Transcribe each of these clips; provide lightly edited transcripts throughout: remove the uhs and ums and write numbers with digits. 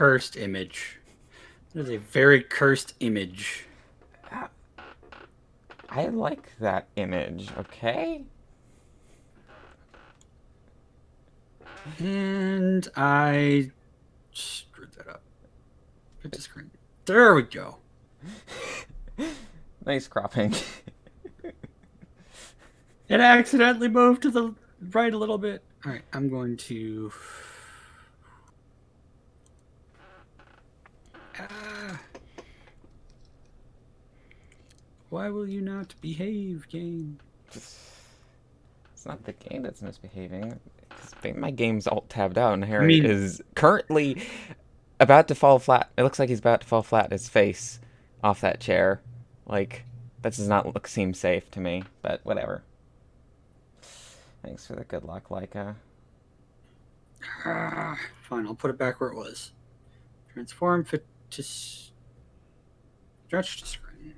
cursed image. That is a very cursed image. I like that image, okay? And I screwed that up. Hit the screen. There we go. Nice cropping. It accidentally moved to the right a little bit. All right, I'm going to... Why will you not behave, game? It's not the game that's misbehaving. My game's alt tabbed out, and I Harry mean, is currently about to fall flat. It looks like he's about to fall flat, his face off that chair. Like, that does not seem safe to me, but whatever. Thanks for the good luck, Leica. fine, I'll put it back where it was. Transform, fit to stretch to screen.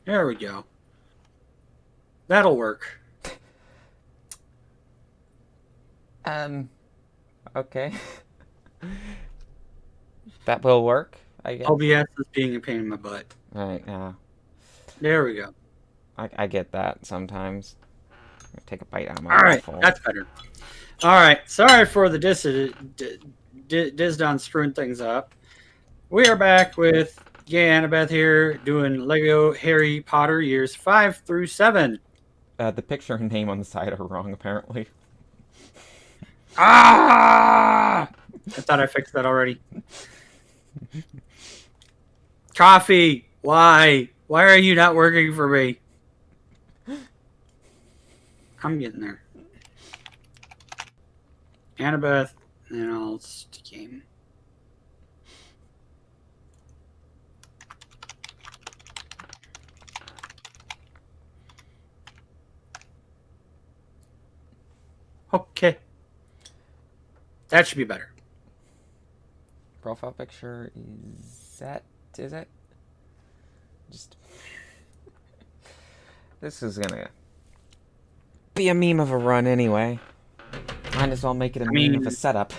There we go. That'll work. Okay. That will work, I guess. OBS is being a pain in my butt. Right, yeah. There we go. I get that sometimes. Take a bite out of my Alright, waffle. that's better. Alright, sorry for the Dizdon screwing things up. We are back with gayannabeth here, doing Lego Harry Potter years 5 through 7. The picture and name on the side are wrong, apparently. I thought I fixed that already. Coffee, why? Why are you not working for me? I'm getting there. Annabeth, and I'll stick game. Okay. That should be better. Profile picture is it? Just this is gonna be a meme of a run anyway. Might as well make it a meme of a setup.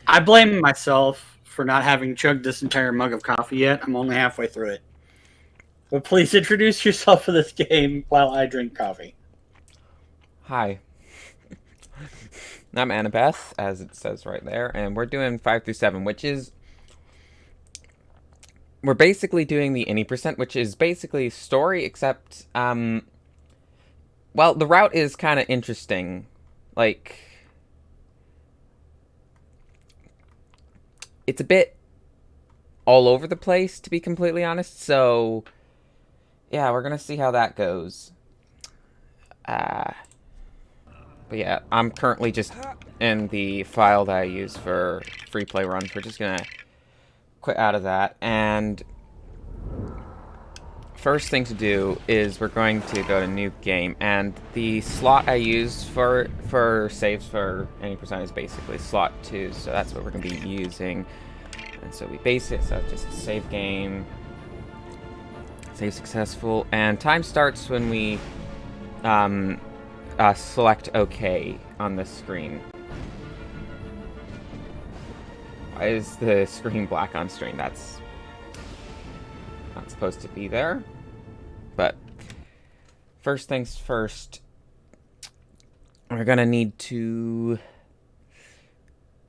I blame myself for not having chugged this entire mug of coffee yet. I'm only halfway through it. But please introduce yourself for this game while I drink coffee. Hi. I'm Annabeth, as it says right there, and we're doing 5 through 7, which is... We're basically doing the any percent, which is basically story, except, well, the route is kind of interesting. Like, it's a bit all over the place, to be completely honest, so, yeah, we're gonna see how that goes. But yeah, I'm currently just in the file that I use for free play runs. We're just gonna quit out of that, and first thing to do is we're going to go to new game, and the slot I use for saves for any percent is basically slot 2, so that's what we're gonna be using. And so we base it, so just save game, save successful, and time starts when we select OK on the screen. Why is the screen black on screen? That's not supposed to be there. But first things first, we're gonna need to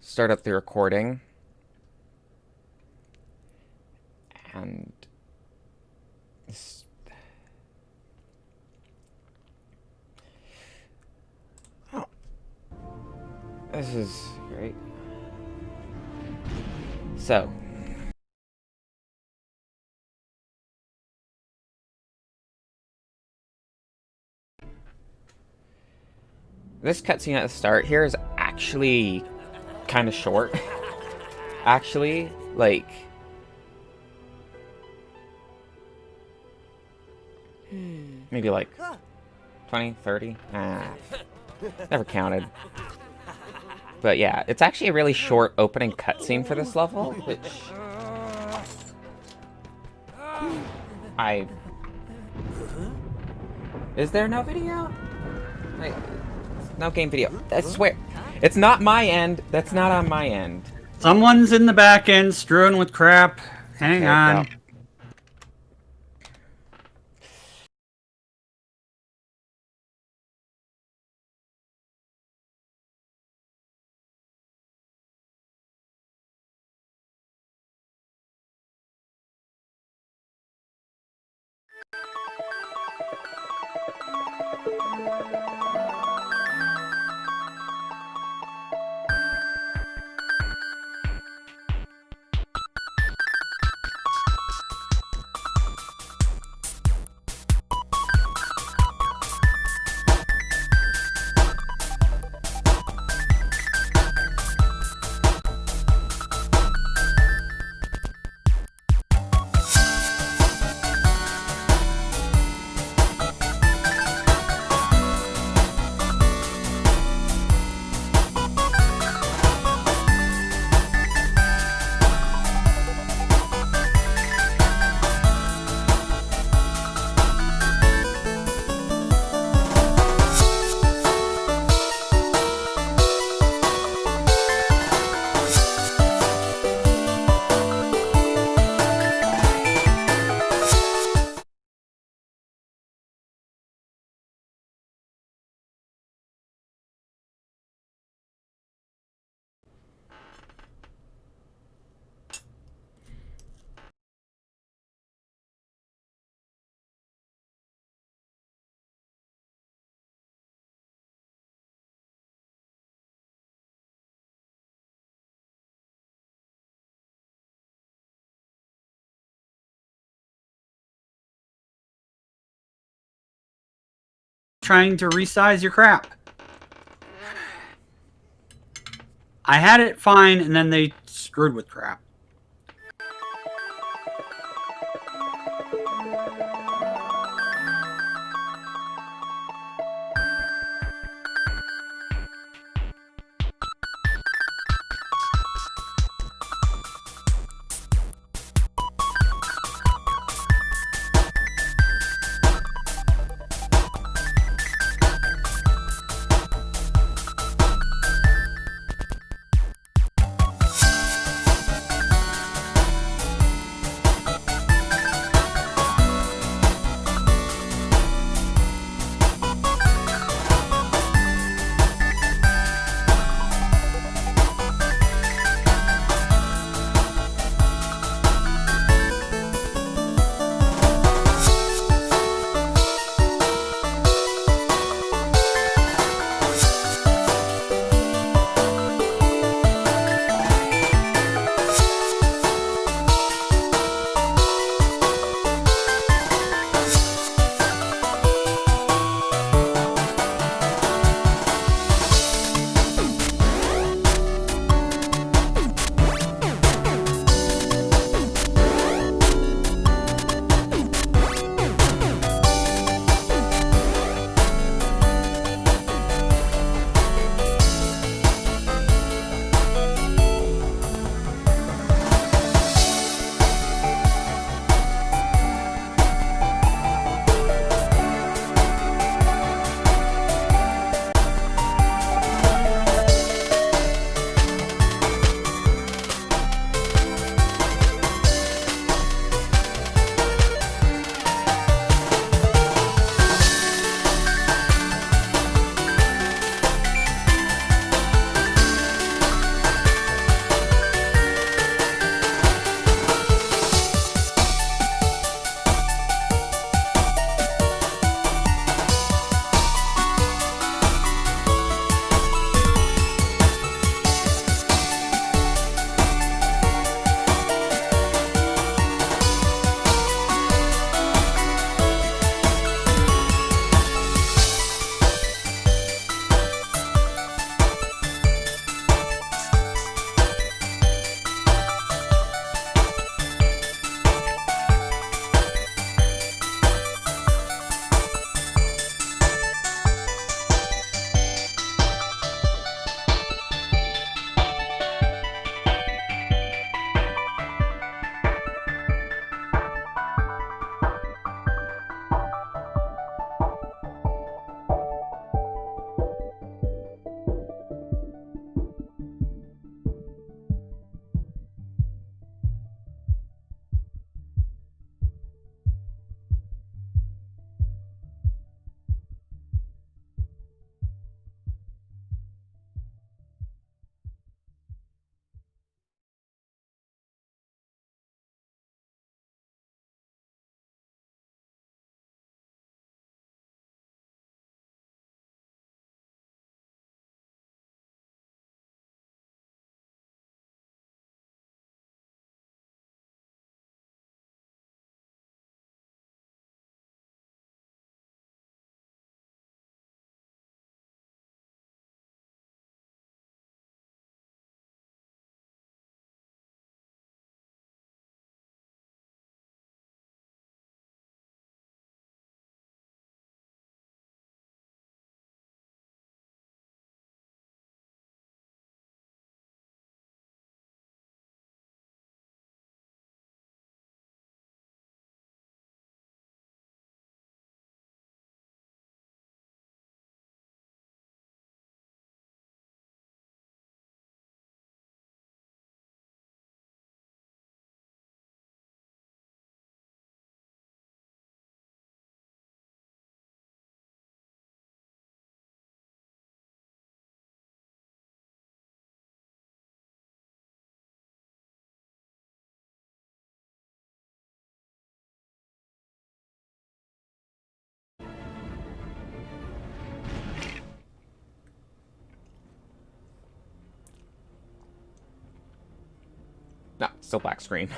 start up the recording. And this... Oh. This is great. So, this cutscene at the start here is actually kind of short. Actually, like, maybe like 20, 30? Never counted. But yeah, it's actually a really short opening cutscene for this level, which Is there no video? Wait, no game video. I swear. It's not my end. That's not on my end. Someone's in the back end strewn with crap. Hang Okay, on. go. Trying to resize your crap. I had it fine, and then they screwed with crap. No, still black screen.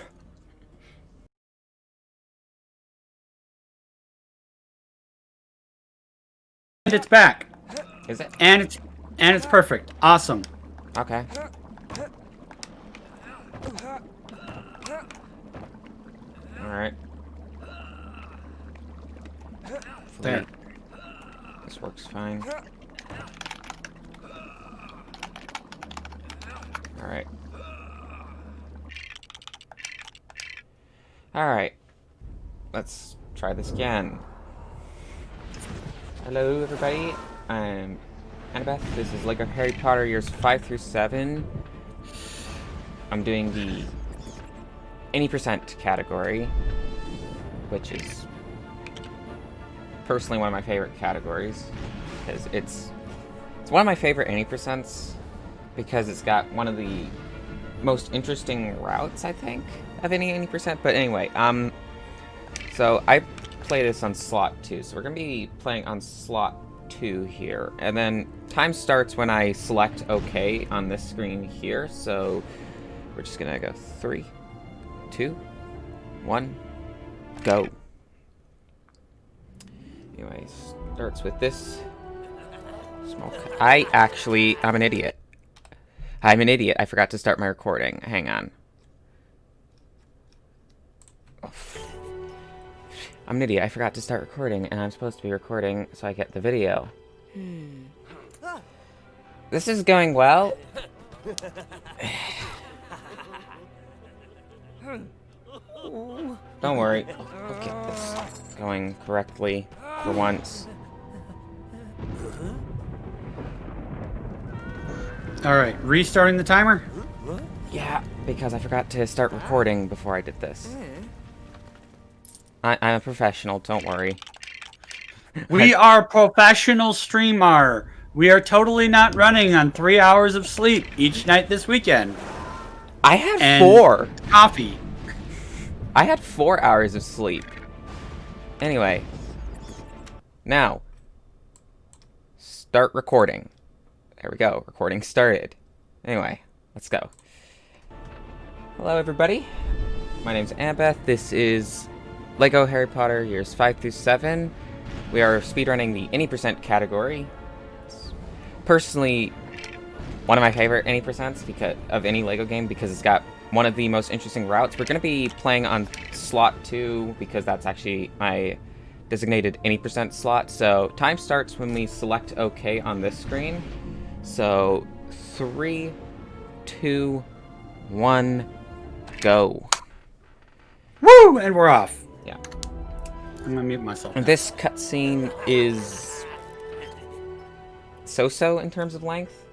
And it's back. Is it? And it's perfect. Awesome. Okay. Alright. There. This works fine. Alright. Alright. Let's try this again. Hello, everybody. I'm Annabeth. This is Lego Harry Potter years 5 through 7. I'm doing the any percent category, which is personally one of my favorite categories, because it's one of my favorite any percents because it's got one of the most interesting routes, I think, of any percent. But anyway, so I play this on slot 2, so we're gonna be playing on slot 2 here, and then time starts when I select OK on this screen here. So we're just gonna go 3, 2, 1, go. Anyway, starts with this smoke. I'm an idiot. I'm an idiot. I forgot to start my recording. Hang on. I'm an idiot. I forgot to start recording, and I'm supposed to be recording so I get the video. This is going well. Don't worry. I'll get this going correctly for once. Alright, restarting the timer? Yeah, because I forgot to start recording before I did this. I'm a professional, don't worry. We are professional streamer. We are totally not running on 3 hours of sleep each night this weekend. I had And 4. Coffee. I had 4 hours of sleep. Anyway. Now. Start recording. There we go. Recording started. Anyway, let's go. Hello, everybody. My name's Annabeth. This is Lego Harry Potter years 5 through 7. We are speedrunning the any percent category. It's personally one of my favorite any percents because of any Lego game, because it's got one of the most interesting routes. We're going to be playing on slot 2 because that's actually my designated any percent slot. So time starts when we select OK on this screen. So 3, 2, 1, go. Woo! And we're off. Yeah. I'm gonna mute myself. And this cutscene is so-so in terms of length.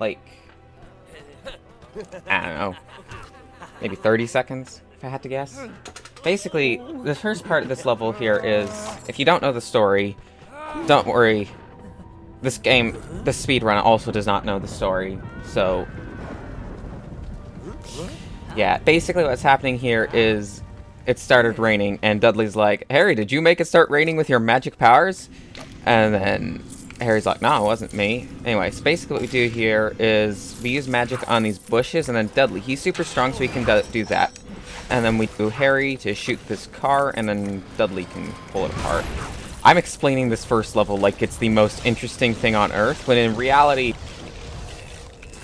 Like, I don't know, maybe 30 seconds, if I had to guess. Basically, the first part of this level here is, if you don't know the story, don't worry. This game, the speedrun also does not know the story, so yeah, basically what's happening here is it started raining, and Dudley's like, Harry, did you make it start raining with your magic powers? And then Harry's like, no, it wasn't me. Anyway, so basically what we do here is we use magic on these bushes, and then Dudley, he's super strong, so he can do that. And then we do Harry to shoot this car, and then Dudley can pull it apart. I'm explaining this first level like it's the most interesting thing on Earth, when in reality,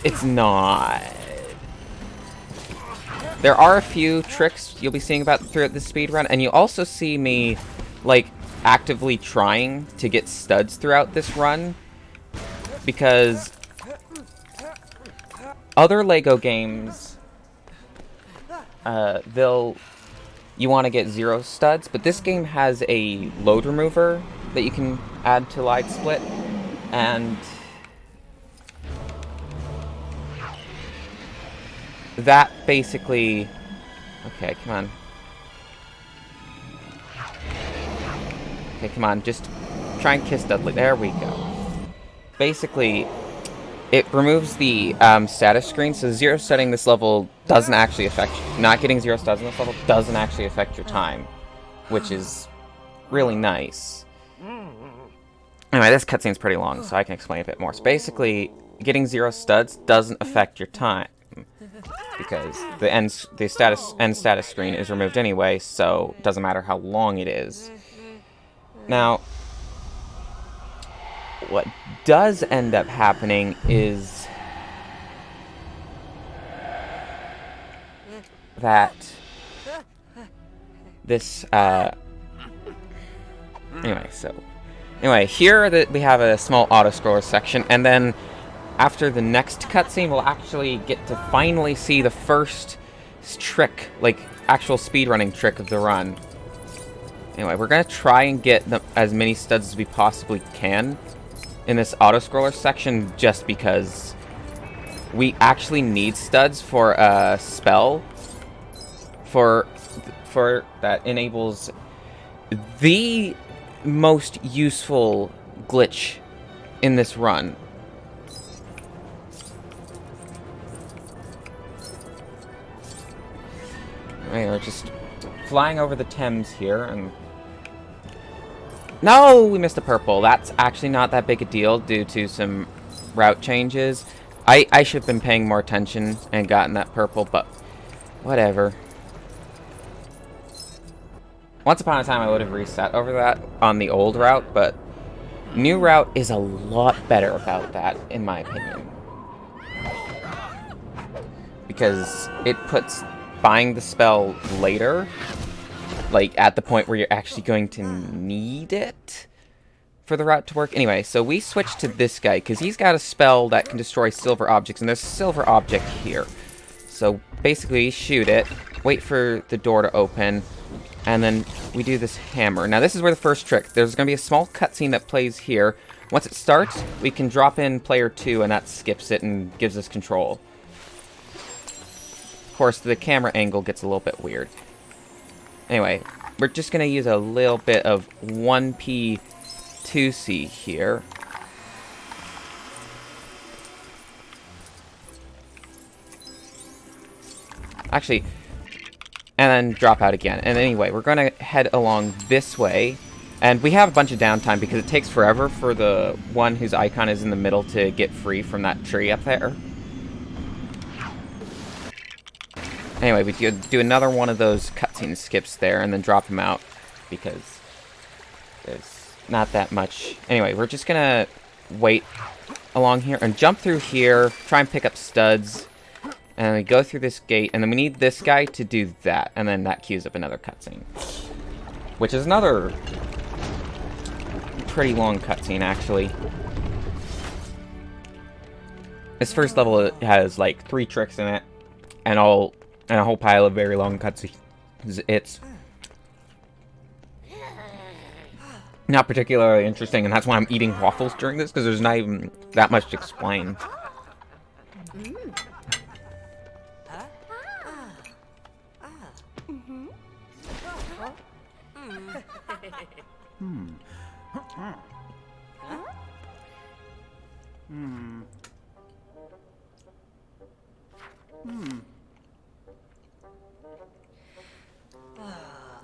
it's not. There are a few tricks you'll be seeing about throughout the speedrun, and you also see me, like, actively trying to get studs throughout this run, because other Lego games, you want to get 0 studs, but this game has a load remover that you can add to Light Split, and that basically... Okay, come on. Okay, come on, just try and kiss Dudley. There we go. Basically, it removes the status screen, so 0 studding this level doesn't actually affect... Not getting 0 studs in this level doesn't actually affect your time, which is really nice. Anyway, this cutscene's pretty long, so I can explain a bit more. So basically, getting 0 studs doesn't affect your time, because the end status screen is removed anyway, so it doesn't matter how long it is. Now, what does end up happening is that this, anyway, here that we have a small auto-scroller section, and then after the next cutscene, we'll actually get to finally see the first trick, like, actual speedrunning trick of the run. Anyway, we're gonna try and get as many studs as we possibly can in this auto-scroller section, just because we actually need studs for a spell for that enables the most useful glitch in this run. We're just flying over the Thames here, and no, we missed a purple. That's actually not that big a deal due to some route changes. I should have been paying more attention and gotten that purple, but whatever. Once upon a time, I would have reset over that on the old route, but new route is a lot better about that, in my opinion. Because it puts buying the spell later, like at the point where you're actually going to need it for the route to work. Anyway, so we switched to this guy, because he's got a spell that can destroy silver objects, and there's a silver object here. So basically, shoot it, wait for the door to open, and then we do this hammer. Now this is where the first trick. There's going to be a small cutscene that plays here. Once it starts, we can drop in player 2, and that skips it and gives us control. Of course, the camera angle gets a little bit weird. Anyway, we're just going to use a little bit of 1P 2C here. Actually, and then drop out again. And anyway, we're going to head along this way. And we have a bunch of downtime because it takes forever for the one whose icon is in the middle to get free from that tree up there. Anyway, we do another one of those cutscene skips there and then drop him out because there's not that much. Anyway, we're just going to wait along here and jump through here, try and pick up studs. And we go through this gate, and then we need this guy to do that, and then that queues up another cutscene. Which is another pretty long cutscene, actually. This first level has, like, 3 tricks in it, and a whole pile of very long cutscenes. It's not particularly interesting, and that's why I'm eating waffles during this, because there's not even that much to explain.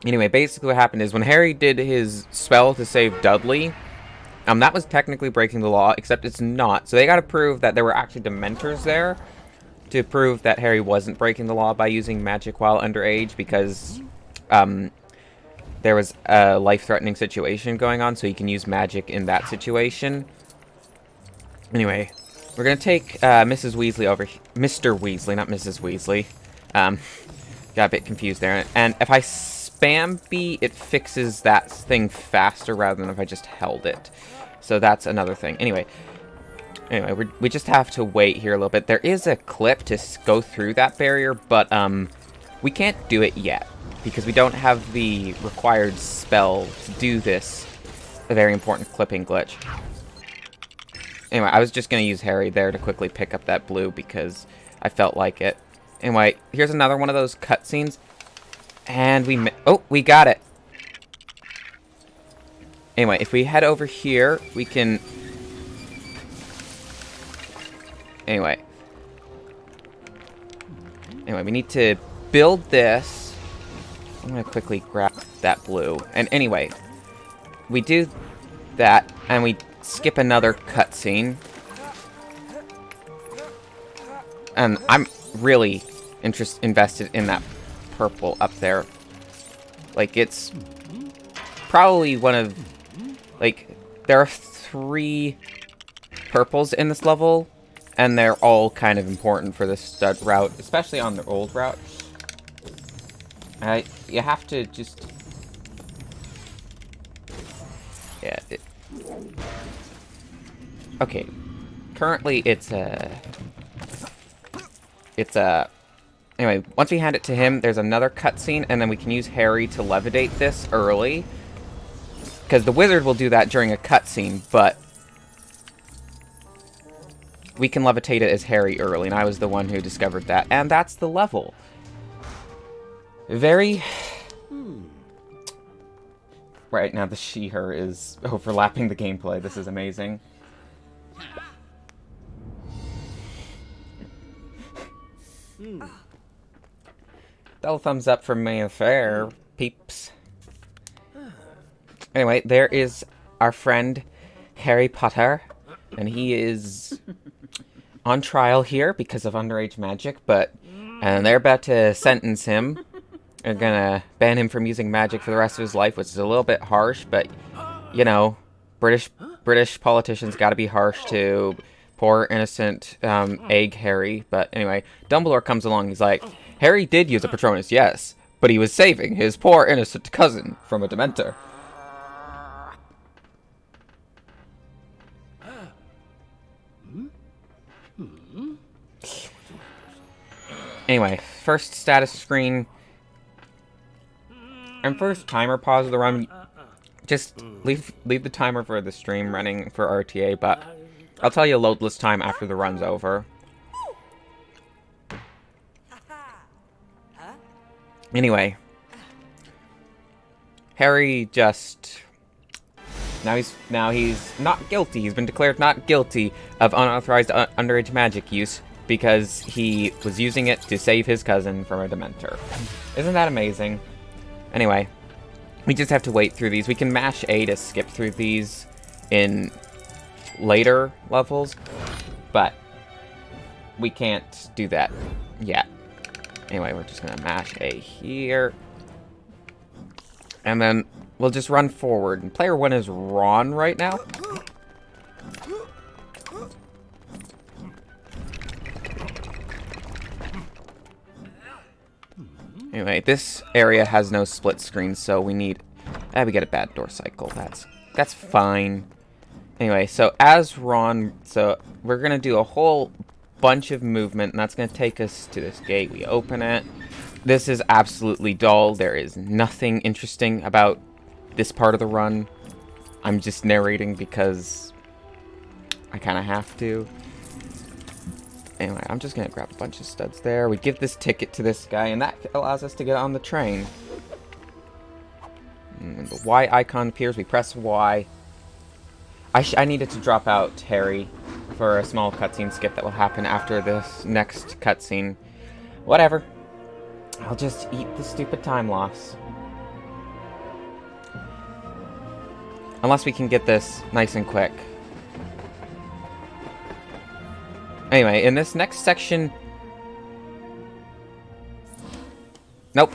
Anyway, basically what happened is when Harry did his spell to save Dudley, that was technically breaking the law, except it's not. So they got to prove that there were actually Dementors there to prove that Harry wasn't breaking the law by using magic while underage, because there was a life-threatening situation going on, so you can use magic in that situation. Anyway, we're going to take Mrs. Weasley over here. Mr. Weasley, not Mrs. Weasley. Got a bit confused there. And if I spam B, it fixes that thing faster rather than if I just held it. So that's another thing. Anyway, we just have to wait here a little bit. There is a clip to go through that barrier, but we can't do it yet because we don't have the required spell to do this. A very important clipping glitch. Anyway, I was just going to use Harry there to quickly pick up that blue because I felt like it. Anyway, here's another one of those cutscenes. And we got it. Anyway, if we head over here, we can... Anyway, we need to build this. I'm going to quickly grab that blue. And anyway, we do that, and we skip another cutscene. And I'm really invested in that purple up there. Like, it's probably one of... Like, there are 3 purples in this level, and they're all kind of important for the stud route, especially on the old route. You have to just... Yeah. Okay. Currently, it's a... Anyway, once we hand it to him, there's another cutscene, and then we can use Harry to levitate this early. Because the wizard will do that during a cutscene, but... we can levitate it as Harry early, and I was the one who discovered that. And that's the level. Very... Right, now the she-her is overlapping the gameplay. This is amazing. Double thumbs up from me affair, peeps. Anyway, there is our friend Harry Potter, and he is on trial here because of underage magic, and they're about to sentence him. They're gonna ban him from using magic for the rest of his life, which is a little bit harsh, but, you know, British politicians gotta be harsh to poor, innocent, egg Harry. But anyway, Dumbledore comes along, he's like, Harry did use a Patronus, yes, but he was saving his poor, innocent cousin from a Dementor. Anyway, first status screen. And first timer pause of the run. Just leave the timer for the stream running for RTA, but I'll tell you loadless time after the run's over. Anyway, Harry just now he's not guilty. He's been declared not guilty of unauthorized underage magic use because he was using it to save his cousin from a Dementor. Isn't that amazing? Anyway, we just have to wait through these. We can mash A to skip through these in later levels, but we can't do that yet. Anyway, we're just gonna mash A here, and then we'll just run forward. And player 1 is Ron right now. Anyway, this area has no split screen, so we need... we get a bad door cycle. That's fine. Anyway, so as Ron... So, we're going to do a whole bunch of movement, and that's going to take us to this gate. We open it. This is absolutely dull. There is nothing interesting about this part of the run. I'm just narrating because I kind of have to. Anyway, I'm just going to grab a bunch of studs there. We give this ticket to this guy, and that allows us to get on the train. And the Y icon appears. We press Y. I needed to drop out Harry for a small cutscene skip that will happen after this next cutscene. Whatever. I'll just eat the stupid time loss. Unless we can get this nice and quick. Anyway, in this next section... Nope.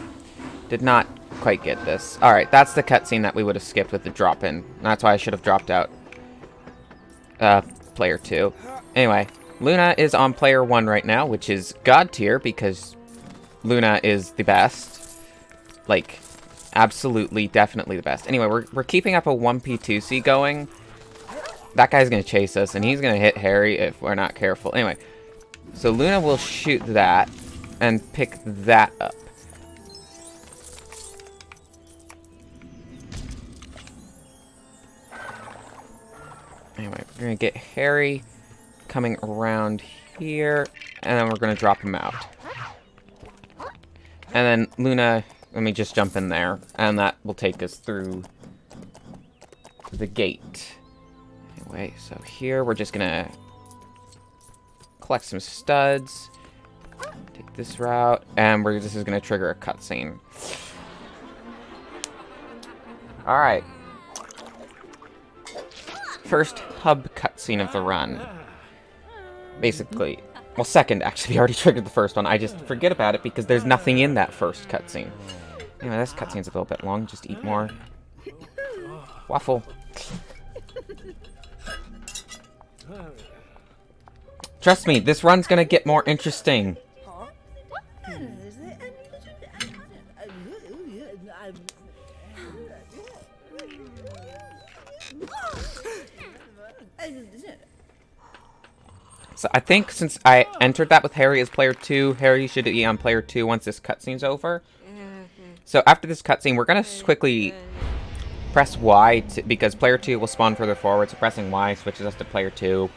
Did not quite get this. Alright, that's the cutscene that we would have skipped with the drop-in. That's why I should have dropped out player 2. Anyway, Luna is on player 1 right now, which is God tier, because Luna is the best. Like, absolutely, definitely the best. Anyway, we're keeping up a 1P2C going. That guy's going to chase us, and he's going to hit Harry if we're not careful. Anyway, so Luna will shoot that and pick that up. Anyway, we're going to get Harry coming around here, and then we're going to drop him out. And then Luna, let me just jump in there, and that will take us through the gate. Anyway, so here we're just gonna collect some studs, take this route, and this is gonna trigger a cutscene. Alright. First hub cutscene of the run. Basically, Well, second, actually. We already triggered the first one. I just forget about it because there's nothing in that first cutscene. Anyway, this cutscene's a little bit long. Just eat more. Waffle. Trust me, this run's gonna get more interesting. So I think since I entered that with Harry as player 2, Harry should be on player 2 once this cutscene's over. So after this cutscene, we're gonna quickly press Y because player 2 will spawn further forward. So pressing Y switches us to player 2.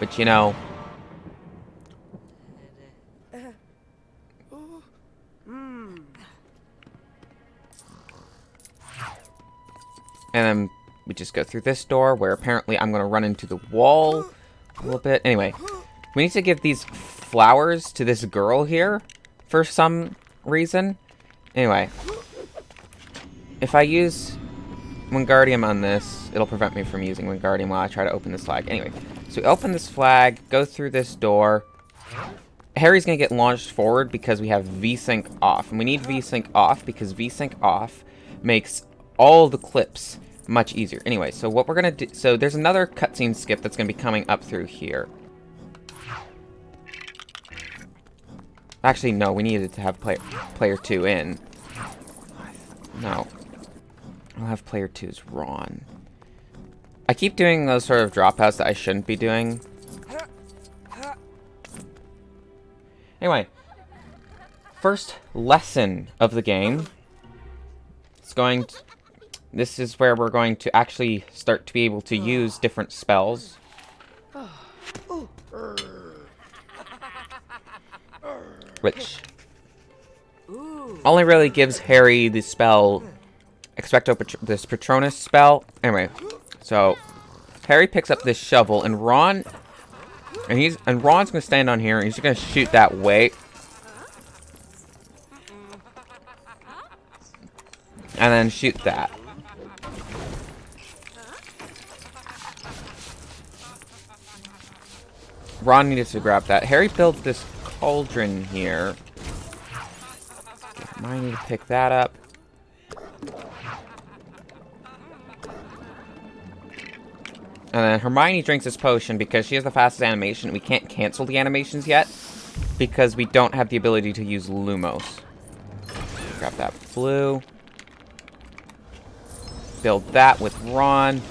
But you know, and then we just go through this door where apparently I'm going to run into the wall a little bit. Anyway, we need to give these flowers to this girl here for some reason. Anyway, if I use Wingardium on this, it'll prevent me from using Wingardium while I try to open this flag. Anyway, so we open this flag, go through this door. Harry's going to get launched forward because we have VSync off. And we need VSync off because VSync off makes all the clips much easier. Anyway, so what we're going to do... So there's another cutscene skip that's going to be coming up through here. Actually, no, we needed to have player 2 in. No. I'll have player 2's Ron. I keep doing those sort of dropouts that I shouldn't be doing. Anyway, first lesson of the game. This is where we're going to actually start to be able to use different spells. Which only really gives Harry the spell this Patronus spell. Anyway, so Harry picks up this shovel and Ron's gonna stand on here and he's gonna shoot that way. And then shoot that. Ron needed to grab that. Harry builds this cauldron here. I need to pick that up. And then Hermione drinks this potion because she has the fastest animation. We can't cancel the animations yet because we don't have the ability to use Lumos. Grab that blue. Build that with Ron.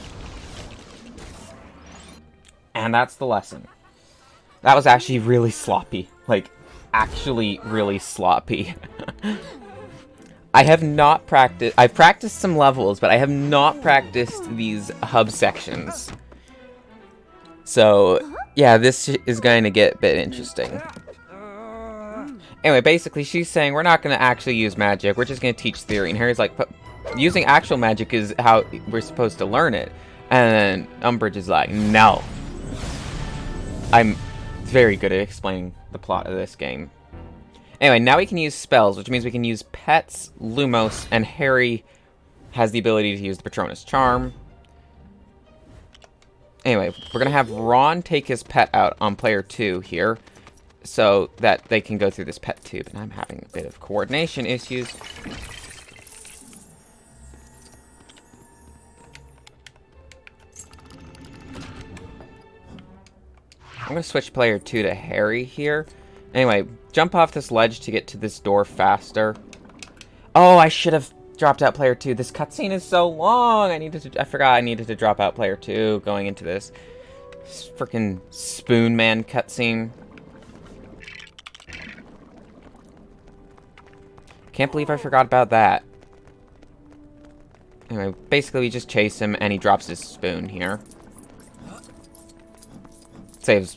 And that's the lesson. That was actually really sloppy. Like, actually really sloppy. I have not practiced... I've practiced some levels, but I have not practiced these hub sections. So, yeah, this is going to get a bit interesting. Anyway, basically, she's saying we're not going to actually use magic. We're just going to teach theory. And Harry's like, using actual magic is how we're supposed to learn it. And then Umbridge is like, no. I'm very good at explaining the plot of this game. Anyway, now we can use spells, which means we can use pets, Lumos, and Harry has the ability to use the Patronus Charm. Anyway, we're going to have Ron take his pet out on player 2 here, so that they can go through this pet tube. And I'm having a bit of coordination issues. I'm going to switch player 2 to Harry here. Anyway, jump off this ledge to get to this door faster. Oh, I should have dropped out player 2. This cutscene is so long. I forgot I needed to drop out player 2 going into this freaking Spoon Man cutscene. Can't believe I forgot about that. Anyway, basically we just chase him and he drops his spoon here. Saves.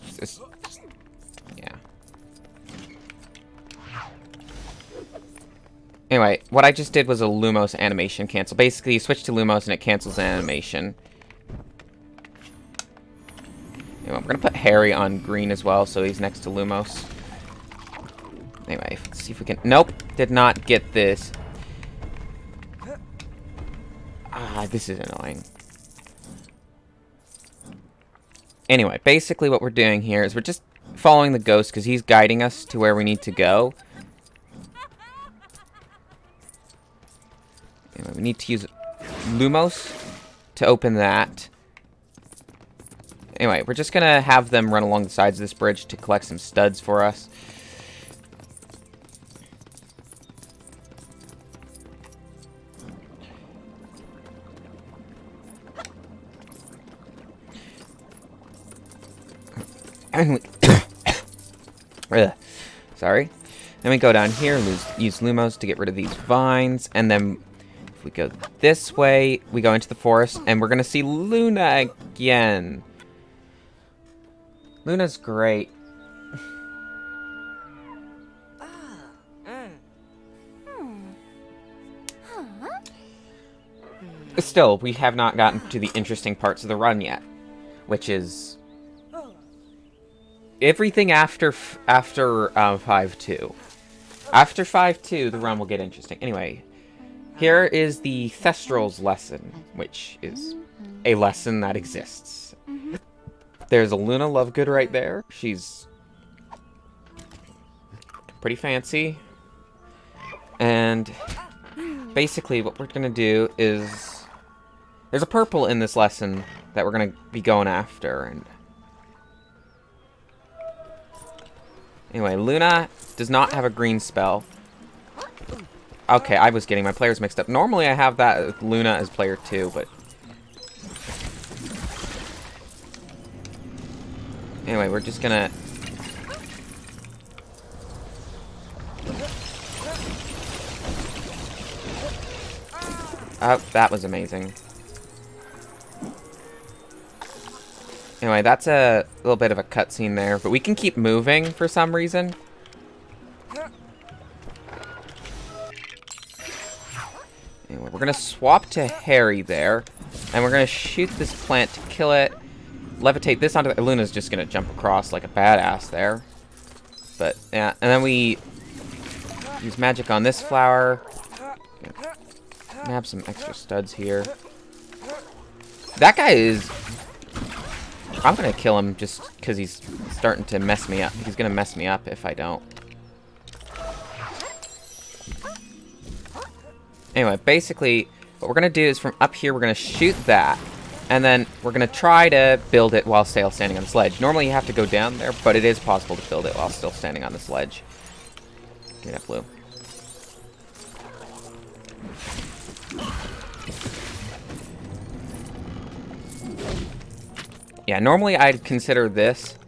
Yeah. Anyway, what I just did was a Lumos animation cancel. Basically, you switch to Lumos and it cancels the animation. Anyway, we're going to put Harry on green as well, so he's next to Lumos. Anyway, let's see if we can... Nope, did not get this. Ah, this is annoying. Anyway, basically what we're doing here is we're just following the ghost because he's guiding us to where we need to go. Anyway, we need to use Lumos to open that. Anyway, we're just going to have them run along the sides of this bridge to collect some studs for us. And we sorry. Then we go down here, use Lumos to get rid of these vines, and then if we go this way, we go into the forest, and we're gonna see Luna again. Luna's great. Still, we have not gotten to the interesting parts of the run yet, which is everything after 5-2. After 5-2, the run will get interesting. Anyway, here is the Thestrals lesson, which is a lesson that exists. There's a Luna Lovegood right there. She's pretty fancy. And basically what we're going to do is... There's a purple in this lesson that we're going to be going after. And anyway, Luna does not have a green spell. Okay, I was getting my players mixed up. Normally I have that with Luna as player 2, but... Anyway, we're just gonna... Oh, that was amazing. Anyway, that's a little bit of a cutscene there, but we can keep moving for some reason. Anyway, we're gonna swap to Harry there, and we're gonna shoot this plant to kill it. Levitate this onto the... Luna's just gonna jump across like a badass there. But, yeah, and then we use magic on this flower. Nab some extra studs here. That guy is... I'm gonna kill him just because he's starting to mess me up. He's gonna mess me up if I don't. Anyway, basically, what we're gonna do is from up here, we're gonna shoot that. And then we're going to try to build it while still standing on the sledge. Normally you have to go down there, but it is possible to build it while still standing on the sledge. Give me that blue. Yeah, normally I'd consider this...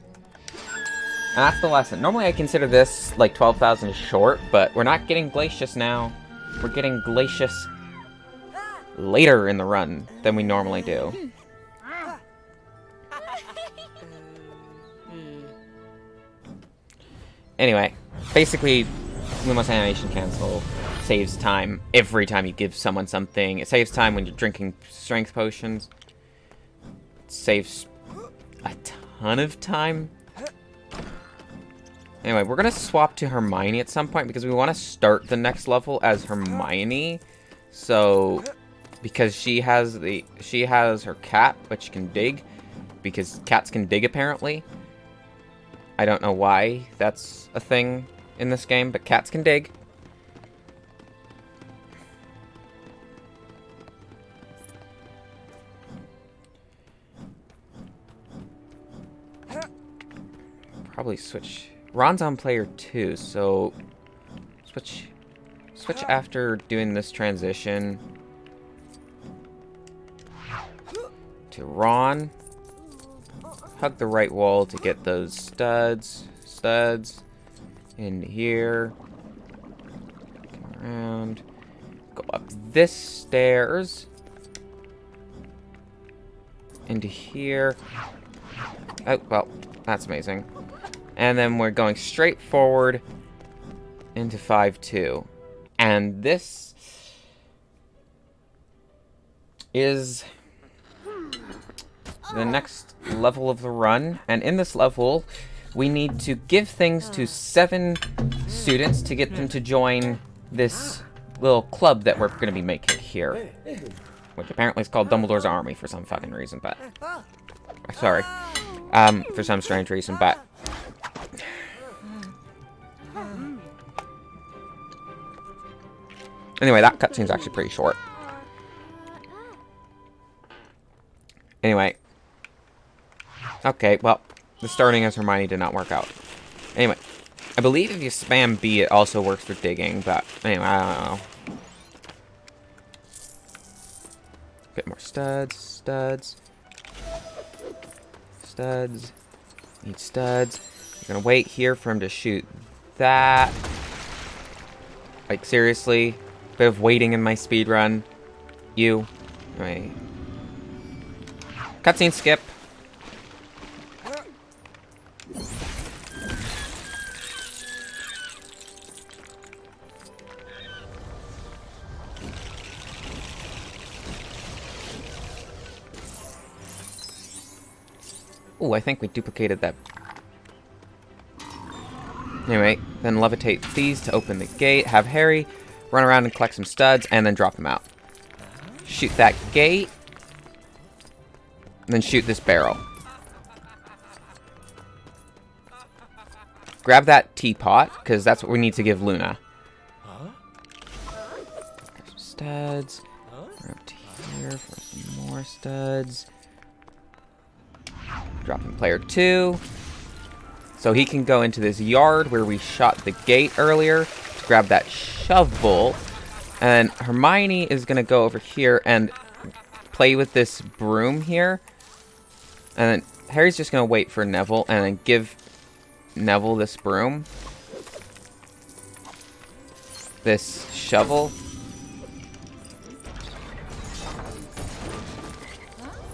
And that's the lesson. Normally I consider this like 12,000 short, but we're not getting Glacius now. We're getting Glacius later in the run than we normally do. Anyway, basically, Lumos Animation Cancel saves time every time you give someone something. It saves time when you're drinking strength potions. It saves a ton of time. Anyway, we're gonna swap to Hermione at some point because we want to start the next level as Hermione. So, because she has her cat, which can dig, because cats can dig apparently. I don't know why that's a thing in this game, but cats can dig. Probably switch. Ron's on player 2, so switch after doing this transition to Ron. Hug the right wall to get those studs in here. Come around. Go up this stairs. Into here. Oh, well, that's amazing. And then we're going straight forward into 5-2. And this is the next level of the run, and in this level we need to give things to 7 students to get them to join this little club that we're going to be making here, which apparently is called Dumbledore's Army for some fucking reason, but sorry. For some strange reason, but... Anyway, that cutscene's actually pretty short. Anyway. Okay, well, the starting as Hermione did not work out. Anyway, I believe if you spam B, it also works for digging, but anyway, I don't know. Bit more studs, studs. Studs. Need studs. I'm gonna wait here for him to shoot that. Like, seriously? Bit of waiting in my speed run. You. Wait. Cutscene skip. Ooh, I think we duplicated that. Anyway, then levitate these to open the gate. Have Harry run around and collect some studs, and then drop them out. Shoot that gate. And then shoot this barrel. Grab that teapot, because that's what we need to give Luna. Some studs. We're up to here for some more studs. Dropping player 2. So he can go into this yard where we shot the gate earlier to grab that shovel. And Hermione is going to go over here and play with this broom here. And then Harry's just going to wait for Neville and then give Neville this broom. This shovel.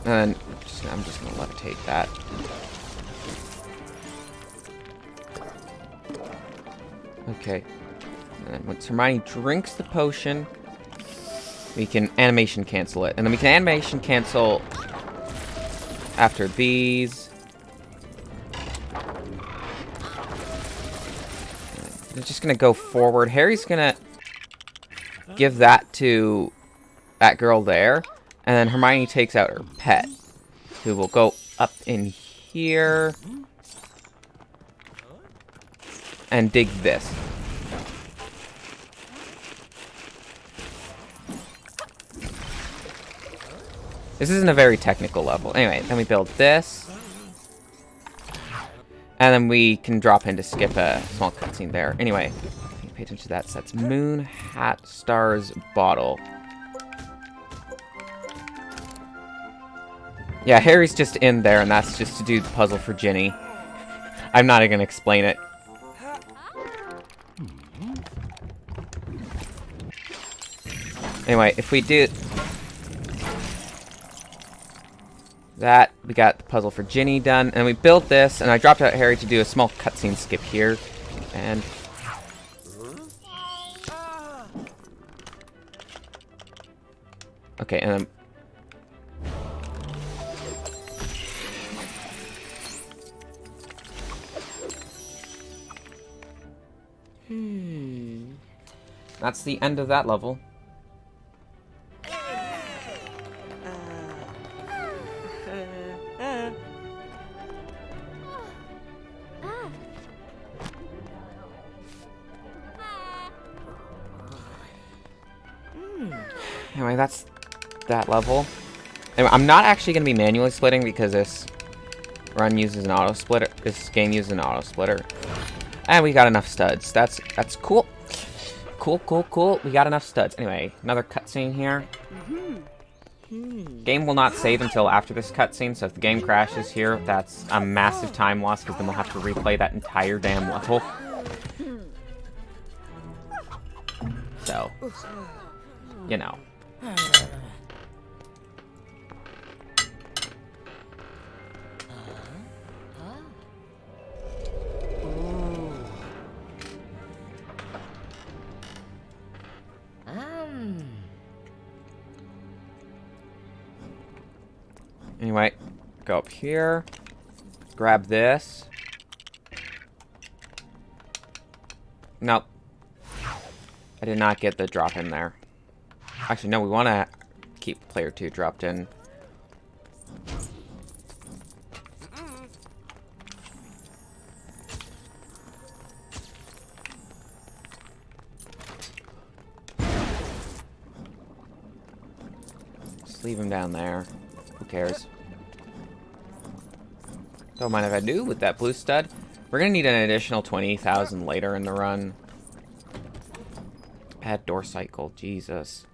And then I'm just going to levitate that. Okay. And then once Hermione drinks the potion, we can animation cancel it. And then we can animation cancel after these. They're just going to go forward. Harry's going to give that to that girl there. And then Hermione takes out her pet, who will go up in here and dig this. This isn't a very technical level. Anyway, then we build this. And then we can drop in to skip a small cutscene there. Anyway, pay attention to that. So that's Moon, Hat, Stars, Bottle. Yeah, Harry's just in there, and that's just to do the puzzle for Ginny. I'm not even going to explain it. Anyway, if we do that, we got the puzzle for Ginny done, and we built this, and I dropped out Harry to do a small cutscene skip here, and... Okay, and then... That's the end of that level. Anyway, that's that level. Anyway, I'm not actually going to be manually splitting because this run uses an auto splitter. This game uses an auto splitter. And we got enough studs. That's cool. Cool. We got enough studs. Anyway, another cutscene here. Game will not save until after this cutscene, so if the game crashes here, that's a massive time loss because then we'll have to replay that entire damn level. So, you know. Anyway, go up here, grab this. Nope. I did not get the drop in there. Actually, no, we want to keep player 2 dropped in. Just leave him down there. Who cares? Don't mind if I do with that blue stud. We're gonna need an additional 20,000 later in the run. Add door cycle, Jesus.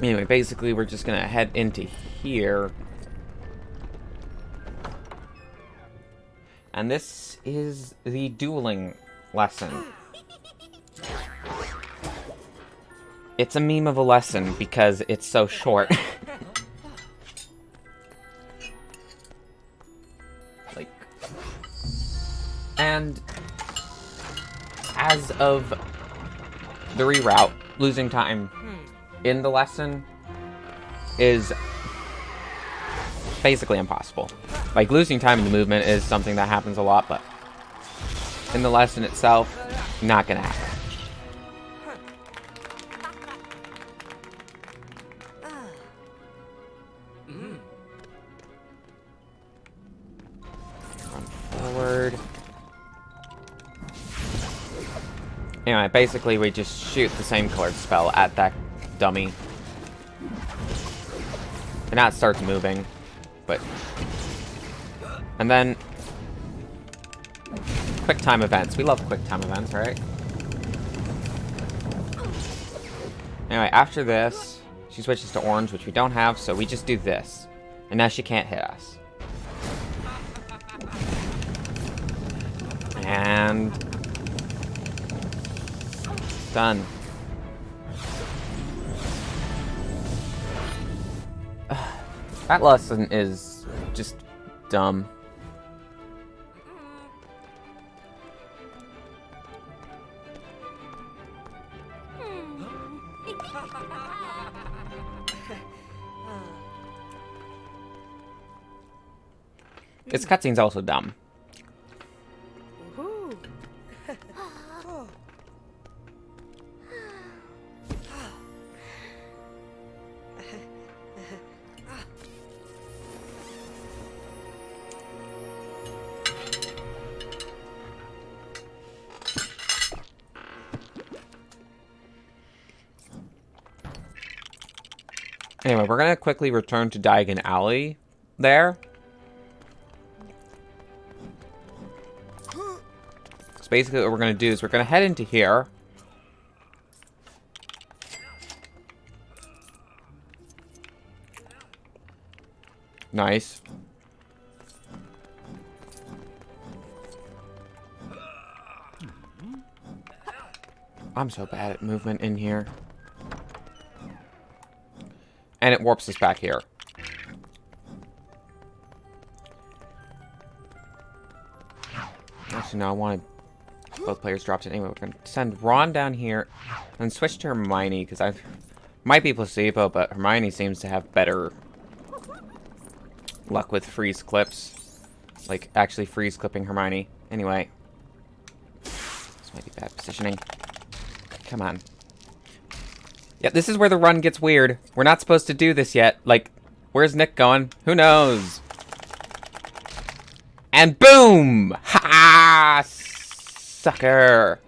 Anyway, basically we're just gonna head into here. And this is the dueling lesson. It's a meme of a lesson because it's so short. Like, and as of the reroute, losing time in the lesson is basically impossible. Like, losing time in the movement is something that happens a lot, but in the lesson itself, not gonna happen. Forward. Anyway, basically we just shoot the same colored spell at that dummy. And now it starts moving. But... And then... Quick time events. We love quick time events, right? Anyway, after this, she switches to orange, which we don't have, so we just do this. And now she can't hit us. And done. That lesson is just dumb. This cutscene's also dumb. Anyway, we're gonna quickly return to Diagon Alley there. So basically what we're gonna do is we're gonna head into here. Nice. I'm so bad at movement in here. And it warps us back here. Actually, no, I wanted both players dropped it. Anyway, we're going to send Ron down here and switch to Hermione, because I might be placebo, but Hermione seems to have better luck with freeze clips. Like, actually freeze clipping Hermione. Anyway. This might be bad positioning. Come on. Yeah, this is where the run gets weird. We're not supposed to do this yet. Like, where's Nick going? Who knows? And boom! Ha! Sucker!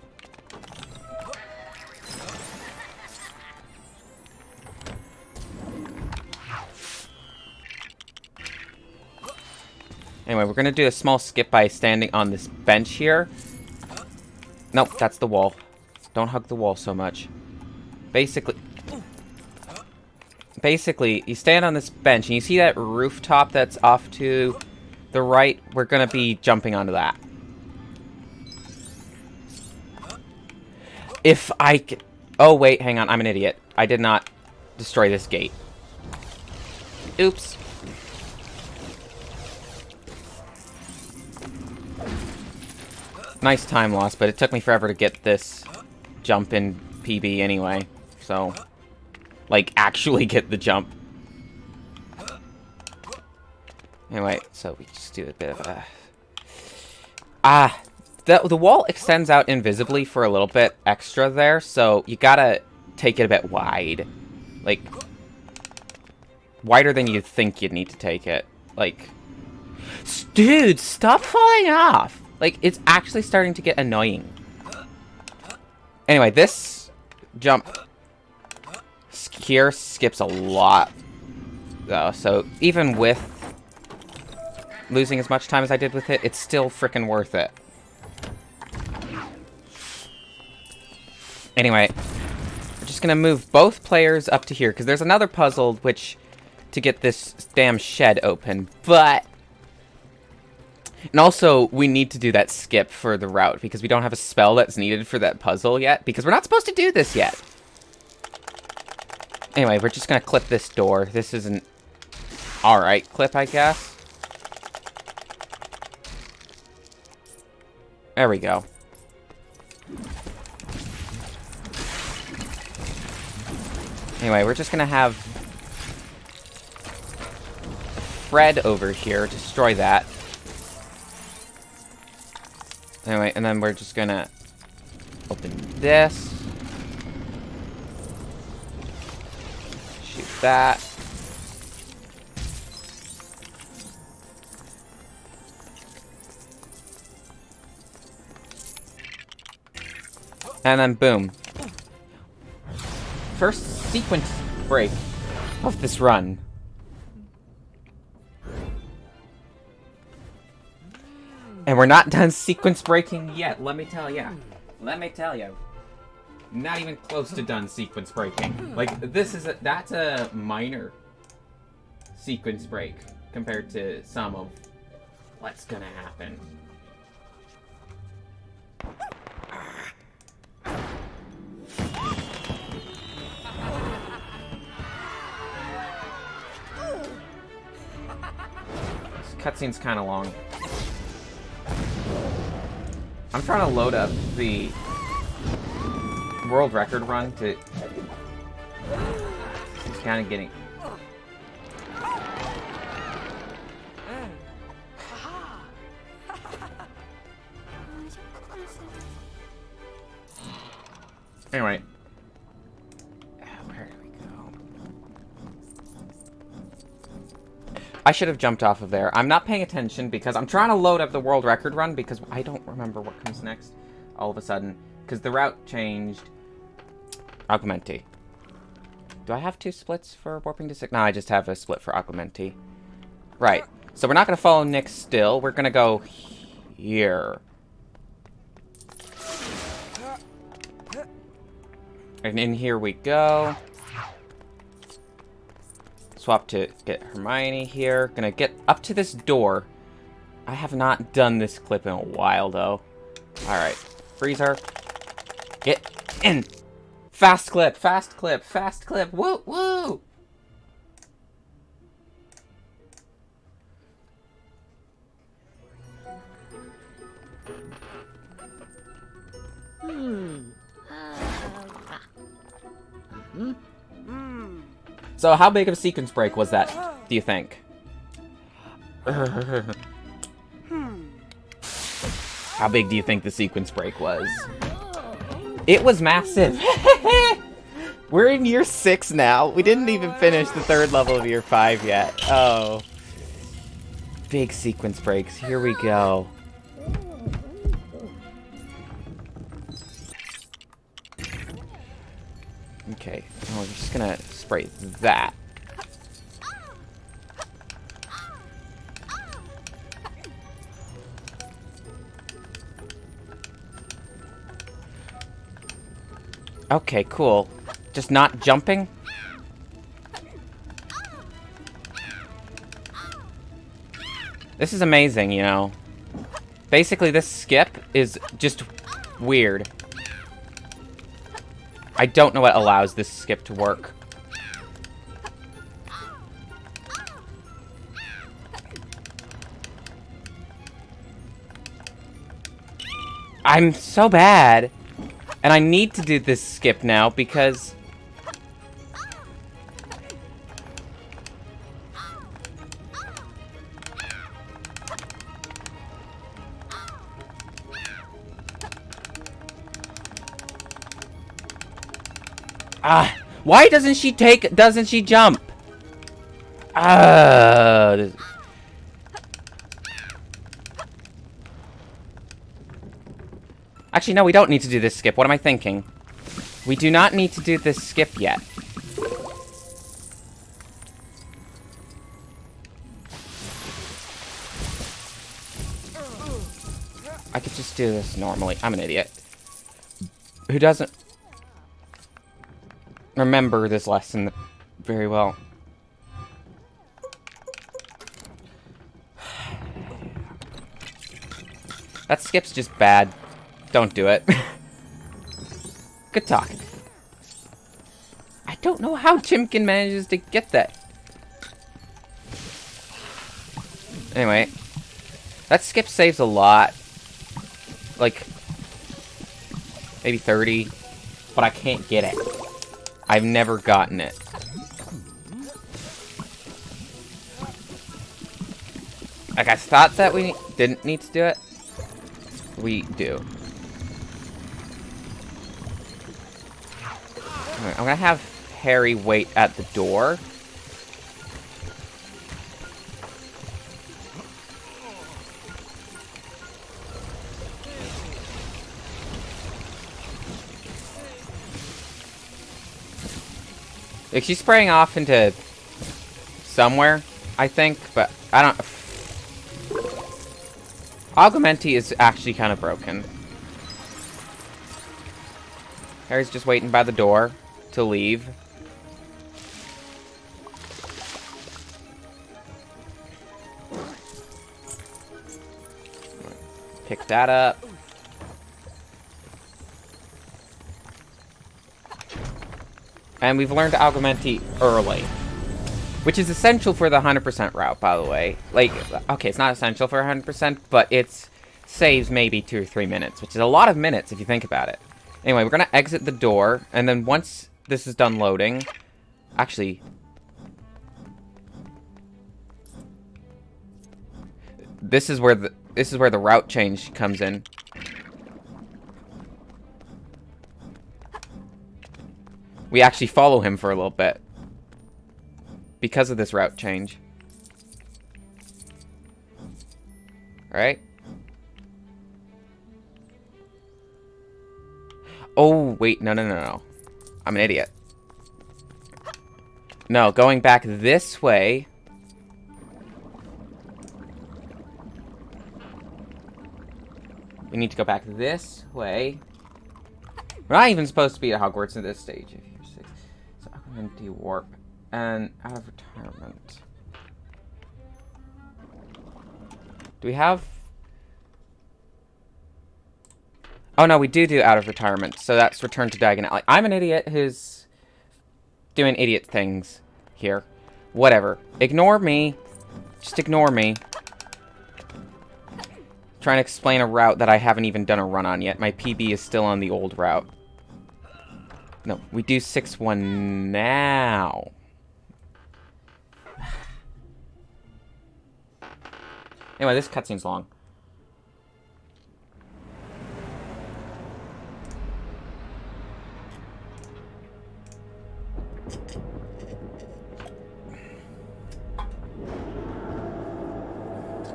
Anyway, we're gonna do a small skip by standing on this bench here. Nope, that's the wall. Don't hug the wall so much. Basically, you stand on this bench, and you see that rooftop that's off to the right? We're gonna be jumping onto that. If I can... Oh, wait, hang on, I'm an idiot. I did not destroy this gate. Oops. Nice time loss, but it took me forever to get this jump in PB anyway, so... Like, actually get the jump. Anyway, so we just do a bit of a... The wall extends out invisibly for a little bit extra there, so you gotta take it a bit wide. Like, wider than you think you'd need to take it. Like... Dude, stop falling off! Like, it's actually starting to get annoying. Anyway, this jump here skips a lot, though. So even with losing as much time as I did with it, it's still freaking worth it. Anyway, we're just gonna move both players up to here, because there's another puzzle which to get this damn shed open, but... And also, we need to do that skip for the route, because we don't have a spell that's needed for that puzzle yet, because we're not supposed to do this yet. Anyway, we're just gonna clip this door. This is an alright clip, I guess. There we go. Anyway, we're just gonna have Fred over here destroy that. Anyway, and then we're just gonna open this. Shoot that. And then boom. First sequence break of this run. And we're not done sequence breaking yet, let me tell ya. Let me tell you. Not even close to done sequence breaking. Like, that's a minor sequence break compared to some of what's gonna happen. This cutscene's kind of long. I'm trying to load up the world record run to... It's kind of getting... Anyway. Where do we go? I should have jumped off of there. I'm not paying attention because I'm trying to load up the world record run because I don't remember what comes next all of a sudden. Because the route changed. Augmenti. Do I have 2 splits for warping to 6? No, I just have a split for Augmenti. Right. So we're not going to follow Nick still. We're going to go here. And in here we go. Swap to get Hermione here. Gonna get up to this door. I have not done this clip in a while, though. Alright. Freezer. Get in! Fast clip, fast clip, fast clip. Woo, woo! So how big of a sequence break was that, do you think? How big do you think the sequence break was? It was massive. We're in year 6 now. We didn't even finish the 3rd level of year 5 yet. Oh. Big sequence breaks. Here we go. Okay, we're just gonna spray that. Okay, cool. Just not jumping? This is amazing, you know. Basically, this skip is just weird. I don't know what allows this skip to work. I'm so bad. And I need to do this skip now because... why doesn't she jump? Actually, no, we don't need to do this skip. What am I thinking? We do not need to do this skip yet. I could just do this normally. I'm an idiot. Who doesn't remember this lesson very well? That skip's just bad. Don't do it. Good talk. I don't know how Chimkin manages to get that. Anyway. That skip saves a lot. Like, maybe 30. But I can't get it. I've never gotten it. Like, I thought that we didn't need to do it. We do. Alright, I'm gonna have Harry wait at the door. Like, she's spraying off into somewhere, I think, but I don't... Augmenti is actually kind of broken. Harry's just waiting by the door to leave. Pick that up. And we've learned Augmenti early. Which is essential for the 100% route, by the way. Like, okay, it's not essential for 100%, but it saves maybe 2 or 3 minutes, which is a lot of minutes if you think about it. Anyway, we're gonna exit the door, and then once this is done loading... Actually... This is where the route change comes in. We actually follow him for a little bit. Because of this route change. Alright. Oh, wait, no. I'm an idiot. No, going back this way. We need to go back this way. We're not even supposed to be at Hogwarts at this stage. If you're 6. So I'm going to warp. And out of retirement. Do we have... Oh no, we do out of retirement. So that's return to Diagon Alley. I'm an idiot who's doing idiot things here. Whatever. Ignore me. Just ignore me. Trying to explain a route that I haven't even done a run on yet. My PB is still on the old route. No, we do 6-1 now. Anyway, this cutscene's long.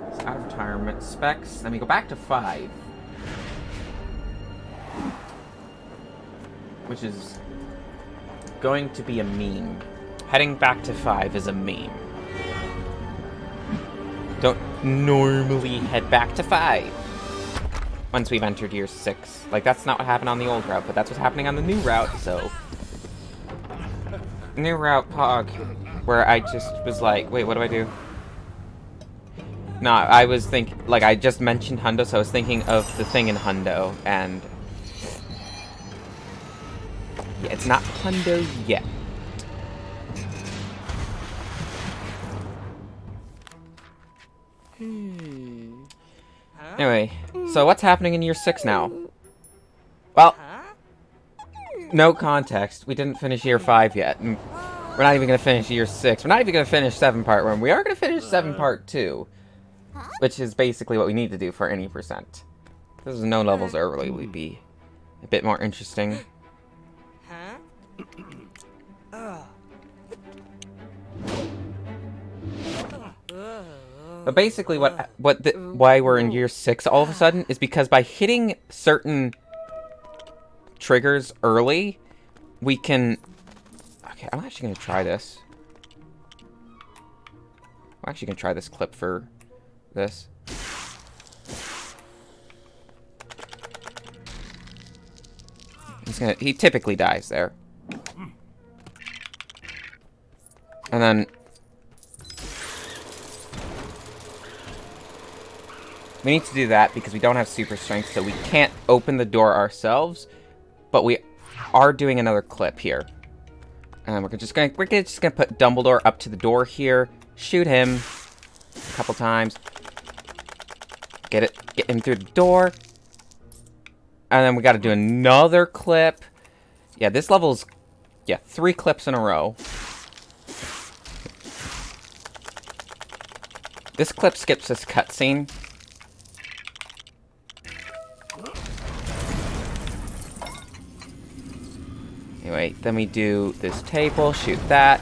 It's out of retirement. Specs. Then we go back to 5. Which is going to be a meme. Heading back to 5 is a meme. Don't normally head back to 5 once we've entered year 6. Like, that's not what happened on the old route, but that's what's happening on the new route, so... New route, Pog, where I just was like, wait, what do I do? No, I was thinking, like, I just mentioned Hundo, so I was thinking of the thing in Hundo, and... Yeah, it's not Hundo yet. Anyway, so what's happening in year 6 now? Well, no context. We didn't finish year 5 yet. And we're not even going to finish year 6. We're not even going to finish 7 part 1. We are going to finish 7 part 2. Which is basically what we need to do for any percent. If this was no levels early, we'd be a bit more interesting. But basically, why we're in year 6 all of a sudden is because by hitting certain triggers early, we can... Okay, I'm actually going to try this. I'm actually going to try this clip for this. He typically dies there. And then... we need to do that because we don't have super strength, so we can't open the door ourselves. But we are doing another clip here. And we're just gonna put Dumbledore up to the door here. Shoot him a couple times. Get him through the door. And then we got to do another clip. Yeah, this level's 3 clips in a row. This clip skips this cutscene. Anyway, then we do this table, shoot that.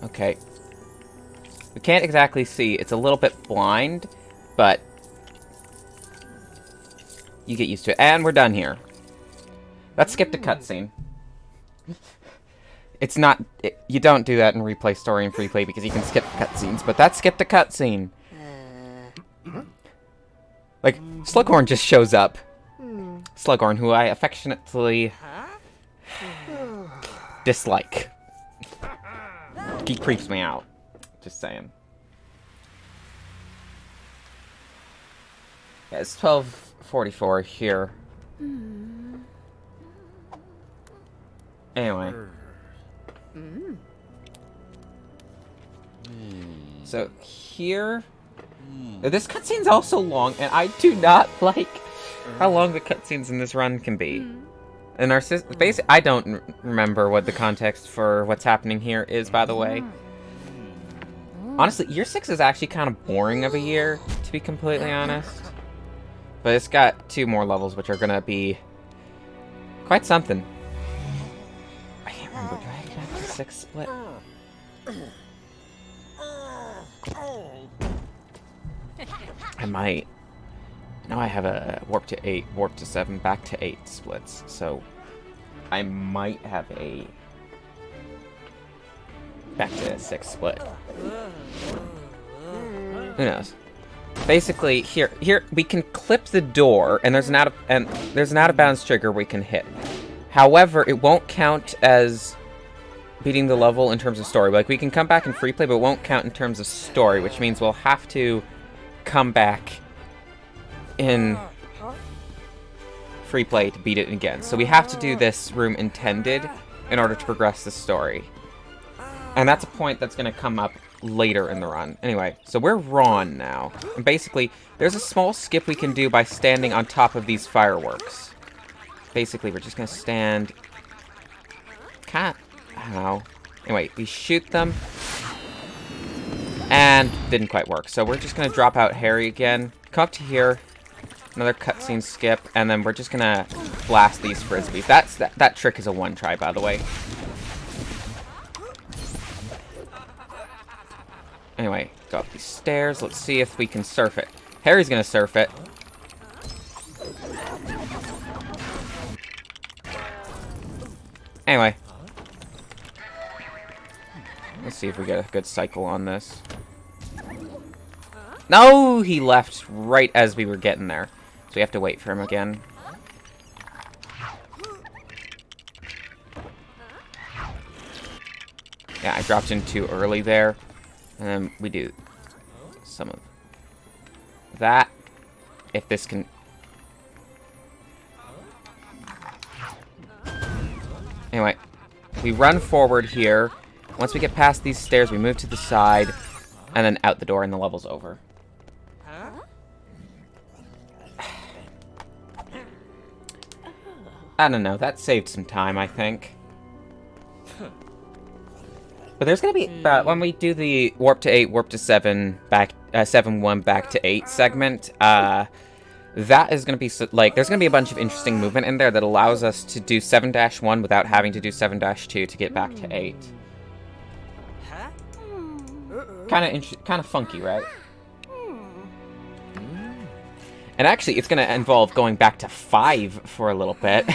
Okay. We can't exactly see. It's a little bit blind, but you get used to it. And we're done here. Let's skip the cutscene. It's not... you don't do that in Replay Story and Free Play because you can skip cutscenes, but that skipped a cutscene. Like, Slughorn just shows up. Slughorn, who I affectionately dislike. He creeps me out. Just saying. Yeah, it's 12:44 here. Anyway. So here... this cutscene's also long, and I do not like how long the cutscenes in this run can be. And our basically, I don't remember what the context for what's happening here is, by the way. Honestly, Year 6 is actually kind of boring of a year, to be completely honest. But it's got 2 more levels, which are going to be quite something. I can't remember. Do I have the 6 split? I might. Now I have a warp to 8, warp to 7, back to 8 splits. So I might have a back to 6 split. Who knows? Basically, here we can clip the door, and there's an out of bounds trigger we can hit. However, it won't count as beating the level in terms of story. Like, we can come back in free play, but it won't count in terms of story, which means we'll have to come back in free play to beat it again. So we have to do this room intended in order to progress the story. And that's a point that's going to come up later in the run. Anyway, so we're Ron now. And basically, there's a small skip we can do by standing on top of these fireworks. Basically, we're just going to stand... How? Anyway, we shoot them. And didn't quite work. So we're just going to drop out Harry again. Come up to here. Another cutscene skip. And then we're just going to blast these frisbees. That trick is a 1 try, by the way. Anyway, go up these stairs. Let's see if we can surf it. Harry's going to surf it. Anyway. Let's see if we get a good cycle on this. No! He left right as we were getting there. So we have to wait for him again. Yeah, I dropped in too early there. And then we do some of that. If this can... Anyway, we run forward here. Once we get past these stairs, we move to the side. And then out the door, and the level's over. I don't know. That saved some time, I think. But there's gonna be when we do the warp to 8, warp to 7, back 7-1 back to 8 segment. that is going to be, like, there's going to be a bunch of interesting movement in there that allows us to do 7-1 without having to do 7-2 to get back to 8. Kind of funky, right? And actually, it's going to involve going back to 5 for a little bit.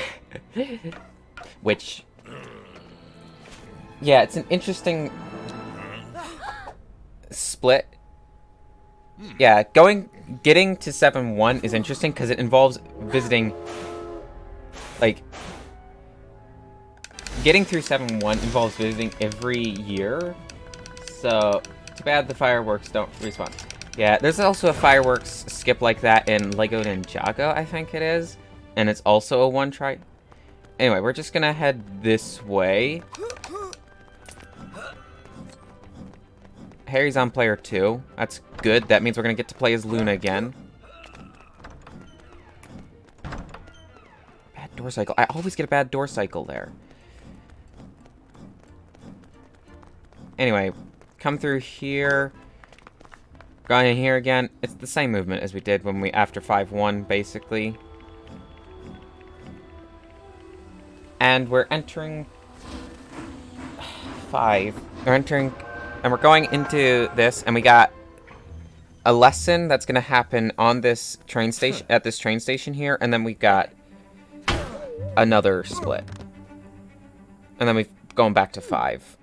Which... yeah, it's an interesting... split. Yeah, getting to 7-1 is interesting because it involves visiting, like, getting through 7-1 involves visiting every year. So, too bad the fireworks don't respawn. Yeah, there's also a fireworks skip like that in Lego Ninjago, I think it is, and it's also a one try. Anyway, we're just gonna head this way. Harry's on player 2. That's good. That means we're going to get to play as Luna again. Bad door cycle. I always get a bad door cycle there. Anyway, come through here. Going in here again. It's the same movement as we did when we after 5-1, basically. And we're entering 5. We're entering... and we're going into this, and we got a lesson that's going to happen on this train station, at this train station here, and then we got another split. And then we've gone back to 5.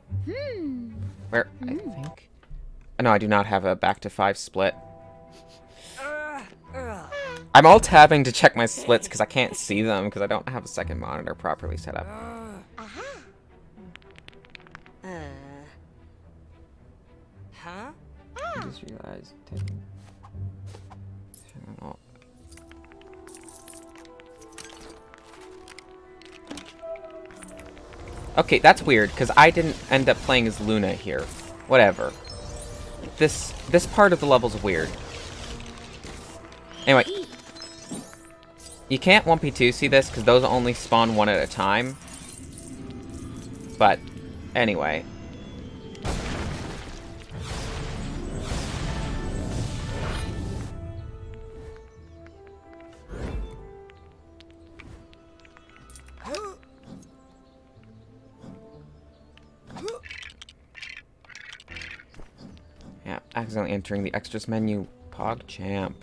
Where, I think... no, I do not have a back to 5 split. I'm alt-tabbing to check my splits because I can't see them because I don't have a second monitor properly set up. I just realized okay, that's weird because I didn't end up playing as Luna here. Whatever. This part of the level's weird. Anyway, you can't 1p2 this because those only spawn one at a time. But anyway. Yeah, accidentally entering the extras menu. PogChamp.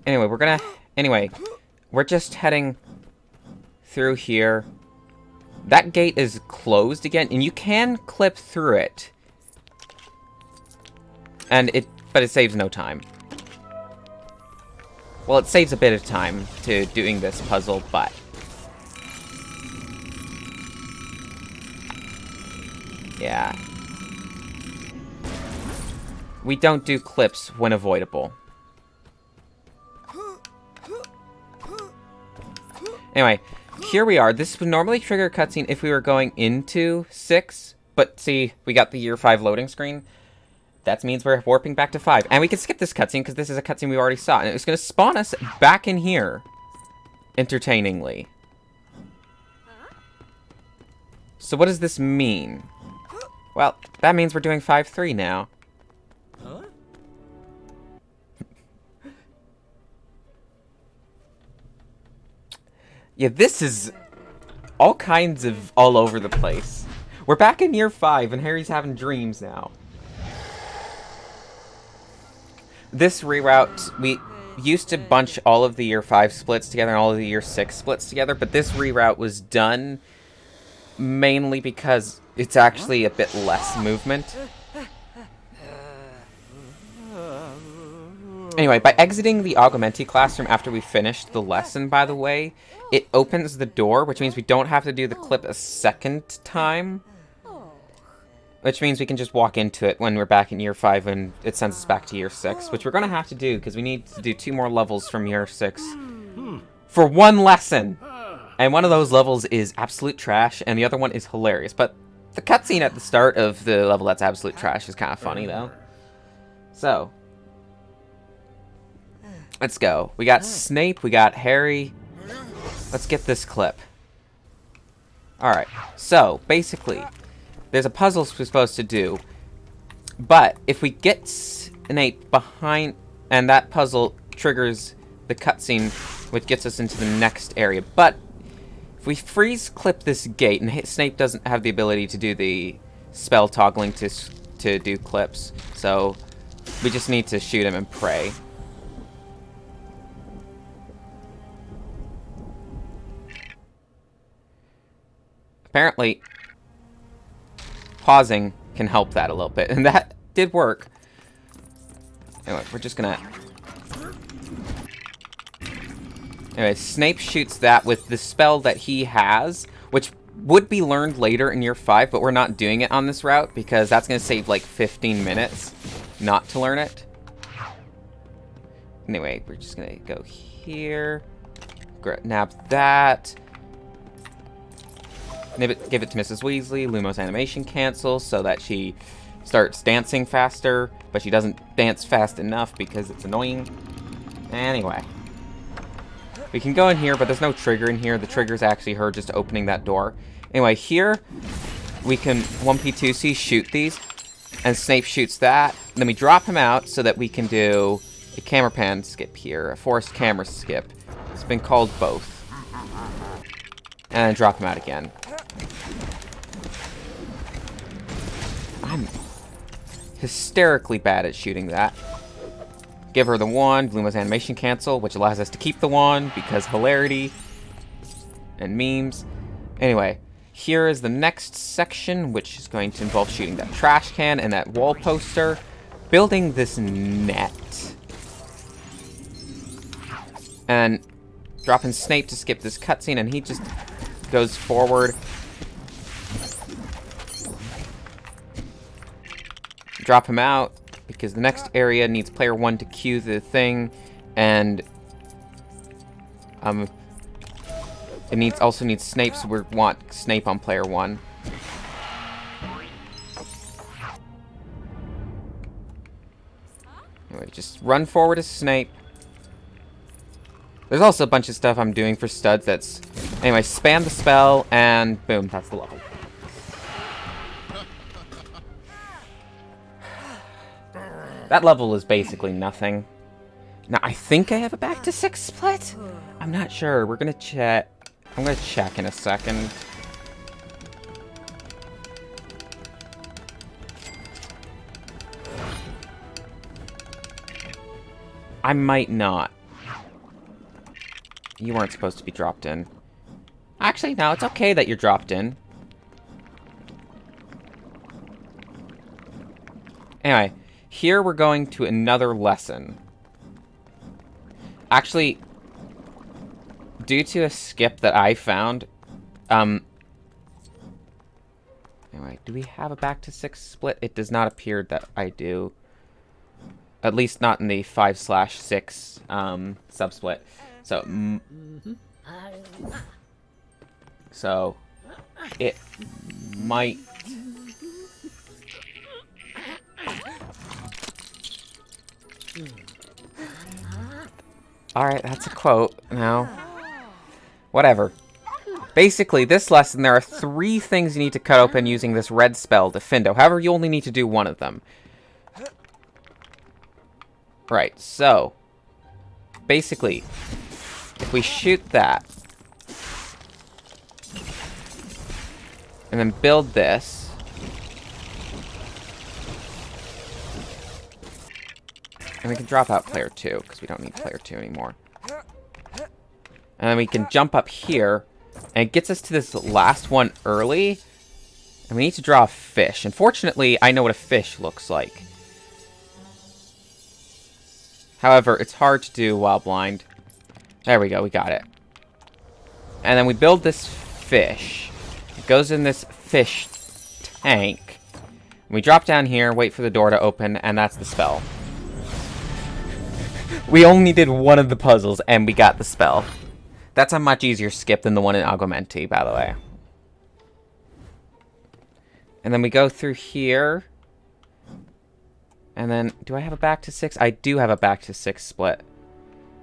Anyway, we're just heading through here. That gate is closed again, and you can clip through it. But it saves no time. Well, it saves a bit of time to doing this puzzle, but... yeah. We don't do clips when avoidable. Anyway, here we are. This would normally trigger a cutscene if we were going into 6. But see, we got the year 5 loading screen. That means we're warping back to 5. And we can skip this cutscene because this is a cutscene we already saw. And it's going to spawn us back in here. Entertainingly. So what does this mean? Well, that means we're doing 5-3 now. Yeah, this is all kinds of all over the place. We're back in year 5, and Harry's having dreams now. This reroute, we used to bunch all of the year 5 splits together and all of the year 6 splits together, but this reroute was done mainly because it's actually a bit less movement. Anyway, by exiting the Augmenti classroom after we finished the lesson, by the way, it opens the door, which means we don't have to do the clip a second time. Which means we can just walk into it when we're back in year 5 and it sends us back to year 6, which we're going to have to do because we need to do 2 more levels from year 6 for 1 lesson. And one of those levels is absolute trash, and the other one is hilarious. But the cutscene at the start of the level that's absolute trash is kind of funny, though. So... let's go. We got Snape, we got Harry. Let's get this clip. Alright, so, basically, there's a puzzle we're supposed to do. But, if we get Snape behind, and that puzzle triggers the cutscene, which gets us into the next area. But if we freeze clip this gate, and Snape doesn't have the ability to do the spell toggling to do clips, so we just need to shoot him and pray. Apparently, pausing can help that a little bit, and that did work. Anyway, we're just gonna... Anyway, Snape shoots that with the spell that he has, which would be learned later in year 5, but we're not doing it on this route because that's gonna save like 15 minutes not to learn it. Anyway, we're just gonna go here, nab that. Give it to Mrs. Weasley. Lumos animation cancel so that she starts dancing faster, but she doesn't dance fast enough because it's annoying. Anyway. We can go in here, but there's no trigger in here. The trigger's actually her just opening that door. Anyway, here we can 1P2C shoot these, and Snape shoots that. And then we drop him out so that we can do a camera pan skip here, a forced camera skip. It's been called both. And then drop him out again. I'm hysterically bad at shooting that. Give her the wand, Lumos animation cancel, which allows us to keep the wand because hilarity and memes. Anyway, here is the next section, which is going to involve shooting that trash can and that wall poster, building this net, and dropping Snape to skip this cutscene, and he just goes forward. Drop him out, because the next area needs player 1 to cue the thing, and it also needs Snape, so we want Snape on player 1. Anyway, just run forward to Snape. There's also a bunch of stuff I'm doing for studs that's... Anyway, spam the spell, and boom, that's the level. That level is basically nothing. Now, I think I have a back to 6 split? I'm not sure. We're gonna check. I'm gonna check in a second. I might not. You weren't supposed to be dropped in. Actually, no, it's okay that you're dropped in. Anyway. Here we're going to another lesson. Actually, due to a skip that I found, anyway, do we have a back to 6 split? It does not appear that I do. At least not in the 5/6 subsplit. So, so it might. Alright, that's a quote. No. Whatever. Basically, this lesson, there are 3 things you need to cut open using this red spell, Defindo. However, you only need to do 1 of them. Right, so... Basically, if we shoot that... And then build this... And we can drop out player 2, because we don't need player 2 anymore. And then we can jump up here, and it gets us to this last one early. And we need to draw a fish. Unfortunately, I know what a fish looks like. However, it's hard to do while blind. There we go, we got it. And then we build this fish. It goes in this fish tank. We drop down here, wait for the door to open, and that's the spell. We only did 1 of the puzzles, and we got the spell. That's a much easier skip than the one in Augmenti, by the way. And then we go through here. And then, do I have a back to 6? I do have a back to 6 split.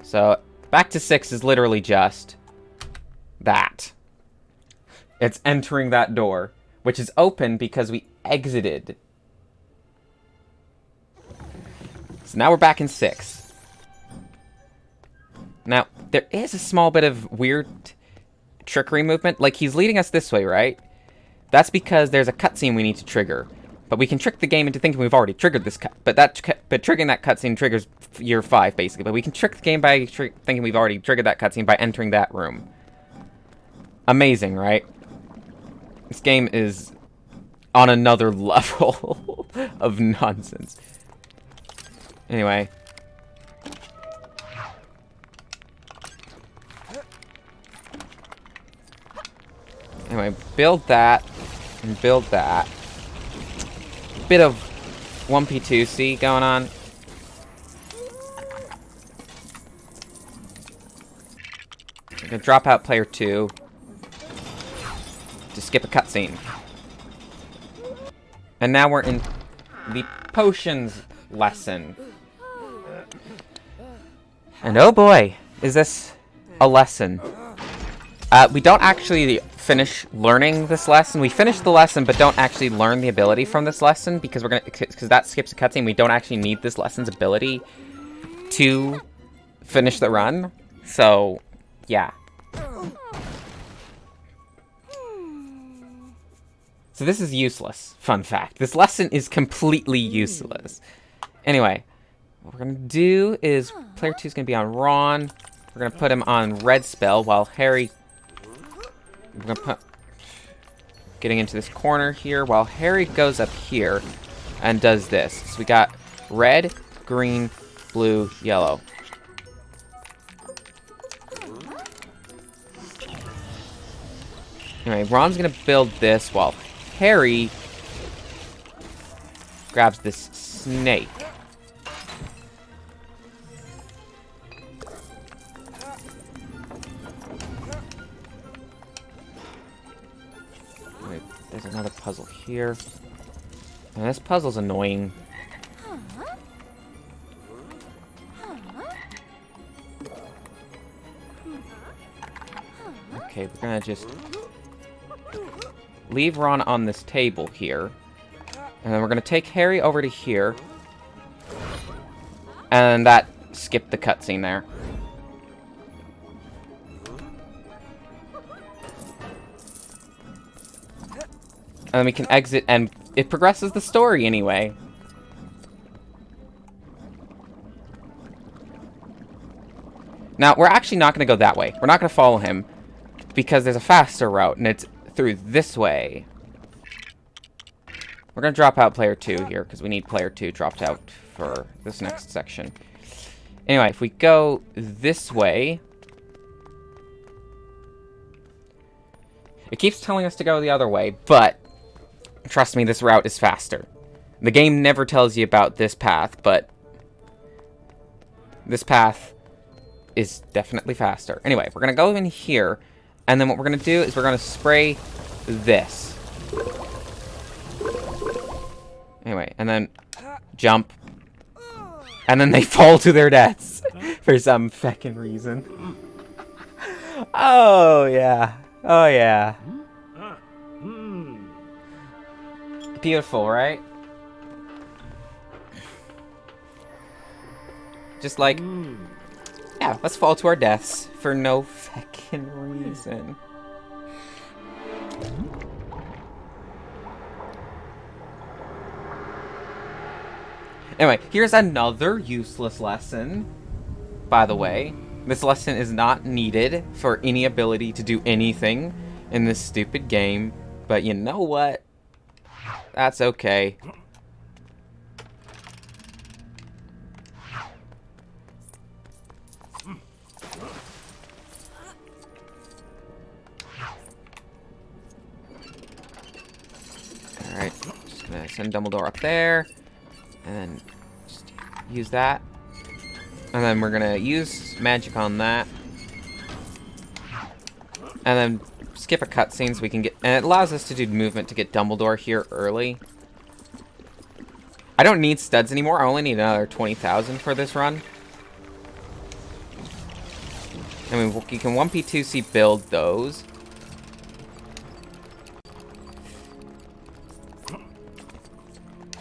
So, back to 6 is literally just that. It's entering that door, which is open because we exited. So now we're back in 6. Now, there is a small bit of weird trickery movement. Like, he's leading us this way, right? That's because there's a cutscene we need to trigger. But we can trick the game into thinking we've already triggered this cut. But triggering that cutscene triggers year 5, basically. But we can trick the game by thinking we've already triggered that cutscene by entering that room. Amazing, right? This game is on another level of nonsense. Anyway. Anyway, build that and build that. Bit of 1P2C going on. I'm gonna drop out player 2 to skip a cutscene. And now we're in the potions lesson. And oh boy, is this a lesson. We don't actually finish learning this lesson. We finish the lesson, but don't actually learn the ability from this lesson because that skips a cutscene. We don't actually need this lesson's ability to finish the run. So, yeah. So this is useless. Fun fact. This lesson is completely useless. Anyway, what we're gonna do is player 2 is gonna be on Ron. We're gonna put him on red spell while Harry. We're gonna put getting into this corner here while Harry goes up here and does this. So we got red, green, blue, yellow. Anyway, Ron's gonna build this while Harry grabs this snake. Wait, there's another puzzle here. And this puzzle's annoying. Okay, we're gonna just leave Ron on this table here. And then we're going to take Harry over to here. And that skipped the cutscene there. And then we can exit, and it progresses the story anyway. Now, we're actually not going to go that way. We're not going to follow him. Because there's a faster route, and it's through this way. We're going to drop out player 2 here, because we need player 2 dropped out for this next section. Anyway, if we go this way... It keeps telling us to go the other way, but... Trust me, this route is faster. The game never tells you about this path, but... This path is definitely faster. Anyway, we're going to go in here, and then what we're going to do is we're going to spray this. Anyway, and then jump. And then they fall to their deaths for some feckin' reason. Oh, yeah. Oh, yeah. Beautiful, right? Just like, yeah, let's fall to our deaths for no feckin' reason. Anyway, here's another useless lesson, by the way. This lesson is not needed for any ability to do anything in this stupid game, but you know what? That's okay. Alright, just gonna send Dumbledore up there. And then just use that. And then we're gonna use magic on that. And then skip a cutscene so we can get... And it allows us to do movement to get Dumbledore here early. I don't need studs anymore. I only need another 20,000 for this run. I mean, you can 1P2C build those.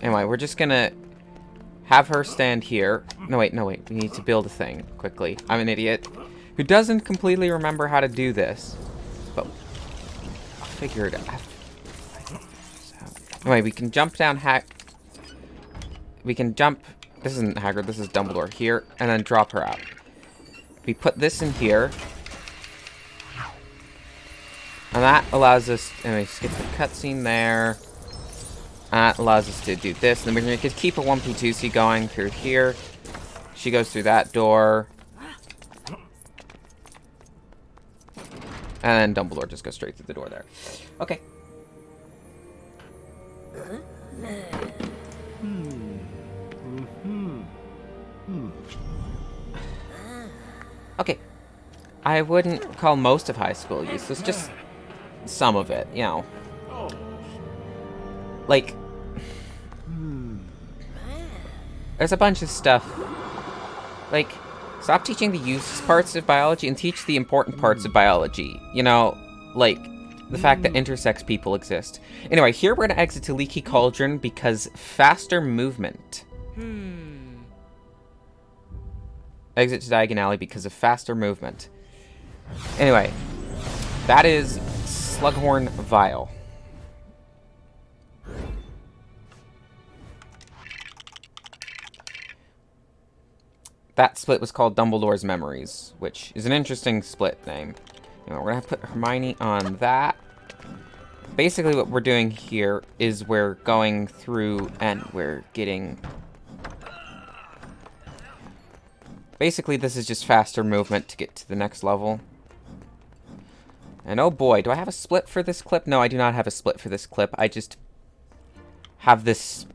Anyway, we're just gonna have her stand here. No, wait. We need to build a thing quickly. I'm an idiot who doesn't completely remember how to do this. But I'll figure it out. Anyway, we can jump down we can jump... This isn't Hagrid, this is Dumbledore. Here, and then drop her out. We put this in here. And that allows us... Anyway, skip the cutscene there. That allows us to do this. And then we're going to keep a 1P2C going through here. She goes through that door. And then Dumbledore just goes straight through the door there. Okay. Okay. I wouldn't call most of high school useless, just some of it, you know. Like, there's a bunch of stuff. Like, stop teaching the useless parts of biology and teach the important parts of biology. You know, like, the fact that intersex people exist. Anyway, here we're gonna exit to Leaky Cauldron because faster movement. Exit to Diagon Alley because of faster movement. Anyway, that is Slughorn Vial. That split was called Dumbledore's Memories, which is an interesting split name. Anyway, we're gonna put Hermione on that. Basically what we're doing here is we're going through and we're getting... Basically this is just faster movement to get to the next level. And oh boy, do I have a split for this clip? No, I do not have a split for this clip. I just have this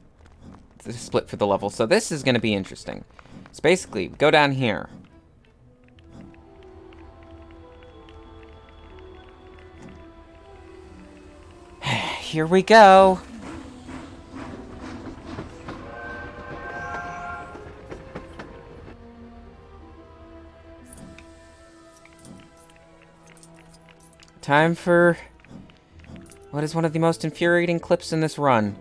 split for the level. So this is gonna be interesting. So basically, go down here. Here we go. Time for what is one of the most infuriating clips in this run.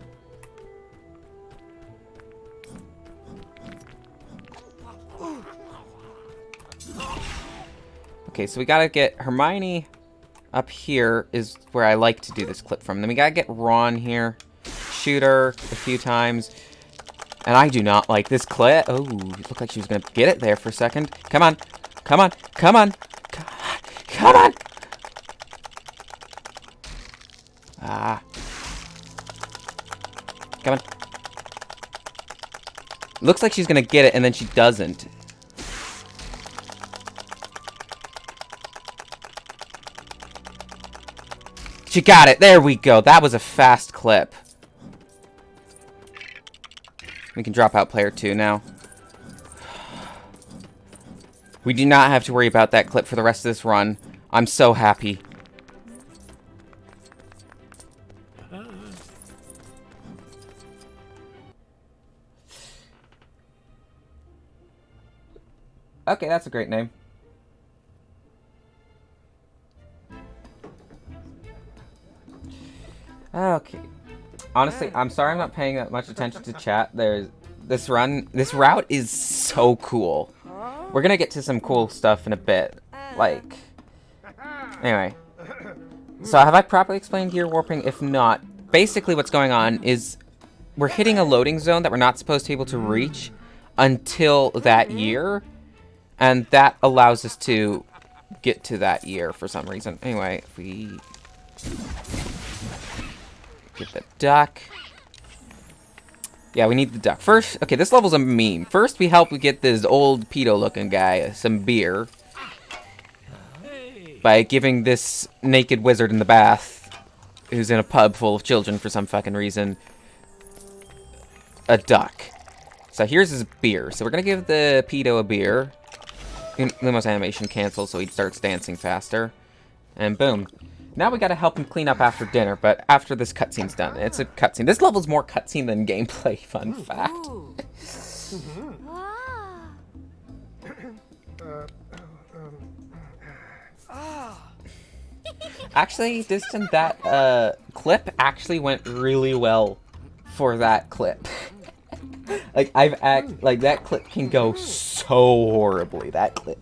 Okay, so we gotta get Hermione up here is where I like to do this clip from. Then we gotta get Ron here, shoot her a few times. And I do not like this clip. Oh, it looked like she was gonna get it there for a second. Come on, come on, come on, come on! Ah. Come on. Looks like she's gonna get it and then she doesn't. She got it. There we go. That was a fast clip. We can drop out player 2 now. We do not have to worry about that clip for the rest of this run. I'm so happy. Okay, that's a great name. Okay. Honestly, I'm sorry I'm not paying that much attention to chat. This route is so cool. We're gonna get to some cool stuff in a bit. Like, anyway. So have I properly explained gear warping? If not, basically what's going on is we're hitting a loading zone that we're not supposed to be able to reach until that year. And that allows us to get to that year for some reason. Anyway, if we get the duck. Yeah, we need the duck. First, okay, this level's a meme. First, we help get this old pedo-looking guy some beer by giving this naked wizard in the bath, who's in a pub full of children for some fucking reason, a duck. So here's his beer. So we're gonna give the pedo a beer. Lumos animation cancels, so he starts dancing faster. And boom. Now we gotta help him clean up after dinner, but after this cutscene's done. It's a cutscene. This level's more cutscene than gameplay, fun fact. Actually, that clip actually went really well for that clip. Like, like, that clip can go so horribly. That clip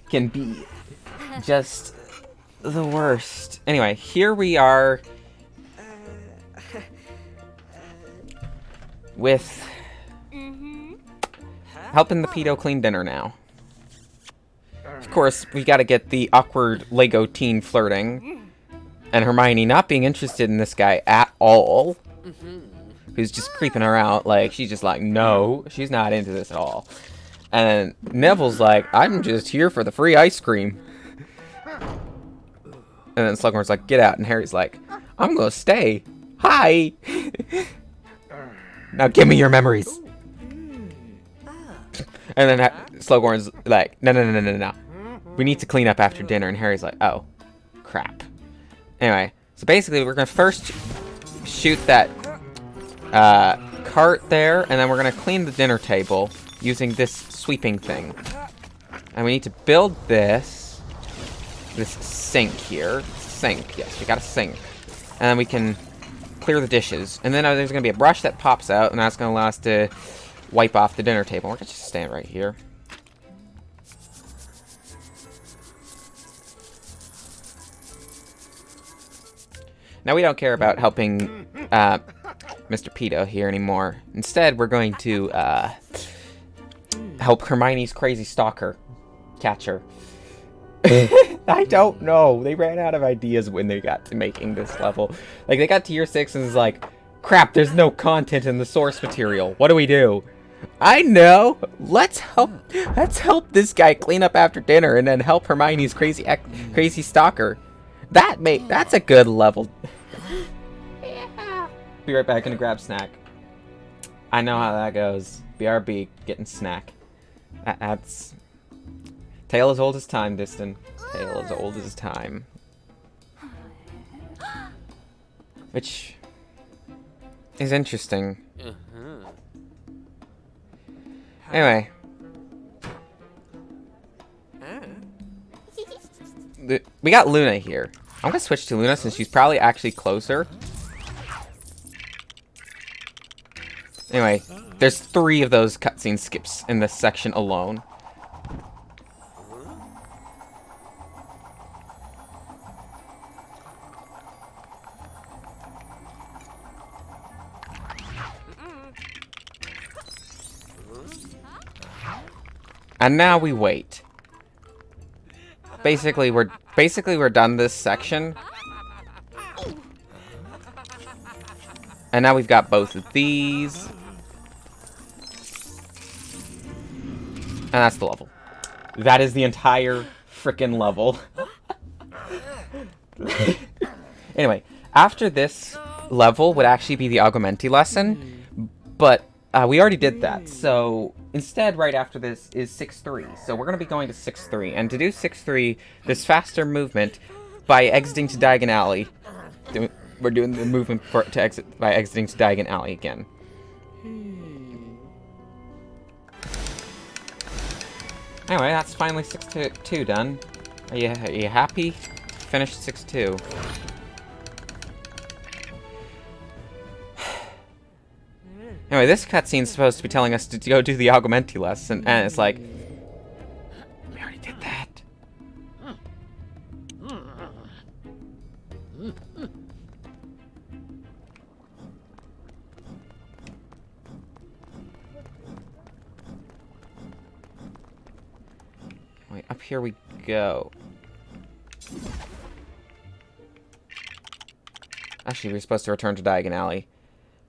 can be just the worst. Anyway, here we are with helping the pedo clean dinner now. Of course, we gotta get the awkward Lego teen flirting. And Hermione not being interested in this guy at all. Who's just creeping her out. Like, she's just like, no, she's not into this at all. And Neville's like, I'm just here for the free ice cream. And then Slughorn's like, get out. And Harry's like, I'm gonna stay. Hi. Now give me your memories. And then Slughorn's like, no. We need to clean up after dinner. And Harry's like, oh, crap. Anyway, so basically we're gonna first shoot that cart there, and then we're gonna clean the dinner table using this sweeping thing. And we need to build this sink here. Sink, yes, we got a sink. And then we can clear the dishes. And then there's gonna be a brush that pops out, and that's gonna allow us to wipe off the dinner table. We're gonna just stand right here. Now, we don't care about helping Mr. Pedo here anymore. Instead, we're going to help Hermione's crazy stalker catch her. I don't know. They ran out of ideas when they got to making this level. Like, they got to year 6 and it's like, crap, there's no content in the source material. What do we do? I know. Let's help this guy clean up after dinner and then help Hermione's crazy stalker. That's a good level. Yeah. Be right back, gonna grab snack. I know how that goes. BRB, getting snack. That's tale as old as time, Diston. Tale as old as time. Which is interesting. Anyway. We got Luna here. I'm gonna switch to Luna since she's probably actually closer. Anyway, there's 3 of those cutscene skips in this section alone. And now we wait. Basically we're done this section. And now we've got both of these. And that's the level. That is the entire frickin' level. Anyway, after this level would actually be the Augmenti lesson, but we already did that. So instead, right after this is 6-3. So we're going to be going to 6-3. And to do 6-3, this faster movement by exiting to Diagon Alley. We're doing the movement to exit by exiting to Diagon Alley again. Anyway, that's finally 6-2 done. Are you happy? Finished 6-2. Anyway, this cutscene's supposed to be telling us to go do the Augmenti lesson, and it's like, we already did that. Wait, up here we go. Actually, we're supposed to return to Diagon Alley.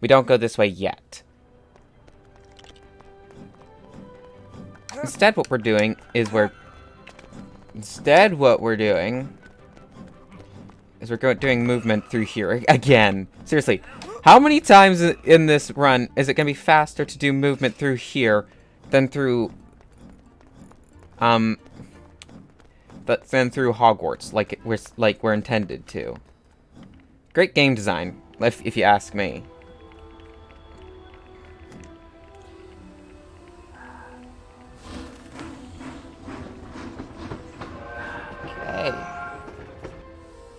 We don't go this way yet. Instead, what we're doing is we're doing movement through here again. Seriously, how many times in this run is it gonna be faster to do movement through here than through Hogwarts, like we're intended to? Great game design, if you ask me.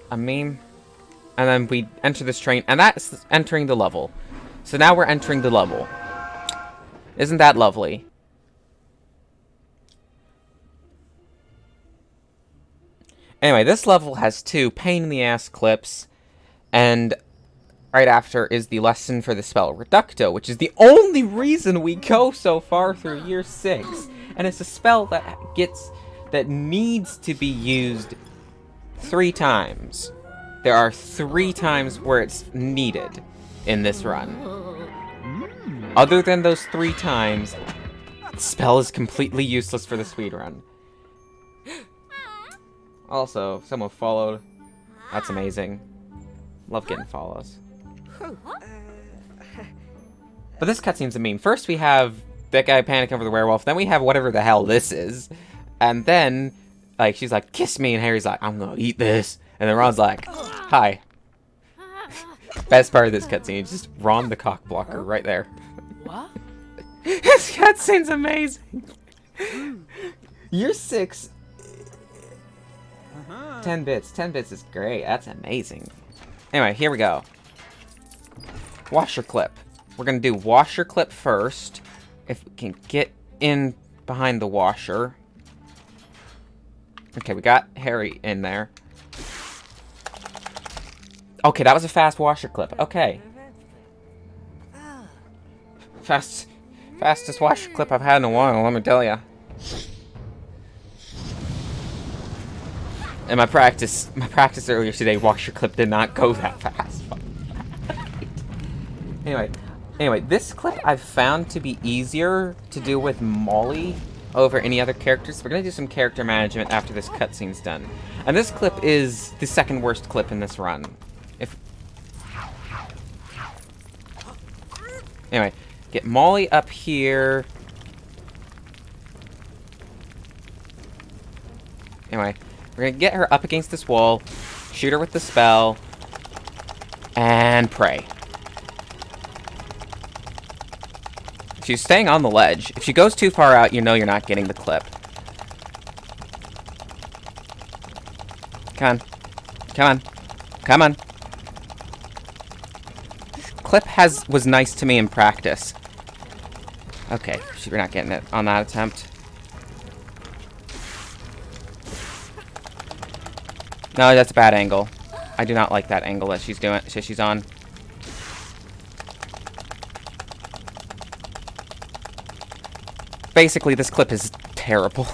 A meme, and then we enter this train, and that's entering the level. So now we're entering the level. Isn't that lovely? Anyway, this level has 2 pain-in-the-ass clips, and right after is the lesson for the spell Reducto, which is the only reason we go so far through year 6. And it's a spell that needs to be used 3 times. There are 3 times where it's needed in this run. Other than those 3 times, the spell is completely useless for the speedrun. Also, someone followed. That's amazing. Love getting follows. But this cutscene's a meme. First we have that guy panic over the werewolf, then we have whatever the hell this is. And then, like, she's like, kiss me, and Harry's like, I'm gonna eat this. And then Ron's like, hi. Best part of this cutscene is just Ron the cock blocker right there. What? This cutscene's amazing. Year 6. 10 bits. 10 bits is great. That's amazing. Anyway, here we go. Washer clip. We're going to do washer clip first. If we can get in behind the washer. Okay, we got Harry in there. Okay, that was a fast washer clip. Okay. Fastest washer clip I've had in a while, let me tell ya. And my practice earlier today, washer clip did not go that fast. Anyway, this clip I've found to be easier to do with Molly over any other characters. We're gonna do some character management after this cutscene's done. And this clip is the second worst clip in this run. Anyway, get Molly up here. Anyway, we're gonna get her up against this wall, shoot her with the spell, and pray. She's staying on the ledge. If she goes too far out, you know you're not getting the clip. Come on. Come on. Come on. This clip was nice to me in practice. Okay, we're not getting it on that attempt. No, that's a bad angle. I do not like that angle that she's on. Basically, this clip is terrible.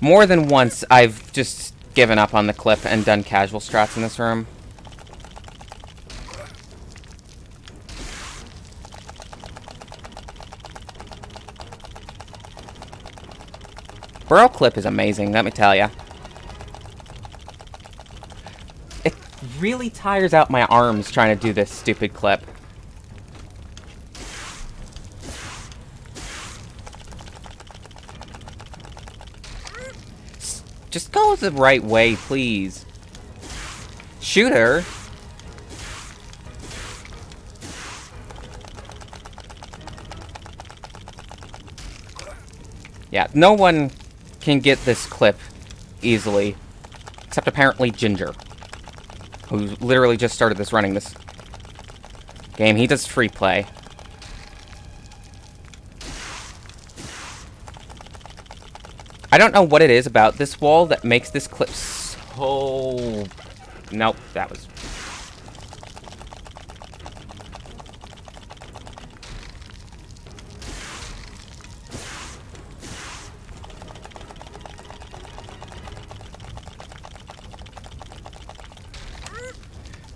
More than once, I've just given up on the clip and done casual strats in this room. Burrow clip is amazing, let me tell ya. It really tires out my arms trying to do this stupid clip. Just go the right way, please. Shoot her. Yeah, no one can get this clip easily, except apparently Ginger, who literally just started running this game. He does free play. I don't know what it is about this wall that makes this clip so... Nope, that was...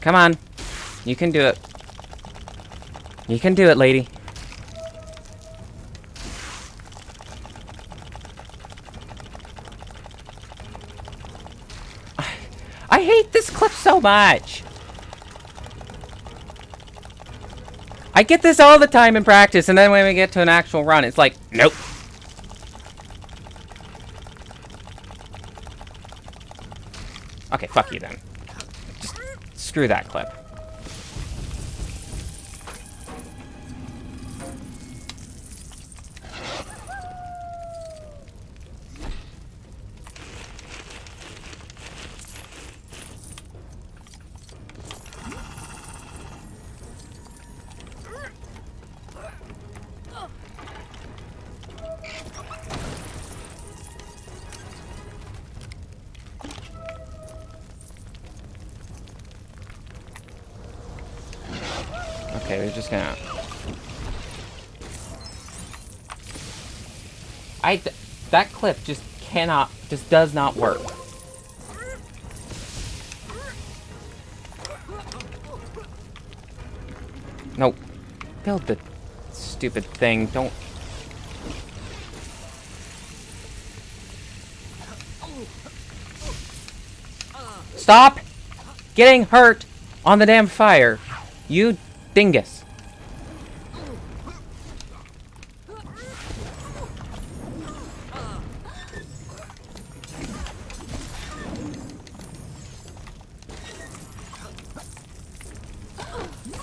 Come on. You can do it. You can do it, lady. I hate this clip so much. I get this all the time in practice, and then when we get to an actual run, it's like, nope. Okay, fuck you then. Just screw that clip. Okay, we're just gonna... That clip just does not work. No. Build the stupid thing. Don't... Stop getting hurt on the damn fire, you dingus.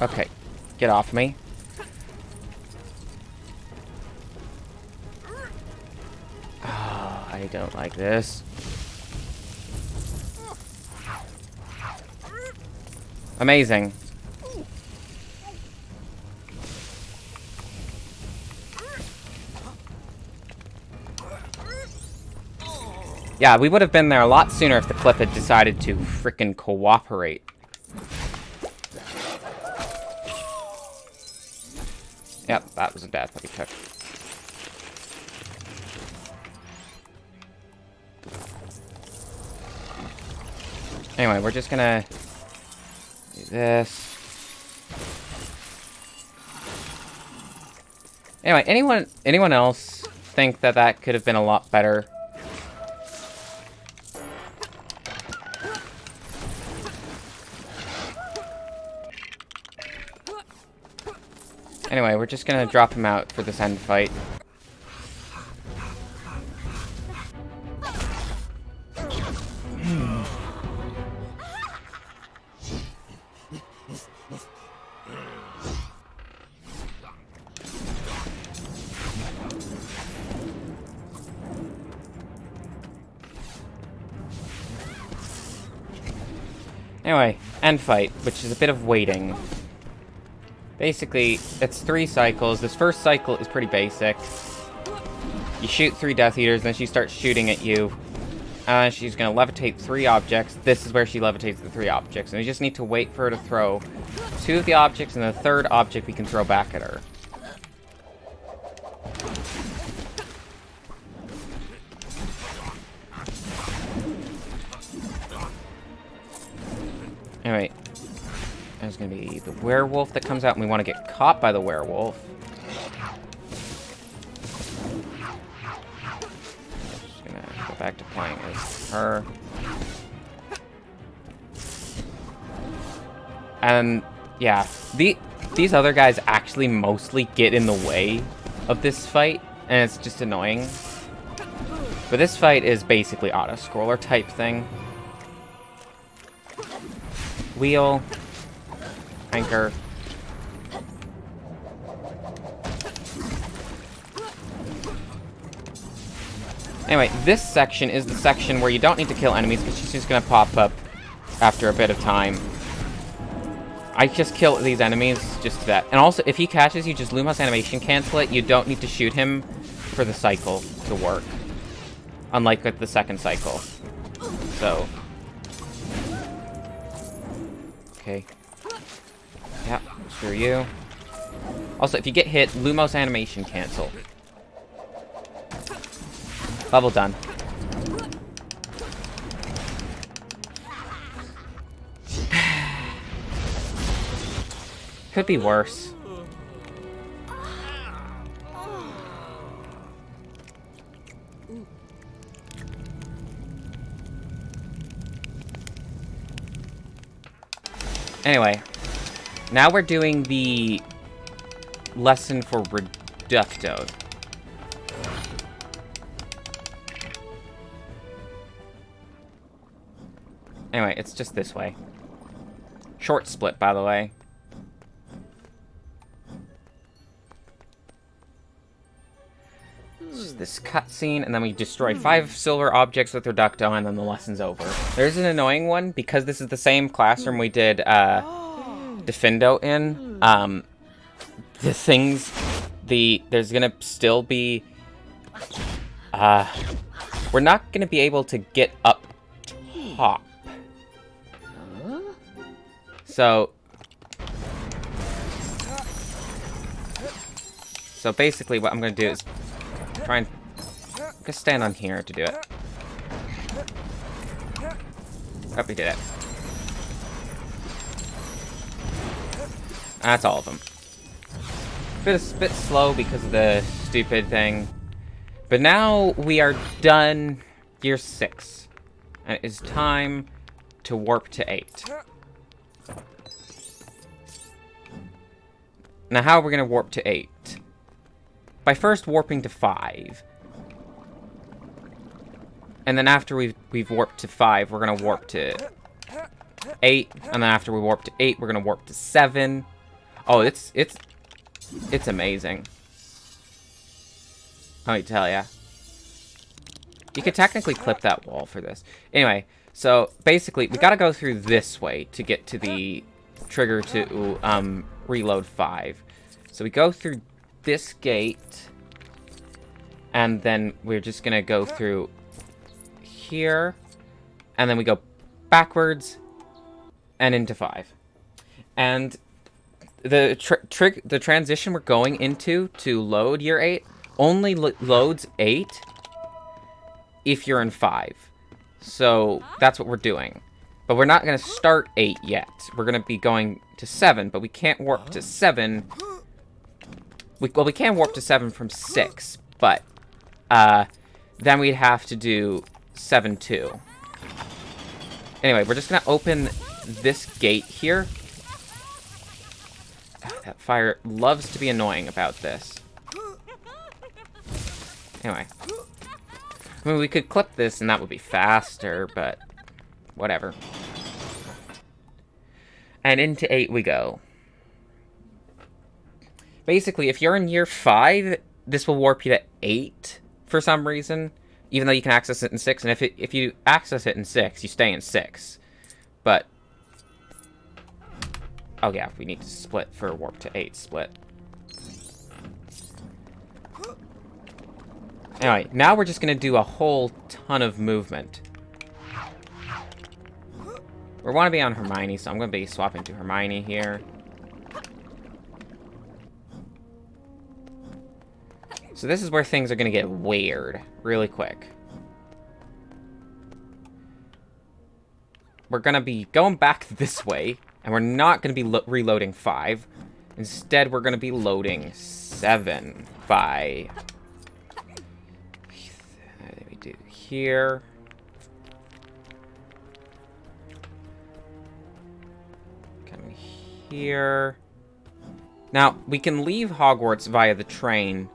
Okay, get off me. Oh, I don't like this. Amazing. Yeah, we would have been there a lot sooner if the clip had decided to frickin' cooperate. Yep, that was a death that we took. Anyway, we're just gonna do this. Anyway, anyone else think that that could have been a lot better? Anyway, we're just gonna drop him out for this end fight. Anyway, end fight, which is a bit of waiting. Basically, it's 3 cycles. This first cycle is pretty basic. You shoot 3 Death Eaters, then she starts shooting at you. She's gonna levitate 3 objects. This is where she levitates the 3 objects. And we just need to wait for her to throw 2 of the objects, and the 3rd object we can throw back at her. Anyway, there's gonna be the werewolf that comes out, and we want to get caught by the werewolf. Just gonna go back to playing as her. And yeah, these other guys actually mostly get in the way of this fight, and it's just annoying. But this fight is basically auto-scroller type thing. Wheel. Anchor. Anyway, this section is the section where you don't need to kill enemies because she's just going to pop up after a bit of time. I just kill these enemies just to that. And also, if he catches you, just Lumos animation cancel it. You don't need to shoot him for the cycle to work. Unlike with the second cycle. So. Okay. Yeah, screw you. Also, if you get hit, Lumos animation cancel. Level done. Could be worse. Anyway, now we're doing the lesson for Reducto. Anyway, it's just this way. Short split, by the way. It's this cutscene, and then we destroy 5 silver objects with Reducto, and then the lesson's over. There's an annoying one, because this is the same classroom we did Defendo in. There's gonna still be... we're not gonna be able to get up top. So basically what I'm going to do is try and just stand on here to do it. Oh, we did it. That's all of them. Bit slow because of the stupid thing. But now we are done year 6. And it is time to warp to 8. Now how are we going to warp to 8? By first warping to 5. And then after we've warped to 5, we're going to warp to 8. And then after we warp to 8, we're going to warp to 7. Oh, it's amazing. Let me tell ya. You could technically clip that wall for this. Anyway, so basically, we gotta go through this way to get to the trigger to reload 5. So we go through this gate, and then we're just gonna go through here, and then we go backwards and into 5. And the transition we're going into to load year 8 only loads 8 if you're in 5. So that's what we're doing. But we're not going to start 8 yet. We're going to be going to 7, but we can't warp to 7. Well, we can warp to 7 from 6, but then we'd have to do 7 too. Anyway, we're just going to open this gate here. That fire loves to be annoying about this. Anyway. I mean, we could clip this and that would be faster, but whatever. And into 8 we go. Basically, if you're in year 5, this will warp you to 8 for some reason, even though you can access it in 6. And if you access it in 6, you stay in 6. But oh yeah, we need to split for warp to 8 split. Anyway, now we're just going to do a whole ton of movement. We want to be on Hermione, so I'm going to be swapping to Hermione here. So this is where things are going to get weird really quick. We're going to be going back this way, and we're not going to be reloading 5. Instead, we're going to be loading 7 by... What do we do here? Come here. Now, we can leave Hogwarts via the train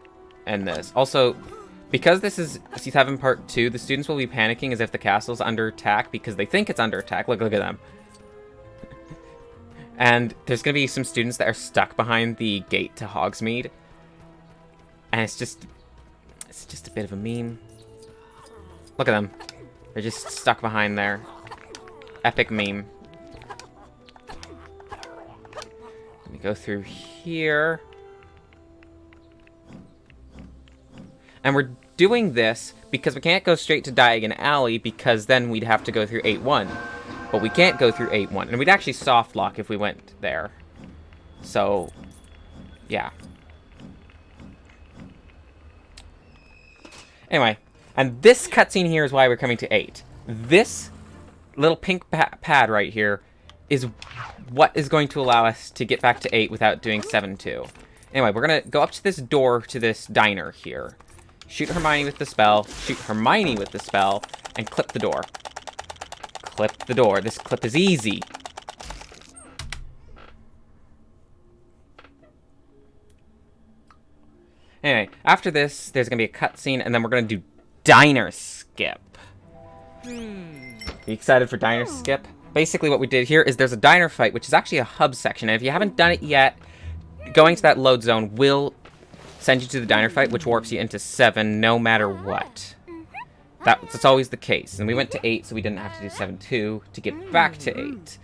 and this. Also, because this is C7 Part 2, the students will be panicking as if the castle's under attack because they think it's under attack. Look at them. And there's going to be some students that are stuck behind the gate to Hogsmeade. And it's just a bit of a meme. Look at them. They're just stuck behind there. Epic meme. Let me go through here. And we're doing this because we can't go straight to Diagon Alley because then we'd have to go through 8-1. But we can't go through 8-1. And we'd actually soft lock if we went there. So, yeah. Anyway, and this cutscene here is why we're coming to 8. This little pink pad right here is what is going to allow us to get back to 8 without doing 7-2. Anyway, we're going to go up to this door to this diner here. Shoot Hermione with the spell, shoot Hermione with the spell, and clip the door. Clip the door. This clip is easy. Anyway, after this, there's going to be a cutscene, and then we're going to do Diner Skip. You excited for Diner Skip? Basically, what we did here is there's a diner fight, which is actually a hub section, and if you haven't done it yet, going to that load zone will send you to the diner fight, which warps you into 7 no matter what. That's always the case. And we went to 8, so we didn't have to do 7-2 to get back to 8.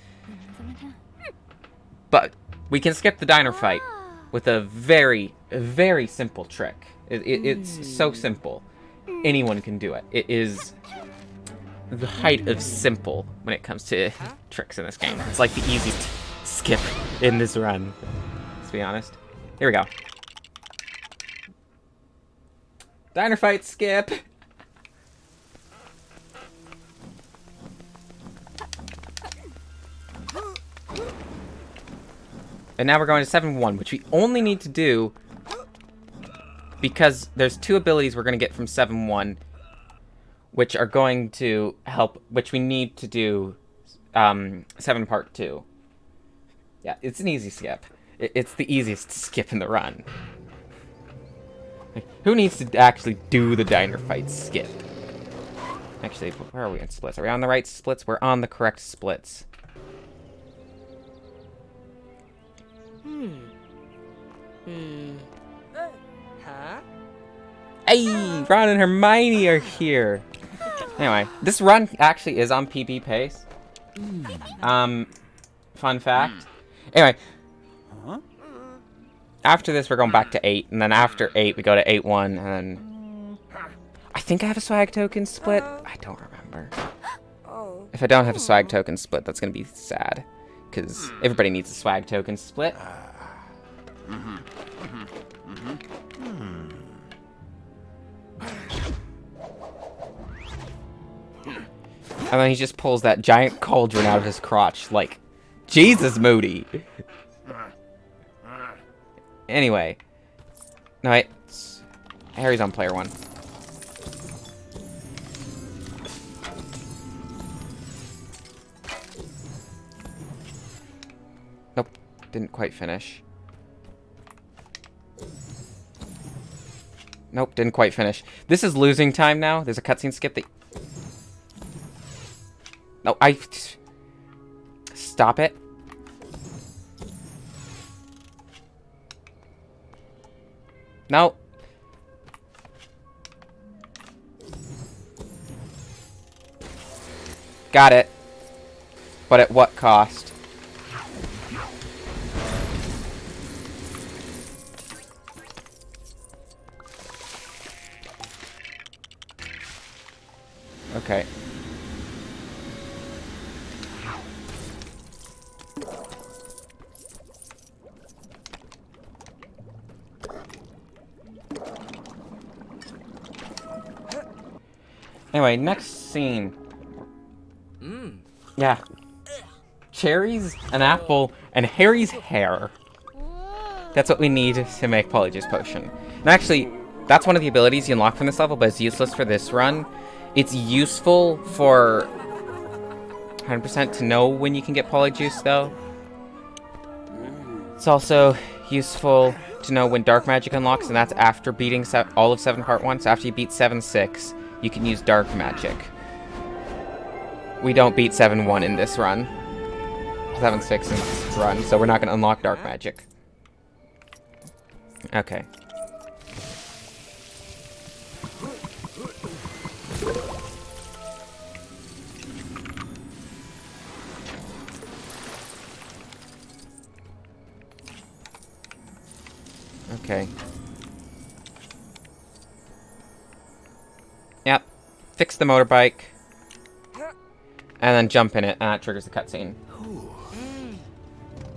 But we can skip the diner fight with a very, very simple trick. It's so simple. Anyone can do it. It is the height of simple when it comes to tricks in this game. It's like the easiest skip in this run, let's be honest. Here we go. Diner fight skip. And now we're going to 7-1, which we only need to do because there's 2 abilities we're going to get from 7-1, which are going to help, which we need to do 7 part 2. Yeah, it's an easy skip. It's the easiest skip in the run. Like, who needs to actually do the diner fight skip? Actually, where are we in splits? Are we on the right splits? We're on the correct splits. Hey, Ron and Hermione are here. Anyway, this run actually is on PB pace. Fun fact. Anyway, after this we're going back to 8, and then after 8 we go to 8-1, and then I think I have a swag token split. I don't remember. If I don't have a swag token split, that's gonna be sad, because everybody needs a swag token split. And then he just pulls that giant cauldron out of his crotch, like, Jesus, Moody. Anyway. No, wait. Harry's on player 1. Nope. Didn't quite finish. Nope, didn't quite finish. This is losing time now. There's a cutscene skip that... No, Stop it. No. Got it. But at what cost? Okay. Anyway, next scene. Yeah. Cherries, an apple, and Harry's hair. That's what we need to make Polyjuice Potion. And actually, that's one of the abilities you unlock from this level, but it's useless for this run. It's useful for 100% to know when you can get Polyjuice, though. It's also useful to know when Dark Magic unlocks, and that's after beating all of 7 Part 1. So after you beat 7-6, you can use Dark Magic. We don't beat 7-1 in this run. 7-6 in this run, so we're not going to unlock Dark Magic. Okay. Okay. Yep. Fix the motorbike. And then jump in it, and that triggers the cutscene.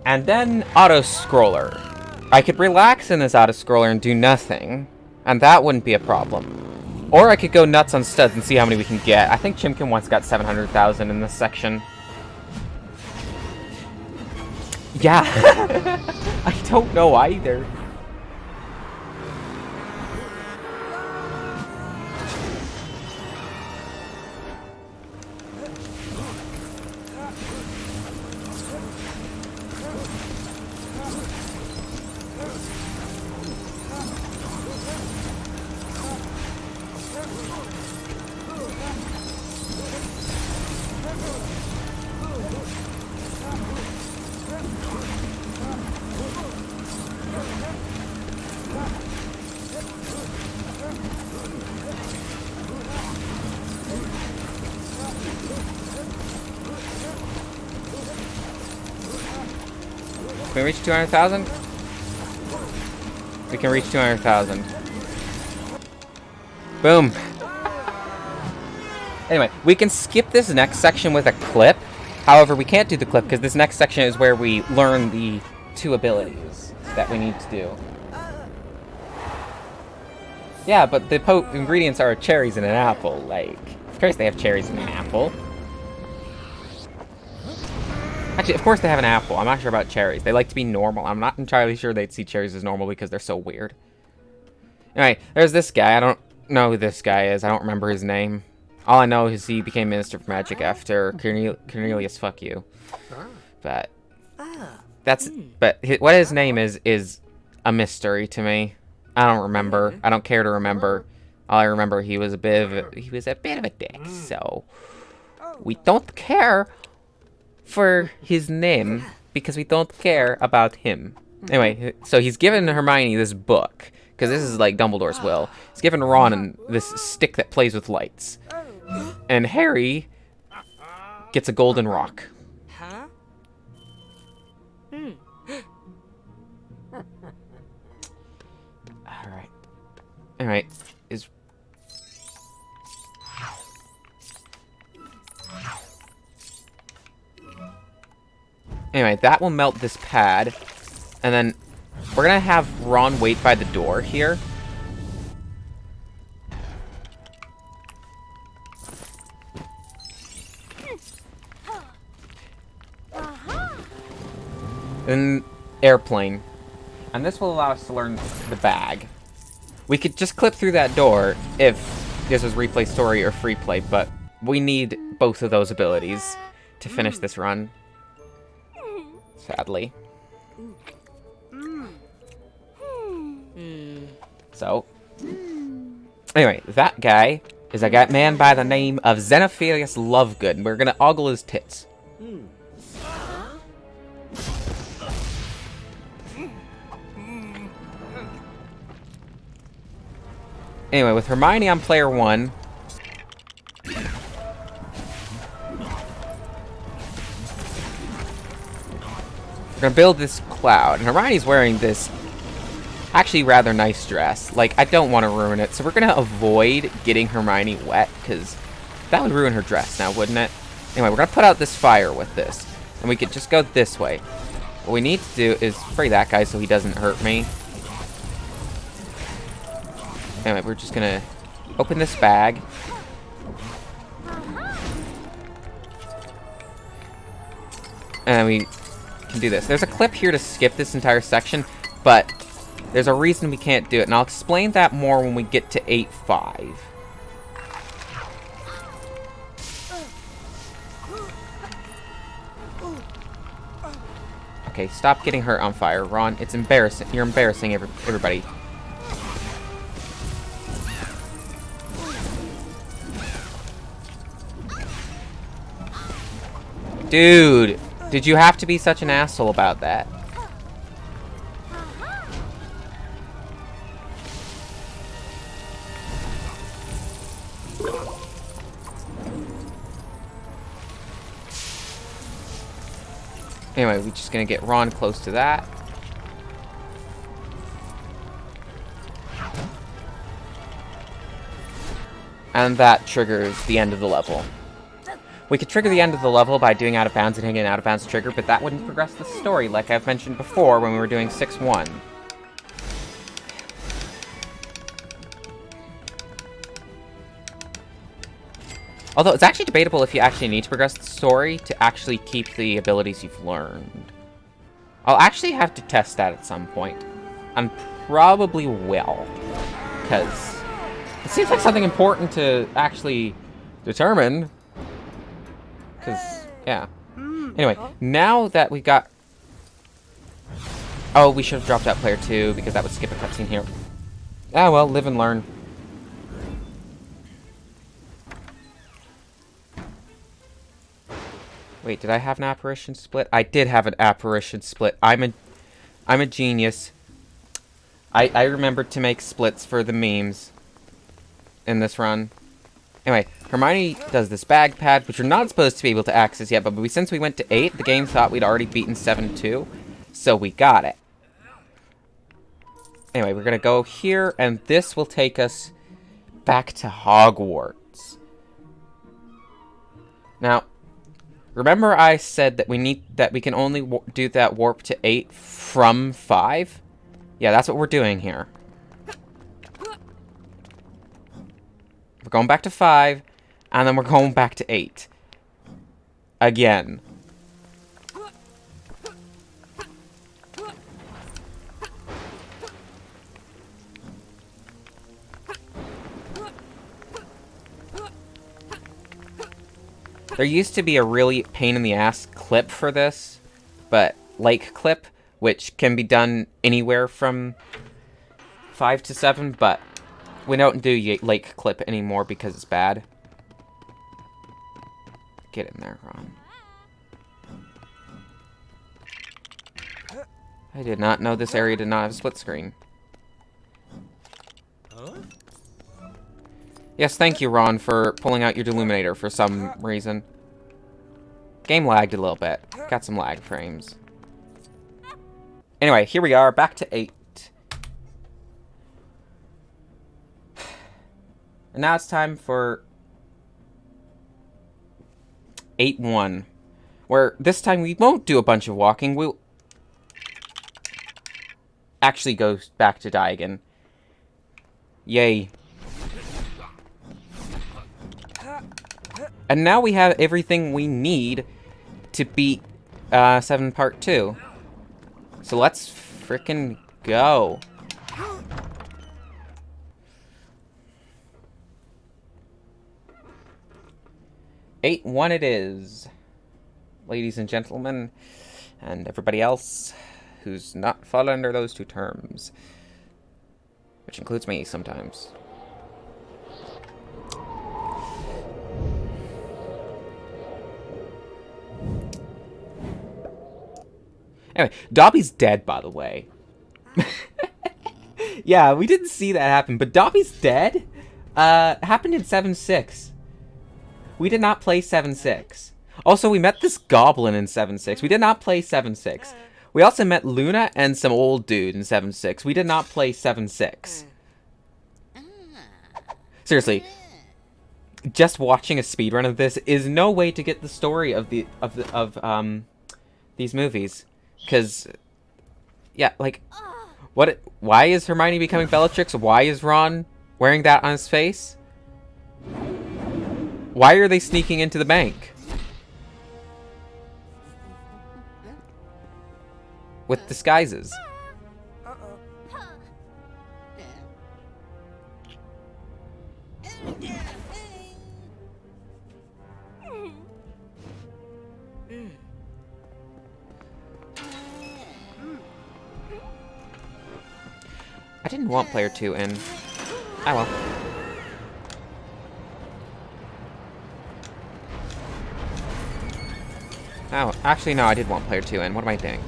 And then auto-scroller. I could relax in this auto-scroller and do nothing, and that wouldn't be a problem. Or I could go nuts on studs and see how many we can get. I think Chimkin once got 700,000 in this section. Yeah. I don't know either. Can we reach 200,000? We can reach 200,000. Boom. Anyway, we can skip this next section with a clip. However, we can't do the clip because this next section is where we learn the 2 abilities that we need to do. Yeah, but the ingredients are cherries and an apple. Like, of course they have cherries and an apple. Actually, of course they have an apple. I'm not sure about cherries. They like to be normal. I'm not entirely sure they'd see cherries as normal because they're so weird. Anyway, there's this guy. I don't know who this guy is. I don't remember his name. All I know is he became Minister for Magic after Cornelius fuck you. But that's what his name is a mystery to me. I don't remember. I don't care to remember. All I remember he was a bit of a dick. So we don't care for his name because we don't care about him. Anyway, so he's given Hermione this book because this is like Dumbledore's will. He's given Ron this stick that plays with lights, and Harry gets a golden rock. All right. Anyway, that will melt this pad, and then we're gonna have Ron wait by the door here. An airplane, and this will allow us to learn the bag. We could just clip through that door if this was replay story or free play, but we need both of those abilities to finish this run. Sadly. So, anyway, that guy is a man by the name of Xenophilius Lovegood, and we're gonna ogle his tits. Anyway, with Hermione on player 1, we're gonna build this cloud, and Hermione's wearing this actually rather nice dress. Like, I don't want to ruin it, so we're gonna avoid getting Hermione wet, because that would ruin her dress now, wouldn't it? Anyway, we're gonna put out this fire with this, and we could just go this way. What we need to do is free that guy so he doesn't hurt me. Anyway, we're just gonna open this bag. And we can do this. There's a clip here to skip this entire section, but there's a reason we can't do it, and I'll explain that more when we get to 8.5. Okay, stop getting hurt on fire, Ron. It's embarrassing. You're embarrassing everybody. Dude, did you have to be such an asshole about that? Anyway, we're just gonna get Ron close to that. And that triggers the end of the level. We could trigger the end of the level by doing out of bounds and hitting an out of bounds trigger, but that wouldn't progress the story like I've mentioned before when we were doing 6-1. Although it's actually debatable if you actually need to progress the story to actually keep the abilities you've learned. I'll actually have to test that at some point. And probably will. Because it seems like something important to actually determine. Because, yeah. Anyway, now that we got... Oh, we should have dropped out player 2 because that would skip a cutscene here. Ah, well, live and learn. Wait, did I have an apparition split? I did have an apparition split. I'm a genius. I remembered to make splits for the memes in this run. Anyway, Hermione does this bag pad, which we're not supposed to be able to access yet, but since we went to 8, the game thought we'd already beaten 7-2, so we got it. Anyway, we're gonna go here, and this will take us back to Hogwarts. Now, remember I said that we can only do that warp to 8 from 5? Yeah, that's what we're doing here. We're going back to 5, and then we're going back to 8. Again. There used to be a really pain-in-the-ass clip for this, but like clip, which can be done anywhere from 5 to 7, but we don't do lake clip anymore because it's bad. Get in there, Ron. I did not know this area did not have a split screen. Yes, thank you, Ron, for pulling out your Deluminator for some reason. Game lagged a little bit. Got some lag frames. Anyway, here we are, back to 8. And now it's time for 8-1. Where this time we won't do a bunch of walking. We'll actually go back to Diagon. Yay. And now we have everything we need to beat 7 Part 2. So let's frickin' go. Eight one it is. Ladies and gentlemen, and everybody else who's not fall under those two terms. Which includes me sometimes. Anyway, Dobby's dead, by the way. Yeah, we didn't see that happen, but Dobby's dead? Happened in 7-6. We did not play 7-6. Also, we met this goblin in 7-6. We did not play 7-6. We also met Luna and some old dude in 7-6. We did not play 7-6. Seriously. Just watching a speedrun of this is no way to get the story of these movies. Because, yeah, like, why is Hermione becoming Bellatrix? Why is Ron wearing that on his face? Why are they sneaking into the bank? With disguises. I didn't want player 2 in. Ah, well. Oh, actually, no, I did want player 2 in. What am I doing?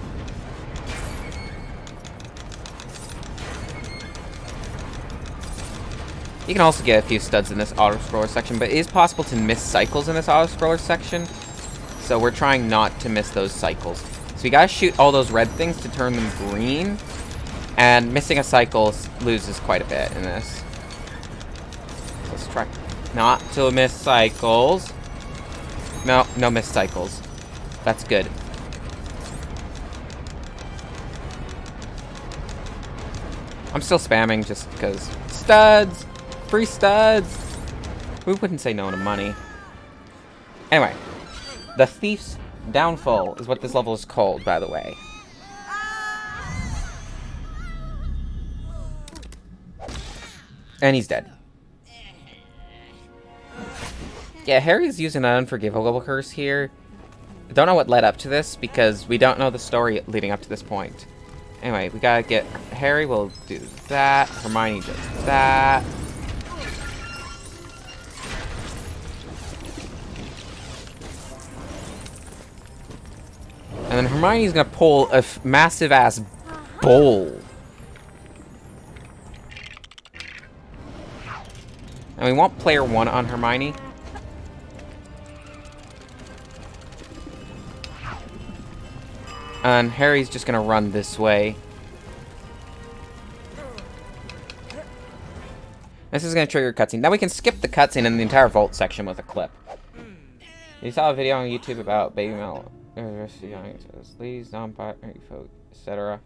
You can also get a few studs in this auto-scroller section, but it is possible to miss cycles in this auto-scroller section. So we're trying not to miss those cycles. So we gotta shoot all those red things to turn them green. And missing a cycle loses quite a bit in this. Let's try not to miss cycles. No missed cycles. That's good. I'm still spamming just because. Studs! Free studs! Who wouldn't say no to money? Anyway. The Thief's Downfall is what this level is called, by the way. And he's dead. Yeah, Harry's using an unforgivable curse here. I don't know what led up to this, because we don't know the story leading up to this point. Anyway, we gotta get... Harry will do that. Hermione does that. And then Hermione's gonna pull a massive-ass bowl. And we want player 1 on Hermione. And Harry's just gonna run this way. This is gonna trigger cutscene. Now we can skip the cutscene in the entire vault section with a clip. You saw a video on YouTube about baby male, ladies, non-binary folk, etc.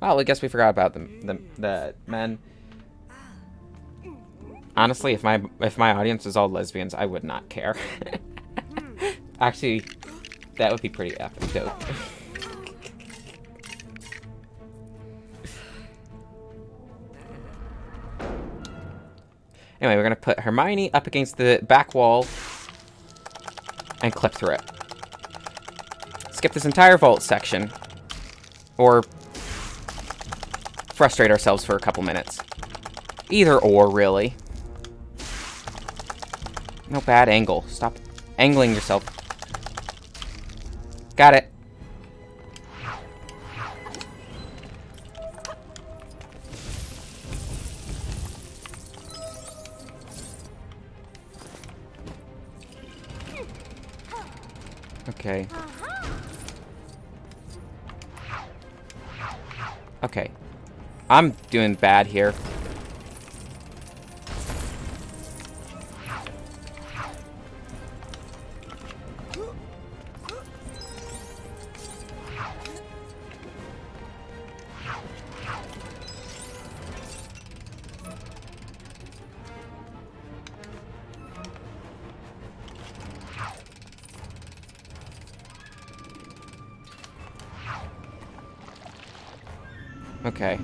Well, I guess we forgot about the men. Honestly, if my audience is all lesbians, I would not care. Actually, that would be pretty epic, dope. Anyway, we're gonna put Hermione up against the back wall and clip through it. Skip this entire vault section. Or frustrate ourselves for a couple minutes. Either or, really. No bad angle. Stop angling yourself. Got it. Okay. Okay. I'm doing bad here. Okay.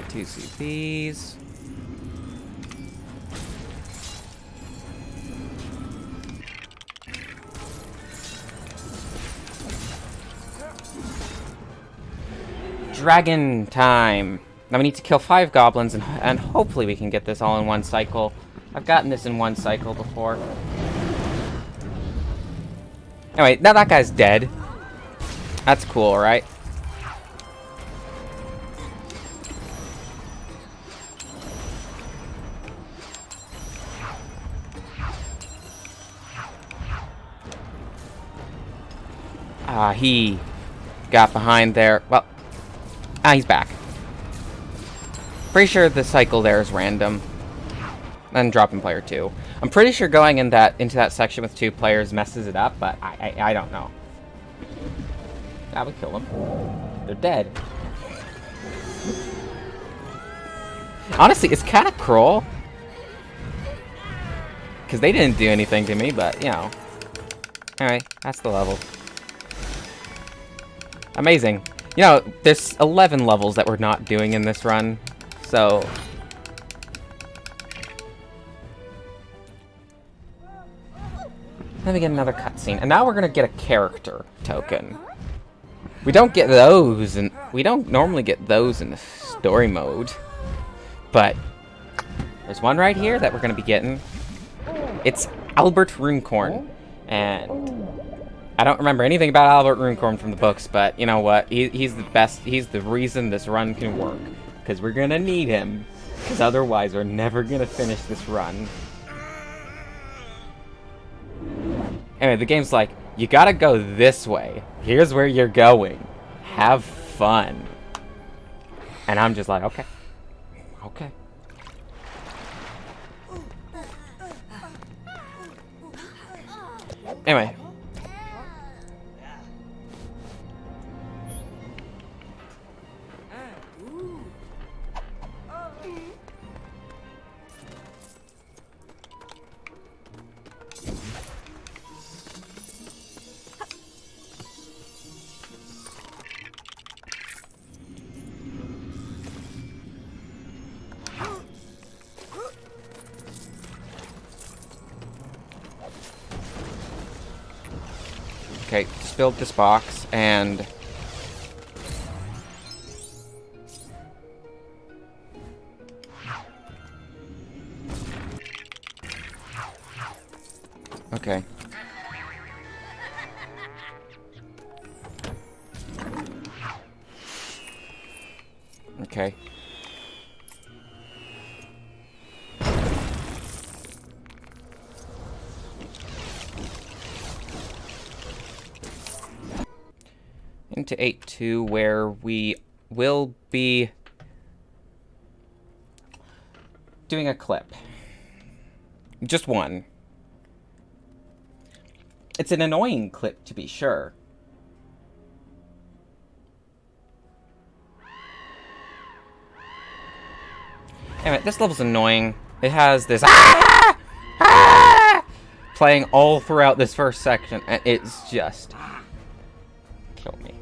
2 CPs. Dragon time. Now we need to kill 5 goblins and hopefully we can get this all in one cycle. I've gotten this in one cycle before. Anyway, now that guy's dead. That's cool, right? He got behind there. Well, he's back. Pretty sure the cycle there is random. And dropping player 2. I'm pretty sure going into that section with 2 players messes it up, but I don't know. That would kill them. They're dead. Honestly, it's kind of cruel. Because they didn't do anything to me, but, you know. Alright, that's the level. Amazing. You know, there's 11 levels that we're not doing in this run, so... Let me get another cutscene. And now we're gonna get a character token. We don't get those, and we don't normally get those in the story mode. But there's one right here that we're gonna be getting. It's Albert Runcorn. And I don't remember anything about Albert Runcorn from the books, but you know what? He's the best. He's the reason this run can work. Because we're gonna need him. Because otherwise we're never gonna finish this run. Anyway, the game's like, you gotta go this way. Here's where you're going. Have fun. And I'm just like, okay. Okay. Anyway. Okay, just build this box, and... Okay. Okay. Into 8.2, where we will be doing a clip. Just one. It's an annoying clip, to be sure. Anyway, this level's annoying. It has this playing all throughout this first section, and it's just kill me.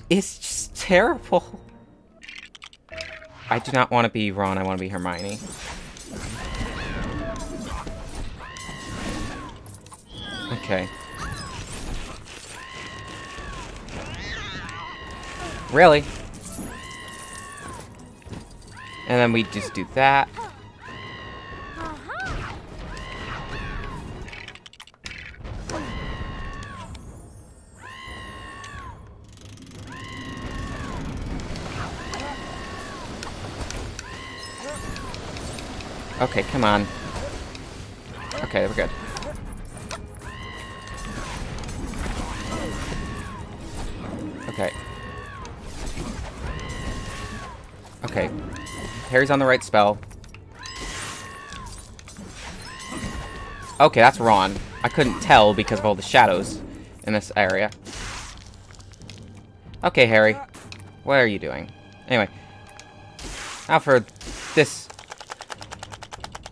It's just terrible. I do not want to be Ron. I want to be Hermione. Okay. Really? And then we just do that. Okay, come on. Okay, we're good. Okay. Okay. Harry's on the right spell. Okay, that's Ron. I couldn't tell because of all the shadows in this area. Okay, Harry. What are you doing? Anyway. Now for this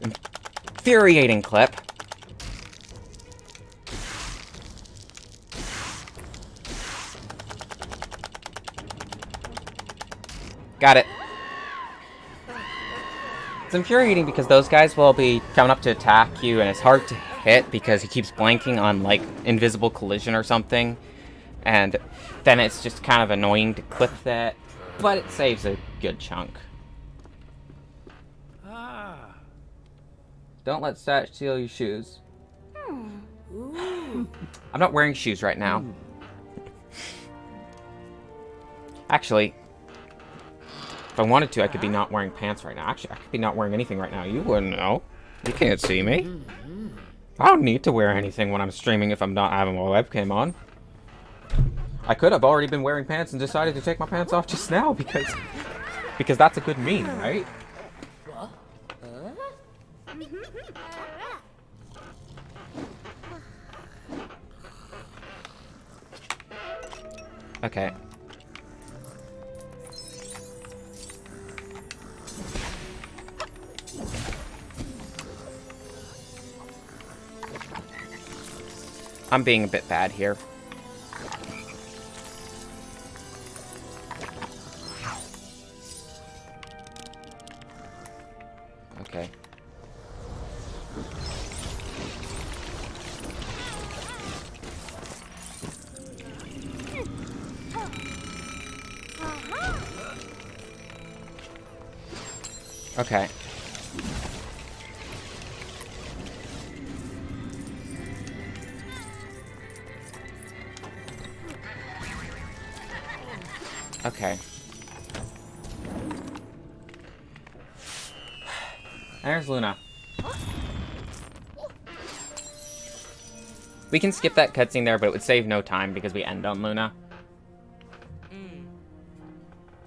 infuriating clip. Got it. It's infuriating because those guys will be coming up to attack you, and it's hard to hit because he keeps blanking on, like, invisible collision or something. And then it's just kind of annoying to clip that, but it saves a good chunk. Don't let Satch steal your shoes. I'm not wearing shoes right now. Actually, if I wanted to, I could be not wearing pants right now. Actually, I could be not wearing anything right now. You wouldn't know. You can't see me. I don't need to wear anything when I'm streaming if I'm not having my webcam on. I could have already been wearing pants and decided to take my pants off just now because that's a good meme, right? Okay. I'm being a bit bad here. Okay. Okay. Okay. There's Luna. We can skip that cutscene there, but it would save no time because we end on Luna.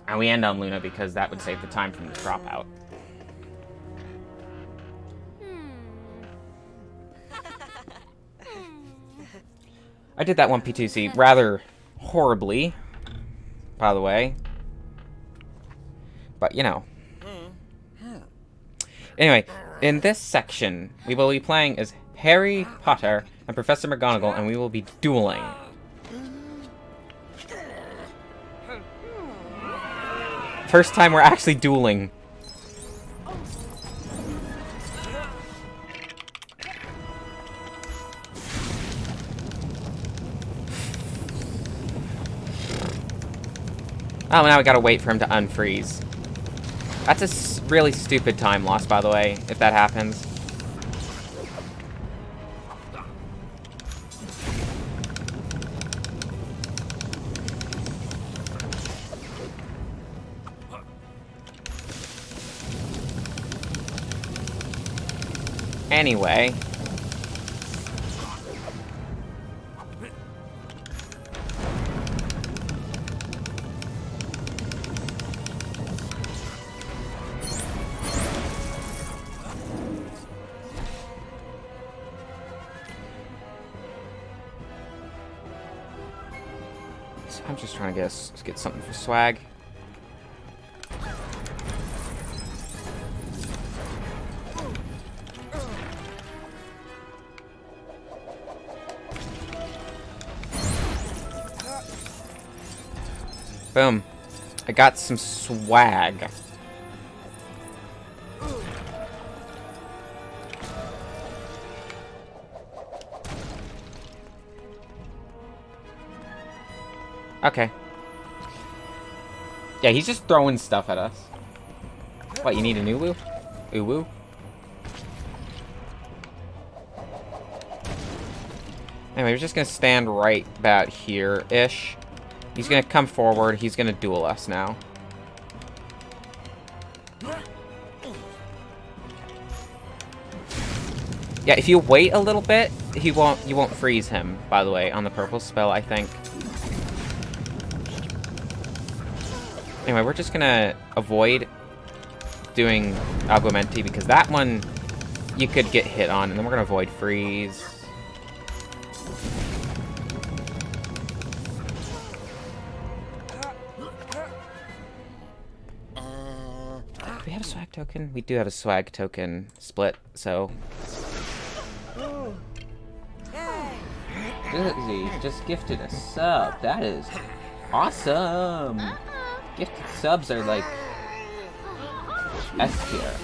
And we end on Luna because that would save the time from the dropout. I did that one P2C rather horribly, by the way. But, you know. Anyway, in this section, we will be playing as Harry Potter and Professor McGonagall, and we will be dueling. First time we're actually dueling. Oh, now we gotta wait for him to unfreeze. That's a really stupid time loss, by the way, if that happens. Anyway. I'm just trying to get something for swag. Boom. I got some swag. Okay. Yeah, he's just throwing stuff at us. What, you need an uwu? Uwu? Anyway, we're just gonna stand right about here-ish. He's gonna come forward, he's gonna duel us now. Yeah, if you wait a little bit, you won't freeze him, by the way, on the purple spell, I think. Anyway, we're just gonna avoid doing Augmenti because that one you could get hit on, and then we're gonna avoid freeze. Do we have a swag token? We do have a swag token split, so. He just gifted a sub. That is awesome. Gifted subs are like S tier.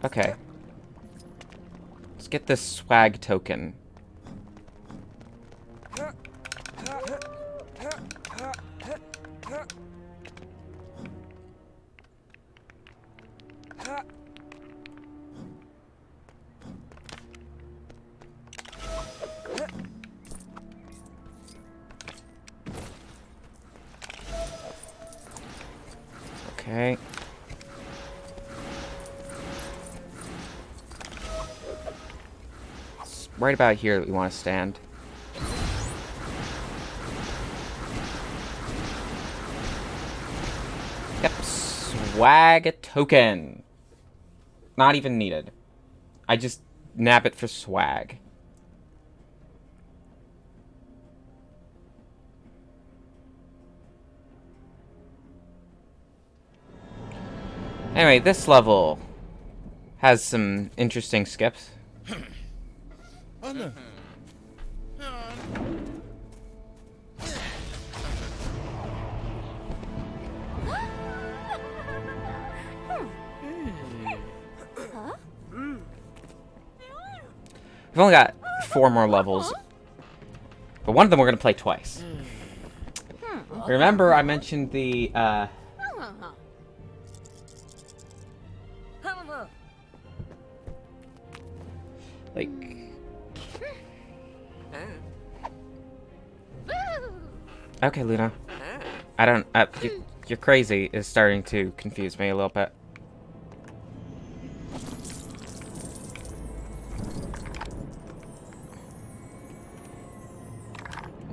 Okay. Let's get this swag token. Okay. It's right about here that we want to stand. Yep, swag token. Not even needed. I just nab it for swag. Anyway, this level has some interesting skips. We've only got 4 more levels, but one of them we're going to play twice. Remember I mentioned the, like... Okay, Luna. I don't... you're crazy is starting to confuse me a little bit.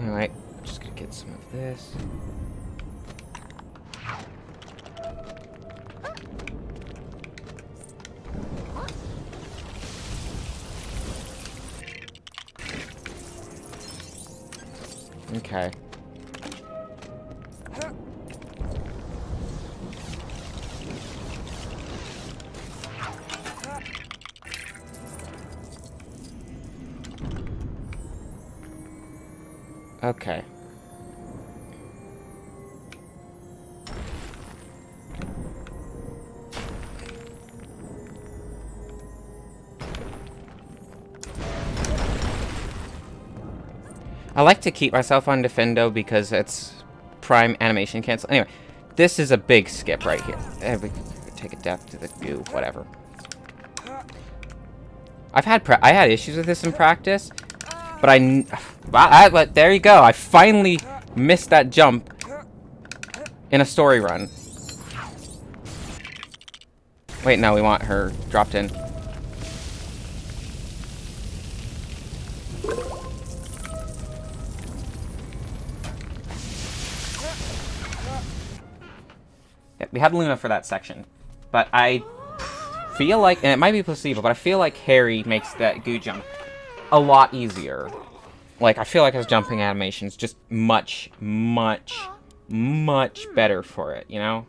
Alright, just gonna get some of this. Okay. Okay. I like to keep myself on Defendo because it's prime animation cancel. Anyway, this is a big skip right here. We take a death to the goo, whatever. I had issues with this in practice, but there you go. I finally missed that jump in a story run. Wait, no, we want her dropped in. Yeah, we had Luna for that section, but I feel like, and it might be placebo, but I feel like Harry makes that goo jump a lot easier Like, I feel like his jumping animation's just much, much, much better for it, you know?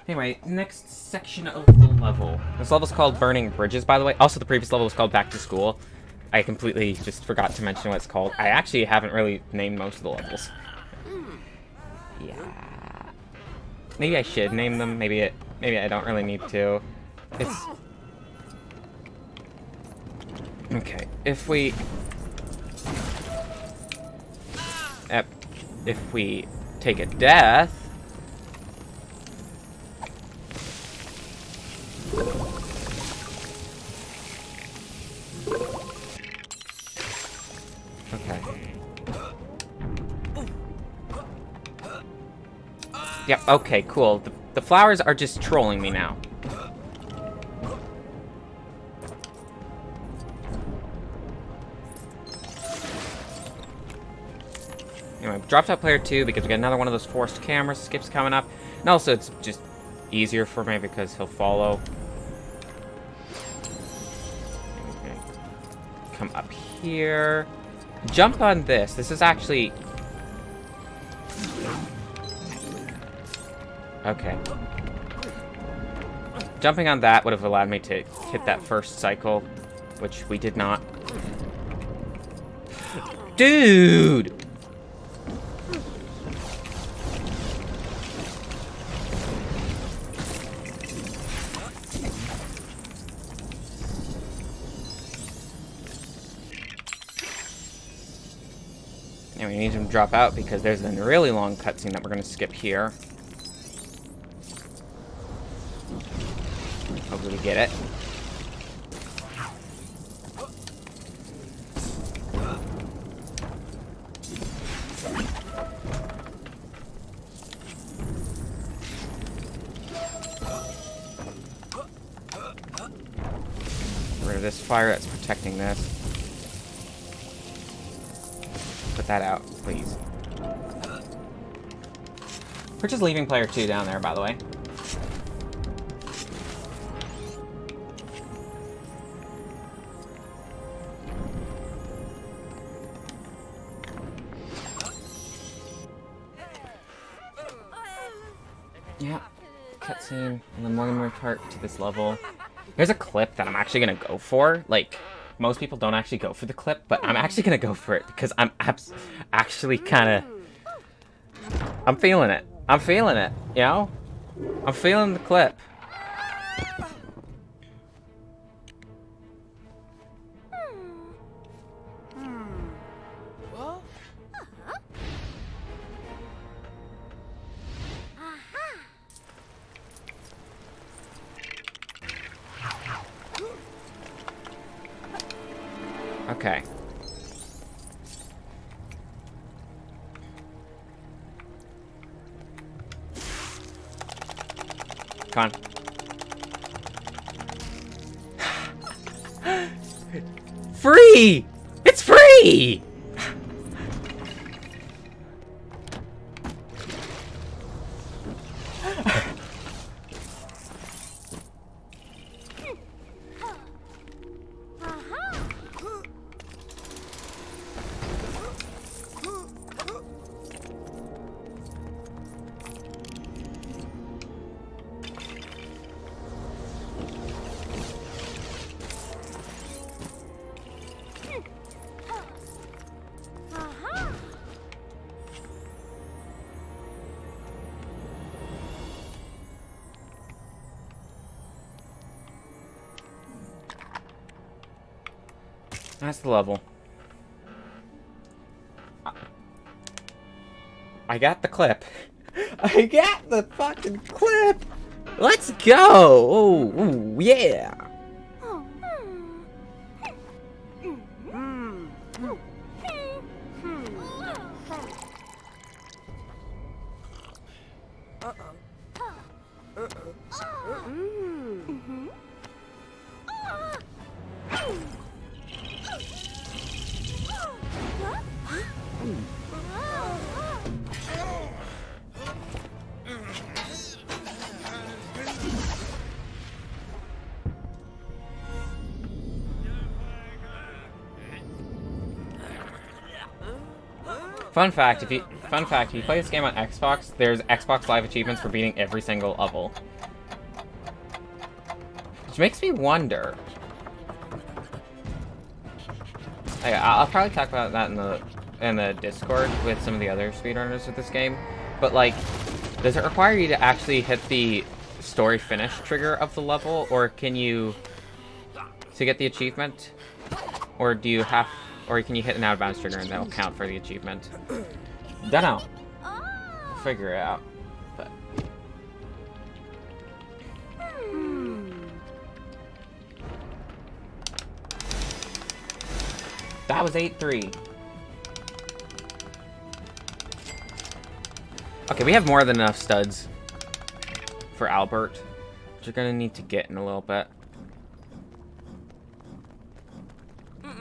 Anyway, next section of the level. This level's called Burning Bridges, by the way. Also, the previous level was called Back to School. I completely just forgot to mention what it's called. I actually haven't really named most of the levels. Yeah. Maybe I should name them. Maybe I don't really need to. It's... Okay, if we take a death... Okay. Yeah, okay, cool. The flowers are just trolling me now. Anyway, dropped out player 2 because we got another one of those forced camera skips coming up. And also, it's just easier for me because he'll follow. Okay. Come up here. Jump on this. This is actually... Okay. Jumping on that would have allowed me to hit that first cycle, which we did not. Dude! And we need him to drop out because there's a really long cutscene that we're going to skip here. Hopefully we get it. Get rid of this fire that's protecting this. Put that out, please. We're just leaving player 2 down there, by the way. Yeah, cutscene, and then one more part to this level. There's a clip that I'm actually gonna go for. Like, most people don't actually go for the clip, but I'm actually gonna go for it because I'm actually kind of... I'm feeling it. I'm feeling it, you know? I'm feeling the clip. Okay. Come on. Free! It's free! That's the level. I got the clip. I got the fucking clip! Let's go! Oh, yeah! Fun fact, if you play this game on Xbox, there's Xbox Live achievements for beating every single level. Which makes me wonder. I'll probably talk about that in the Discord with some of the other speedrunners with this game. But like, does it require you to actually hit the story finish trigger of the level, or can you to get the achievement? Or do you have, or can you hit an out of bounds trigger and that'll count for the achievement? Dunno. We'll figure it out. But that was 8-3. Okay, we have more than enough studs for Albert, which you're gonna need to get in a little bit.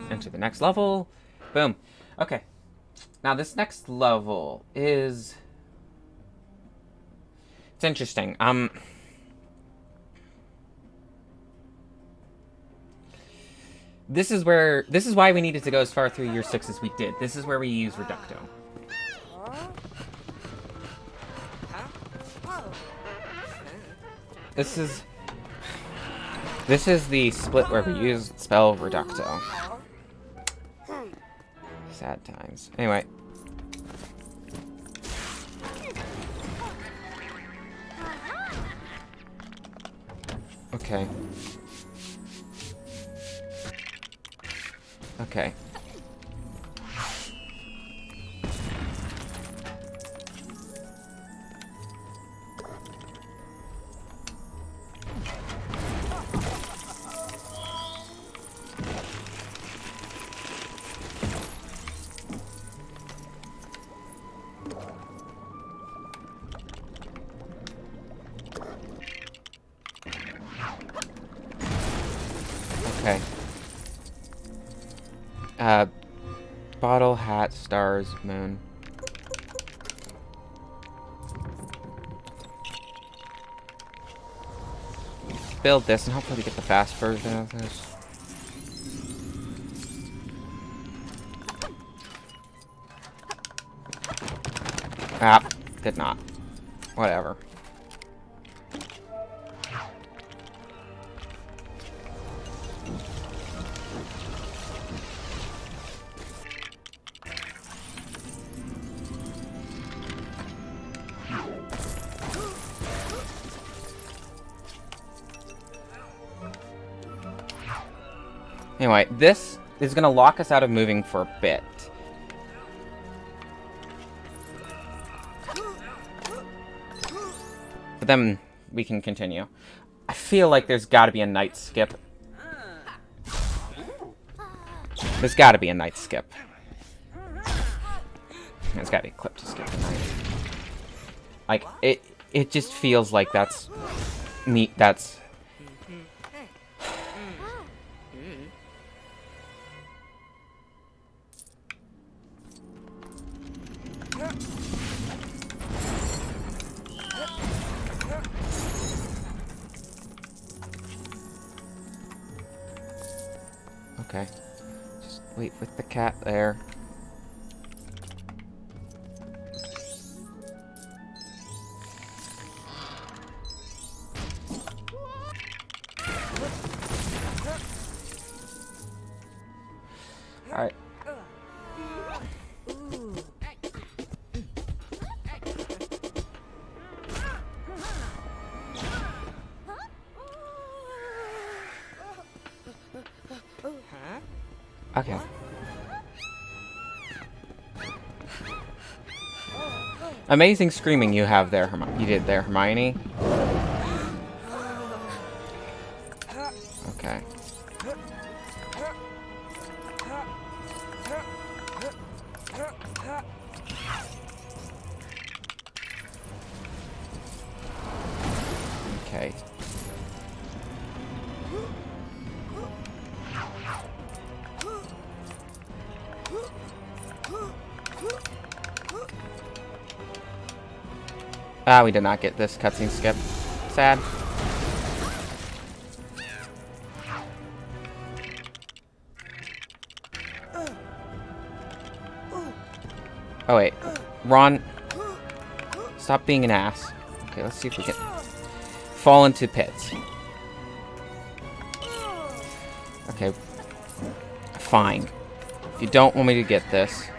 Enter the next level. Boom. Okay. Now this next level is... It's interesting. This is why we needed to go as far through year 6 as we did. This is where we use Reducto. This is the split where we use spell Reducto. Sad times. Anyway. Okay. Okay. Okay. Bottle, hat, stars, moon. Build this and hopefully get the fast version of this. Ah, did not. Whatever. Anyway, this is going to lock us out of moving for a bit. But then we can continue. I feel like there's got to be a night skip. There's got to be a night skip. There's got to be a clip to skip the night. Like, it just feels like that's neat. That's... Okay. Just wait with the cat there. Alright. Okay. Amazing screaming you have there, you did there, Hermione. Okay. Okay. Ah, we did not get this cutscene skip. Sad. Oh, wait. Ron, stop being an ass. Okay, let's see if we can fall into pits. Okay. Fine. If you don't want me to get this.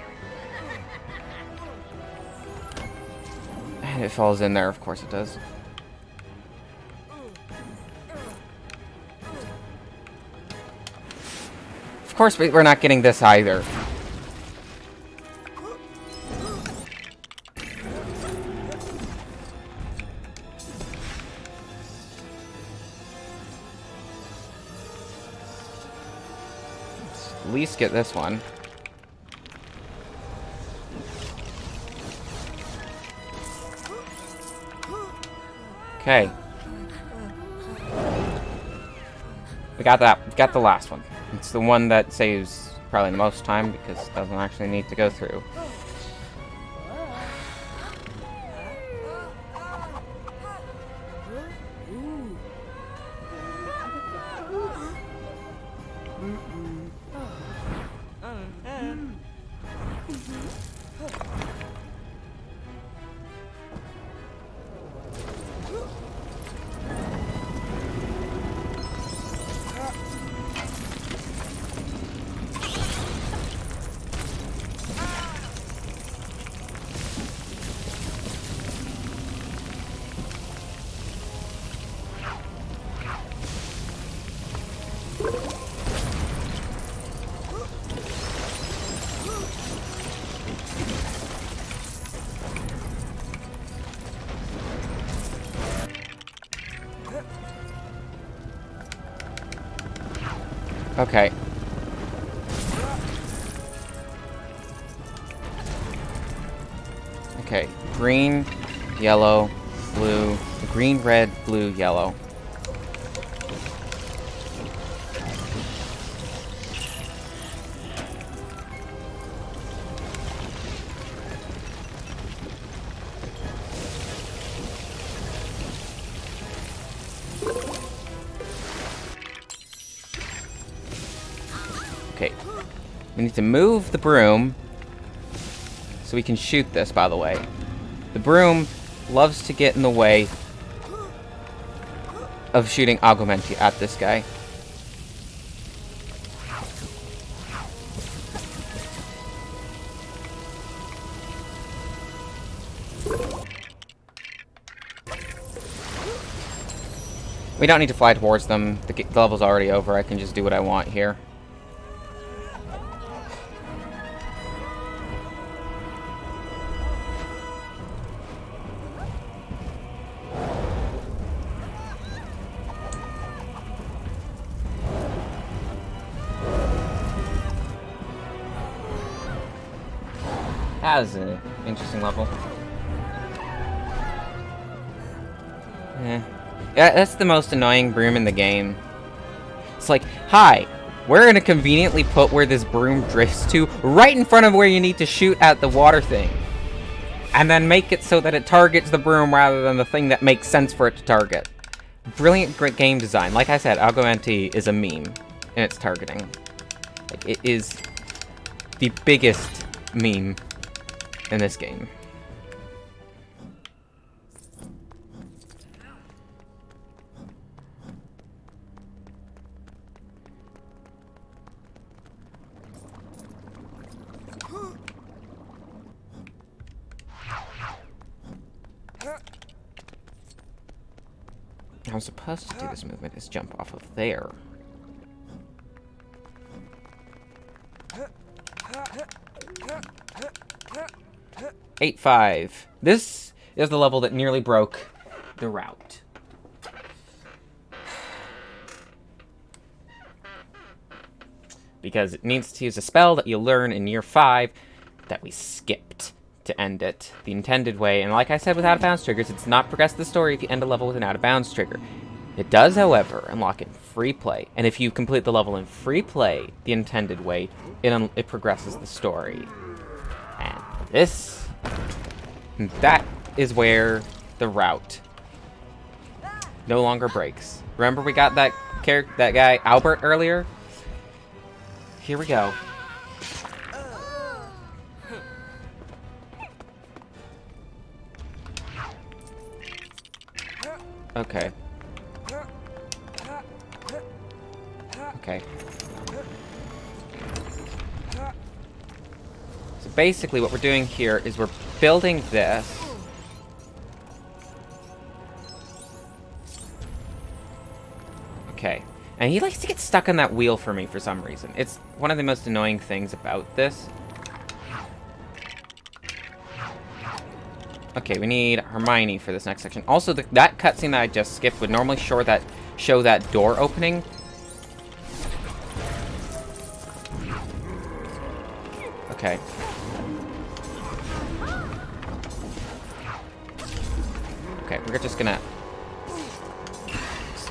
And it falls in there, of course it does. Of course we're not getting this either. Let's at least get this one. Okay. We got that. We got the last one. It's the one that saves probably the most time because it doesn't actually need to go through. Okay. Okay. Green, yellow, blue. Green, red, blue, yellow. Okay. We need to move the broom so we can shoot this, by the way. The broom loves to get in the way of shooting Augmenti at this guy. We don't need to fly towards them. The level's already over. I can just do what I want here. That was an interesting level. Yeah, that's the most annoying broom in the game. It's like, hi, we're gonna conveniently put where this broom drifts to right in front of where you need to shoot at the water thing. And then make it so that it targets the broom rather than the thing that makes sense for it to target. Brilliant, great game design. Like I said, Augmenti is a meme in its targeting. Like, it is the biggest meme in this game. I was supposed to do this movement is jump off of there. Eight 5. This is the level that nearly broke the route. Because it needs to use a spell that you learn in year 5 that we skipped to end it the intended way. And like I said with out-of-bounds triggers, it's not progress the story if you end a level with an out-of-bounds trigger. It does, however, unlock in free play. And if you complete the level in free play the intended way, it progresses the story. And that is where the route no longer breaks. Remember we got that guy Albert earlier? Here we go. Okay. Okay. So basically what we're doing here is we're building this. Okay. And he likes to get stuck on that wheel for me for some reason. It's one of the most annoying things about this. Okay, we need Hermione for this next section. Also, that cutscene that I just skipped would normally show that door opening. Okay. Okay, we're just gonna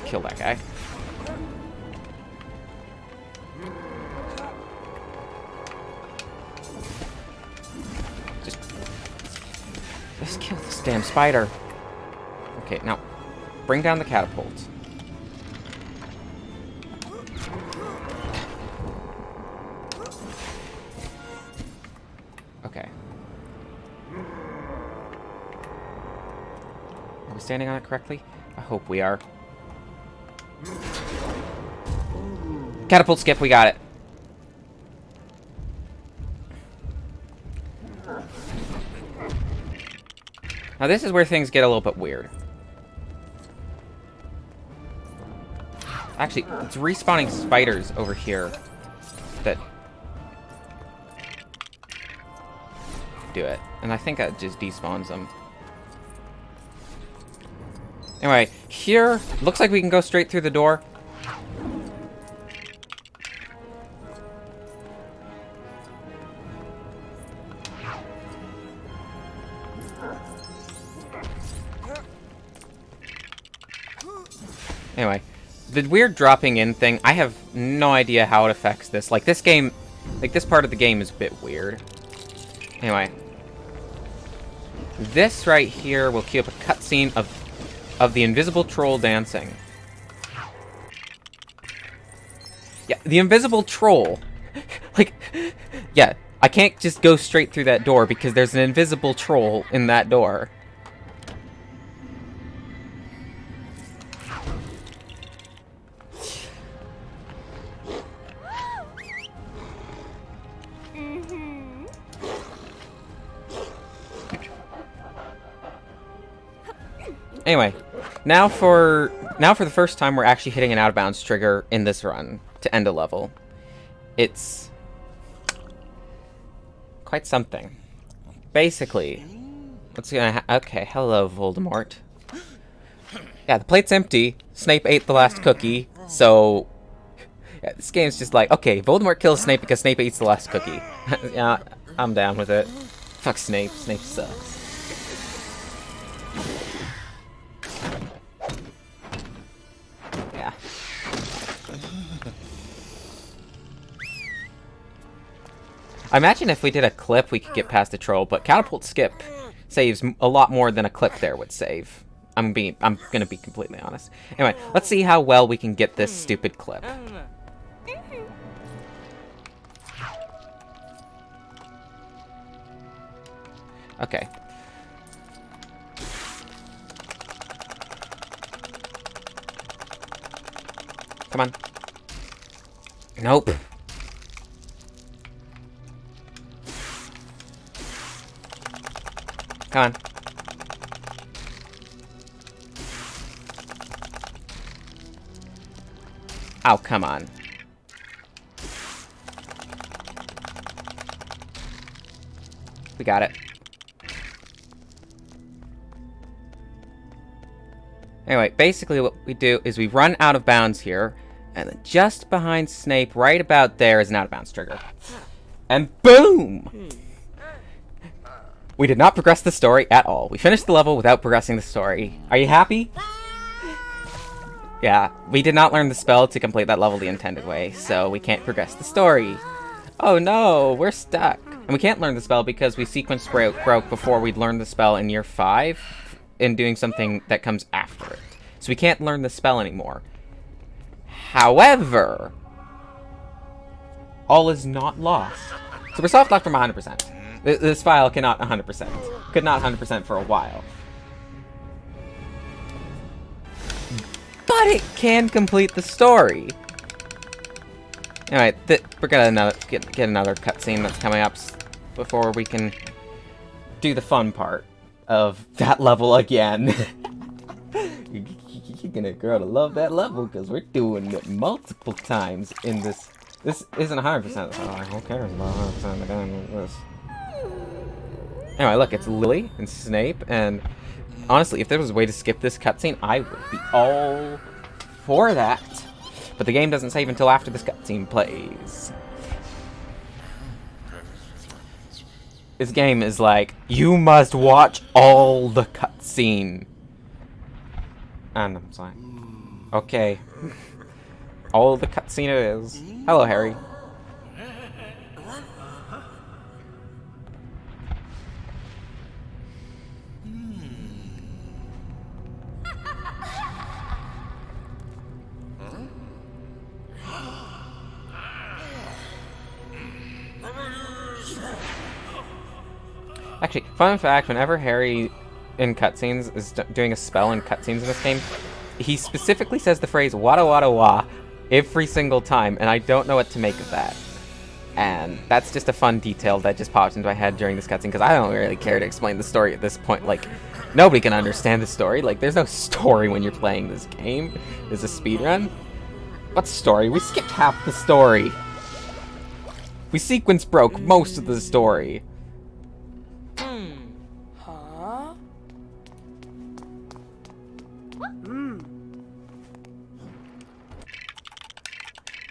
kill that guy. Just kill this damn spider. Okay, now bring down the catapult. Okay. Are we standing on it correctly? I hope we are. Catapult skip, we got it. Now this is where things get a little bit weird. Actually, it's respawning spiders over here that do it. And I think that just despawns them. Anyway, here, looks like we can go straight through the door. Anyway, the weird dropping in thing, I have no idea how it affects this. Like, this game, like, this part of the game is a bit weird. Anyway. This right here will queue up a cutscene of the invisible troll dancing. Yeah, the invisible troll. Like, yeah, I can't just go straight through that door because there's an invisible troll in that door. Anyway, now for the first time we're actually hitting an out of bounds trigger in this run to end a level. It's quite something. Basically, what's gonna okay, hello Voldemort. Yeah, the plate's empty. Snape ate the last cookie, so yeah, this game's just like, okay, Voldemort kills Snape because Snape eats the last cookie. Yeah, I'm down with it. Fuck Snape. Snape sucks. Yeah. I imagine if we did a clip, we could get past the troll, but catapult skip saves a lot more than a clip there would save. I'm gonna be completely honest. Anyway, let's see how well we can get this stupid clip. Okay. Come on. Nope. Come on. Oh, come on. We got it. Anyway, basically what we do is we run out of bounds here, and then just behind Snape, right about there, is an out of bounds trigger. And boom! We did not progress the story at all. We finished the level without progressing the story. Are you happy? Yeah, we did not learn the spell to complete that level the intended way, so we can't progress the story. Oh no, we're stuck. And we can't learn the spell because we sequence broke before we'd learned the spell in year 5 in doing something that comes after it. So we can't learn the spell anymore. However, all is not lost. So we're soft locked from 100%. This file cannot 100%. Could not 100% for a while. but it can complete the story. Anyway, we're gonna get another cutscene that's coming up before we can do the fun part of that level again. You're gonna grow to love that level because we're doing it multiple times in this. This isn't 100%. Who cares about 100% of the game like this? Anyway, look, it's Lily and Snape, and honestly, if there was a way to skip this cutscene, I would be all for that. But the game doesn't save until after this cutscene plays. This game is like, you must watch all the cutscene. And I'm like, okay. All the cutscene it is. Hello, Harry. Actually, fun fact, whenever Harry in cutscenes is doing a spell in cutscenes in this game, he specifically says the phrase wada wada wa every single time, and I don't know what to make of that. And that's just a fun detail that just popped into my head during this cutscene, because I don't really care to explain the story at this point. Like, nobody can understand the story. Like, there's no story when you're playing this game. There's a speedrun. What story? We skipped half the story. We sequence broke most of the story.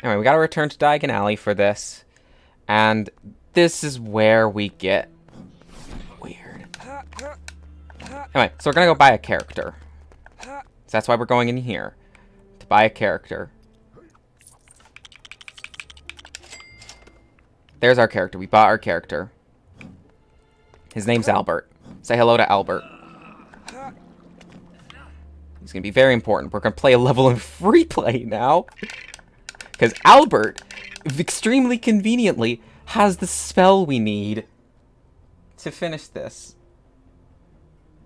Anyway, we gotta return to Diagon Alley for this. And this is where we get weird. Anyway, so we're gonna go buy a character. So that's why we're going in here. To buy a character. There's our character. We bought our character. His name's Albert. Say hello to Albert. He's gonna be very important. We're gonna play a level in free play now. Because Albert, extremely conveniently, has the spell we need to finish this.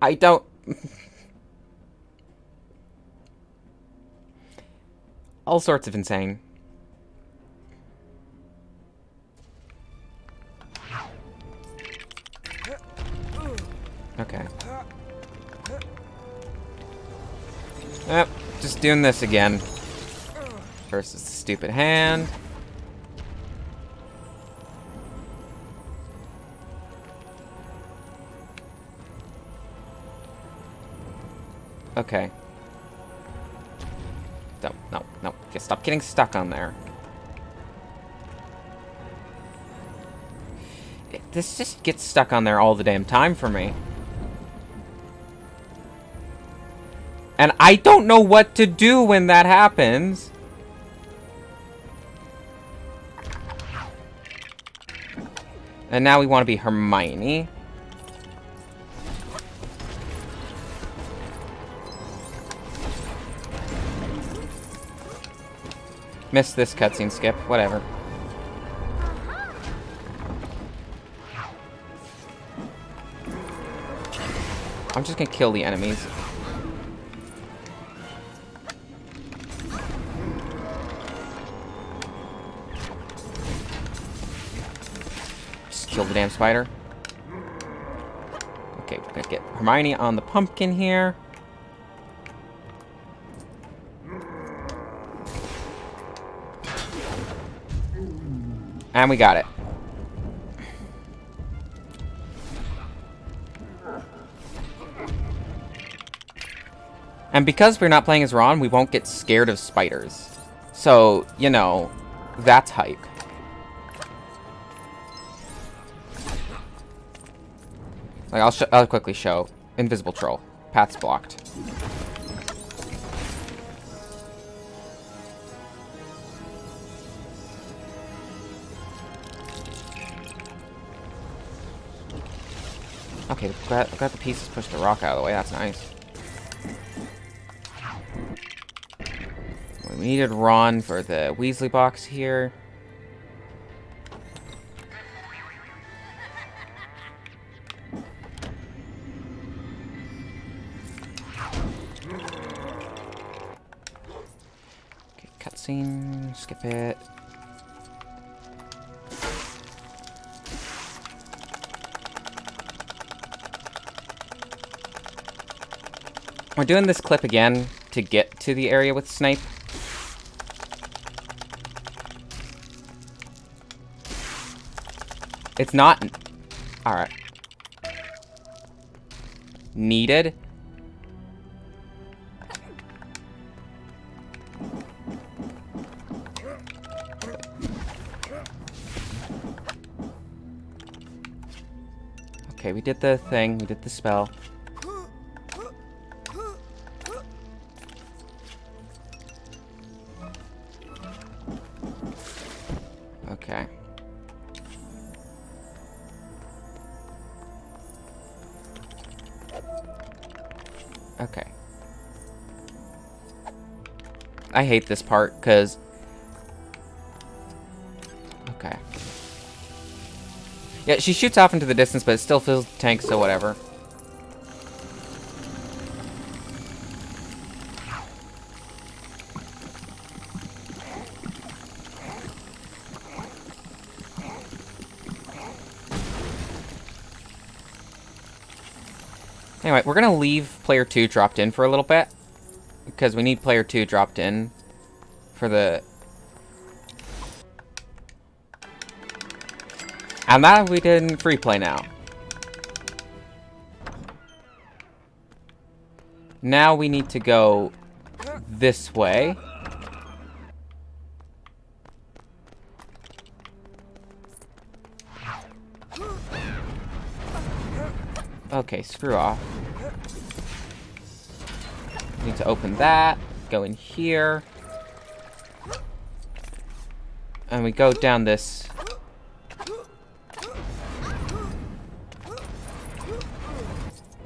I don't... All sorts of insane. Okay. Yep, just doing this again. Versus the stupid hand. Okay. No. Okay, stop getting stuck on there. This just gets stuck on there all the damn time for me. And I don't know what to do when that happens. And now we want to be Hermione. Missed this cutscene, Skip. Whatever. I'm just gonna kill the enemies. Kill the damn spider. Okay, we're gonna get Hermione on the pumpkin here. And we got it. And because we're not playing as Ron, we won't get scared of spiders. So, you know, that's hype. Like, I'll quickly show. Invisible troll. Path's blocked. Okay, got the pieces pushed the rock out of the way. That's nice. We needed Ron for the Weasley box here. cutscene. Skip it. We're doing this clip again to get to the area with Snipe. It's not... Alright. Needed. Okay, we did the thing. We did the spell. Okay. Okay. I hate this part, because... Okay. Yeah, she shoots off into the distance, but it still fills the tank, so whatever. Anyway, we're gonna leave player 2 dropped in for a little bit, because we need player 2 dropped in for the... And that we did in free play now. Now we need to go this way. Okay, screw off. Need to open that, go in here. And we go down this.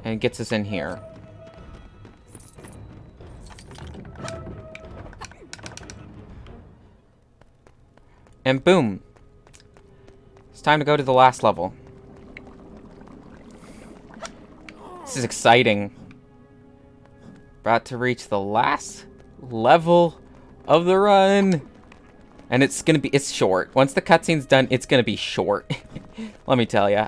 And it gets us in here. And boom. It's time to go to the last level. This is exciting. About to reach the last level of the run. And it's gonna be, it's short. Once the cutscene's done, it's gonna be short. Let me tell ya.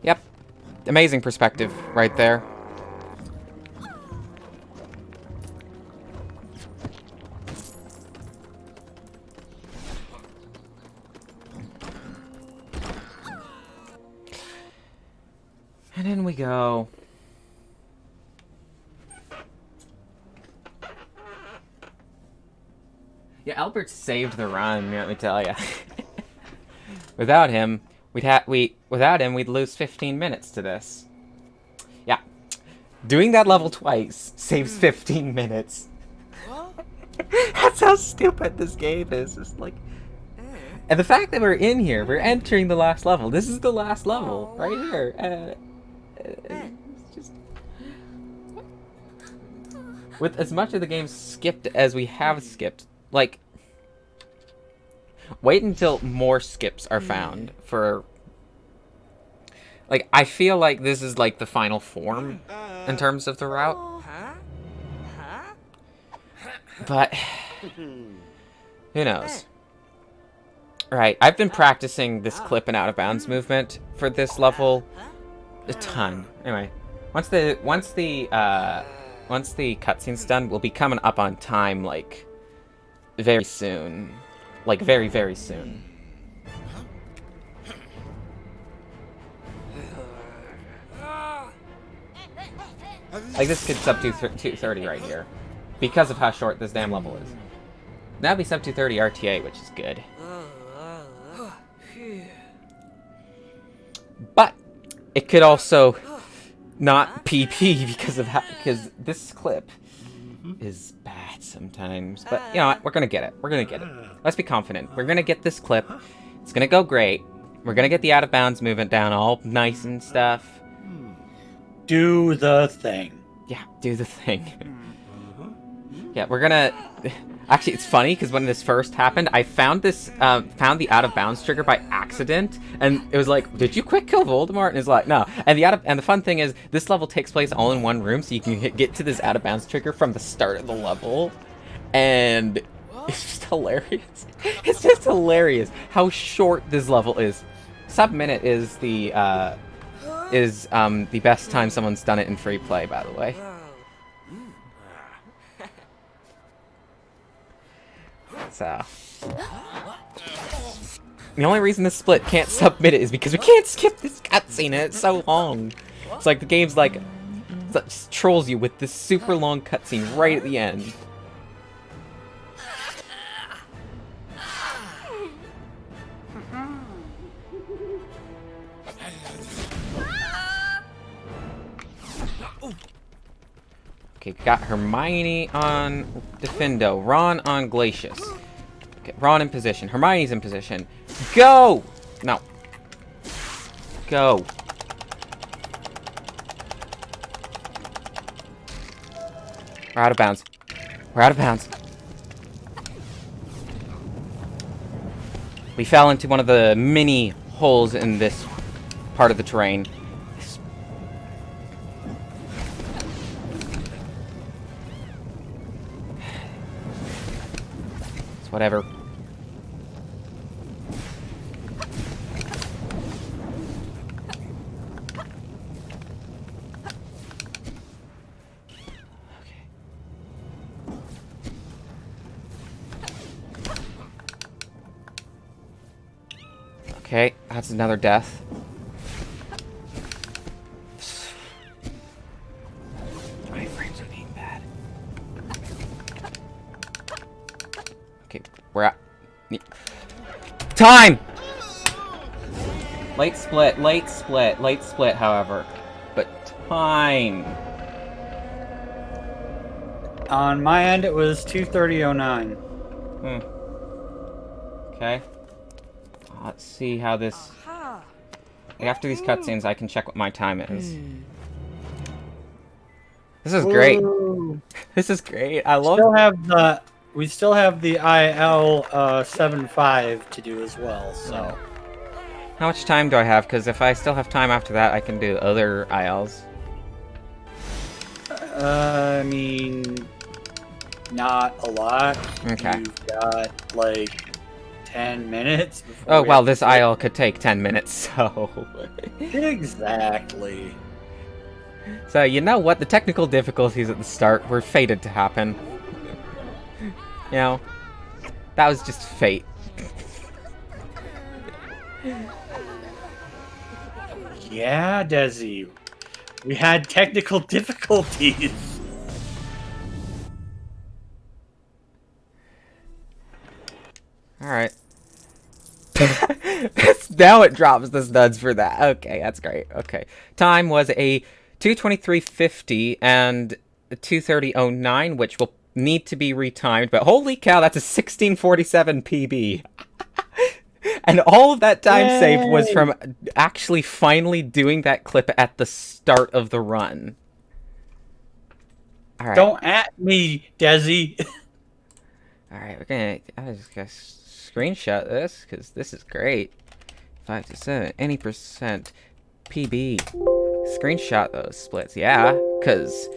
Yep. Amazing perspective right there. And in we go. Yeah, Albert saved the run, let me tell ya. Without him, without him, we'd lose 15 minutes to this. Yeah. Doing that level twice saves 15 minutes. That's how stupid this game is. It's like... And the fact that we're in here, we're entering the last level. This is the last level, right here. It's just... With as much of the game skipped as we have skipped, like... Wait until more skips are found for... Like, I feel like this is, like, the final form in terms of the route. But... Who knows? Right, I've been practicing this clip and out-of-bounds movement for this level a ton. Anyway, once the cutscene's done, we'll be coming up on time, like, very soon. Like, very, very soon. Like, this could sub 230 right here. Because of how short this damn level is. That'll be sub 230 RTA, which is good. But, it could also not PP because of how, because this clip is bad sometimes. But, you know what? We're gonna get it. We're gonna get it. Let's be confident. We're gonna get this clip. It's gonna go great. We're gonna get the out-of-bounds movement down all nice and stuff. Do the thing. Yeah, do the thing. Yeah, we're gonna... Actually, it's funny, because when this first happened, I found this, found the out-of-bounds trigger by accident, and it was like, did you quick kill Voldemort? And it's like, no. And the fun thing is, this level takes place all in one room, so you can get to this out-of-bounds trigger from the start of the level, and it's just hilarious. It's just hilarious how short this level is. Sub-minute is the best time someone's done it in free play, by the way. So, the only reason this split can't submit it is because we can't skip this cutscene and it's so long. It's like the game's like, just trolls you with this super long cutscene right at the end. Okay, got Hermione on Defendo, Ron on Glacius. Okay, Ron in position, Hermione's in position. Go! No. Go. We're out of bounds. We're out of bounds. We fell into one of the mini holes in this part of the terrain. Whatever. Okay, that's another death. My frames are being bad. Okay, we're at... Time! Late split, however. But time! On my end, it was 2:30:09. Okay. Let's see how this... After these cutscenes, I can check what my time is. This is great. Ooh. This is great. I love... We still have the IL 75 to do as well, so... How much time do I have? Because if I still have time after that, I can do other ILs. I mean... Not a lot. Okay. You've got, like, 10 minutes. Oh, well, this IL could take 10 minutes, so... Exactly. So, you know what? The technical difficulties at the start were fated to happen. You know, that was just fate. Yeah, Desi. We had technical difficulties. Alright. Now it drops the studs for that. Okay, that's great. Okay. Time was a 2:23:50 and a 2:30:09, which will need to be retimed, but holy cow, that's a 16:47 PB. And all of that time saved was from actually finally doing that clip at the start of the run. All right. Don't at me, Desi. All right, I just gotta screenshot this because this is great. 5 to 7, any percent PB. Screenshot those splits, yeah, because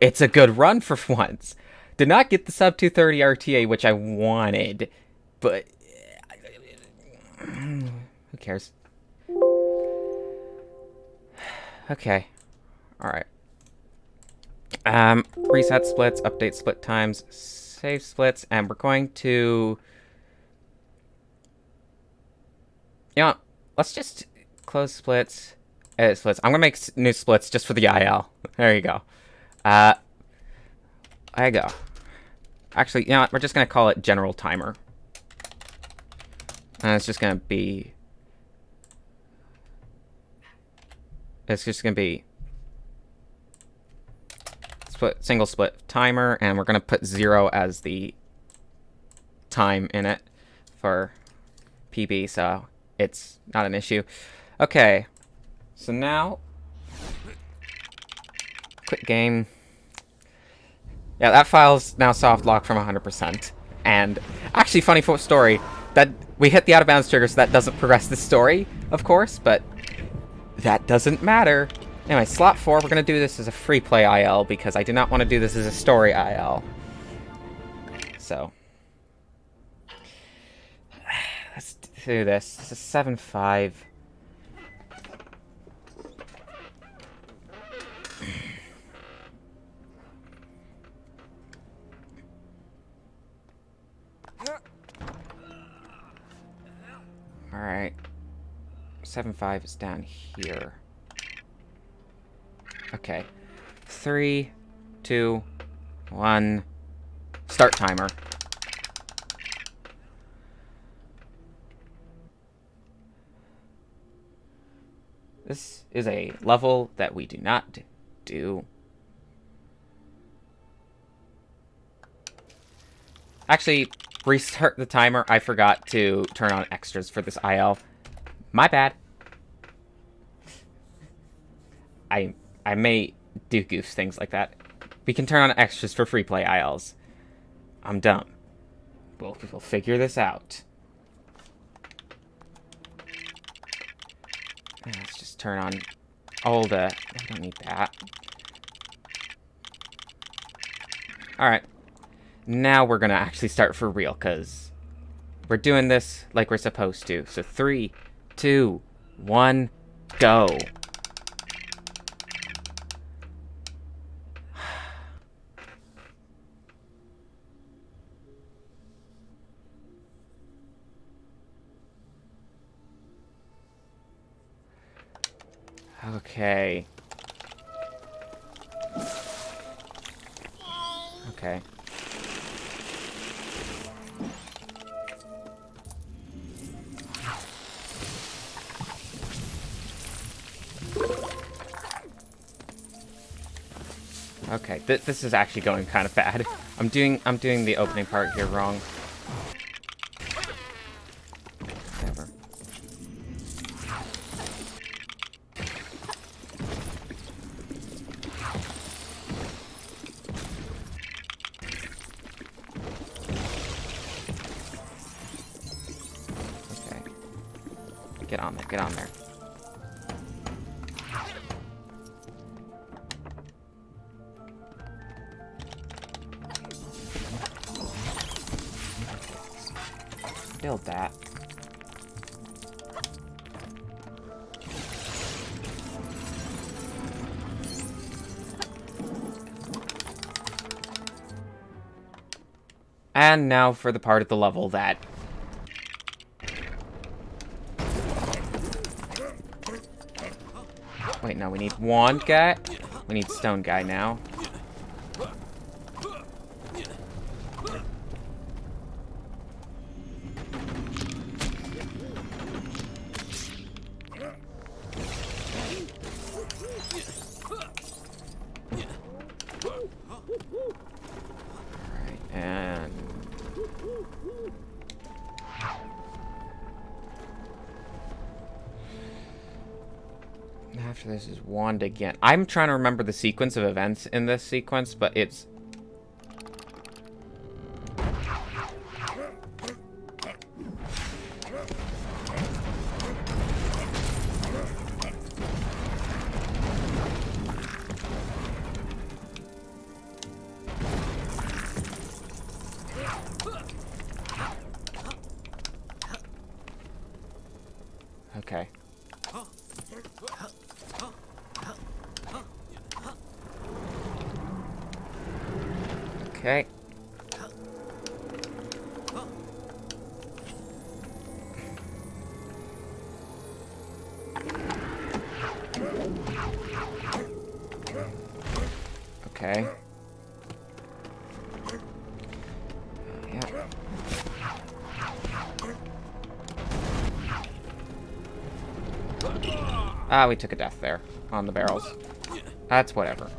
it's a good run for once. Did not get the sub 230 RTA, which I wanted, but who cares? Okay. Alright. Reset splits, update split times, save splits, and we're going to... You know, let's just close splits, edit splits. I'm gonna make new splits just for the IL. There you go. There you go. Actually, you know what? We're just gonna call it general timer. And it's just gonna be... It's just gonna be... single split timer, and we're gonna put 0 as the time in it for PB, so it's not an issue. Okay, so now quit game. Yeah, that file's now soft locked from 100%. And actually, funny story, that we hit the out of bounds trigger, so that doesn't progress the story, of course, but that doesn't matter. Anyway, slot 4, we're going to do this as a free play IL because I do not want to do this as a story IL. So, let's do this. This is 7-5. Alright. 7-5 is down here. Okay. 3, 2, 1. Start timer. This is a level that we do not do. Actually, restart the timer. I forgot to turn on extras for this IL. My bad. I may do goofs things like that. We can turn on extras for free play ILs. I'm dumb. We'll figure this out. Let's just turn on all the... I don't need that. Alright. Now we're gonna actually start for real, because we're doing this like we're supposed to. So 3, 2, 1, go. Okay. Okay. Okay, this is actually going kind of bad. I'm doing the opening part here wrong. Whatever. Okay. Get on there, get on there. Build that. And now for the part of the level that... Wait, no, we need wand guy. We need stone guy now. After this is wand again. I'm trying to remember the sequence of events in this sequence, but it's... Okay. Okay. Okay. Yeah. Ah, we took a death there on the barrels. That's whatever.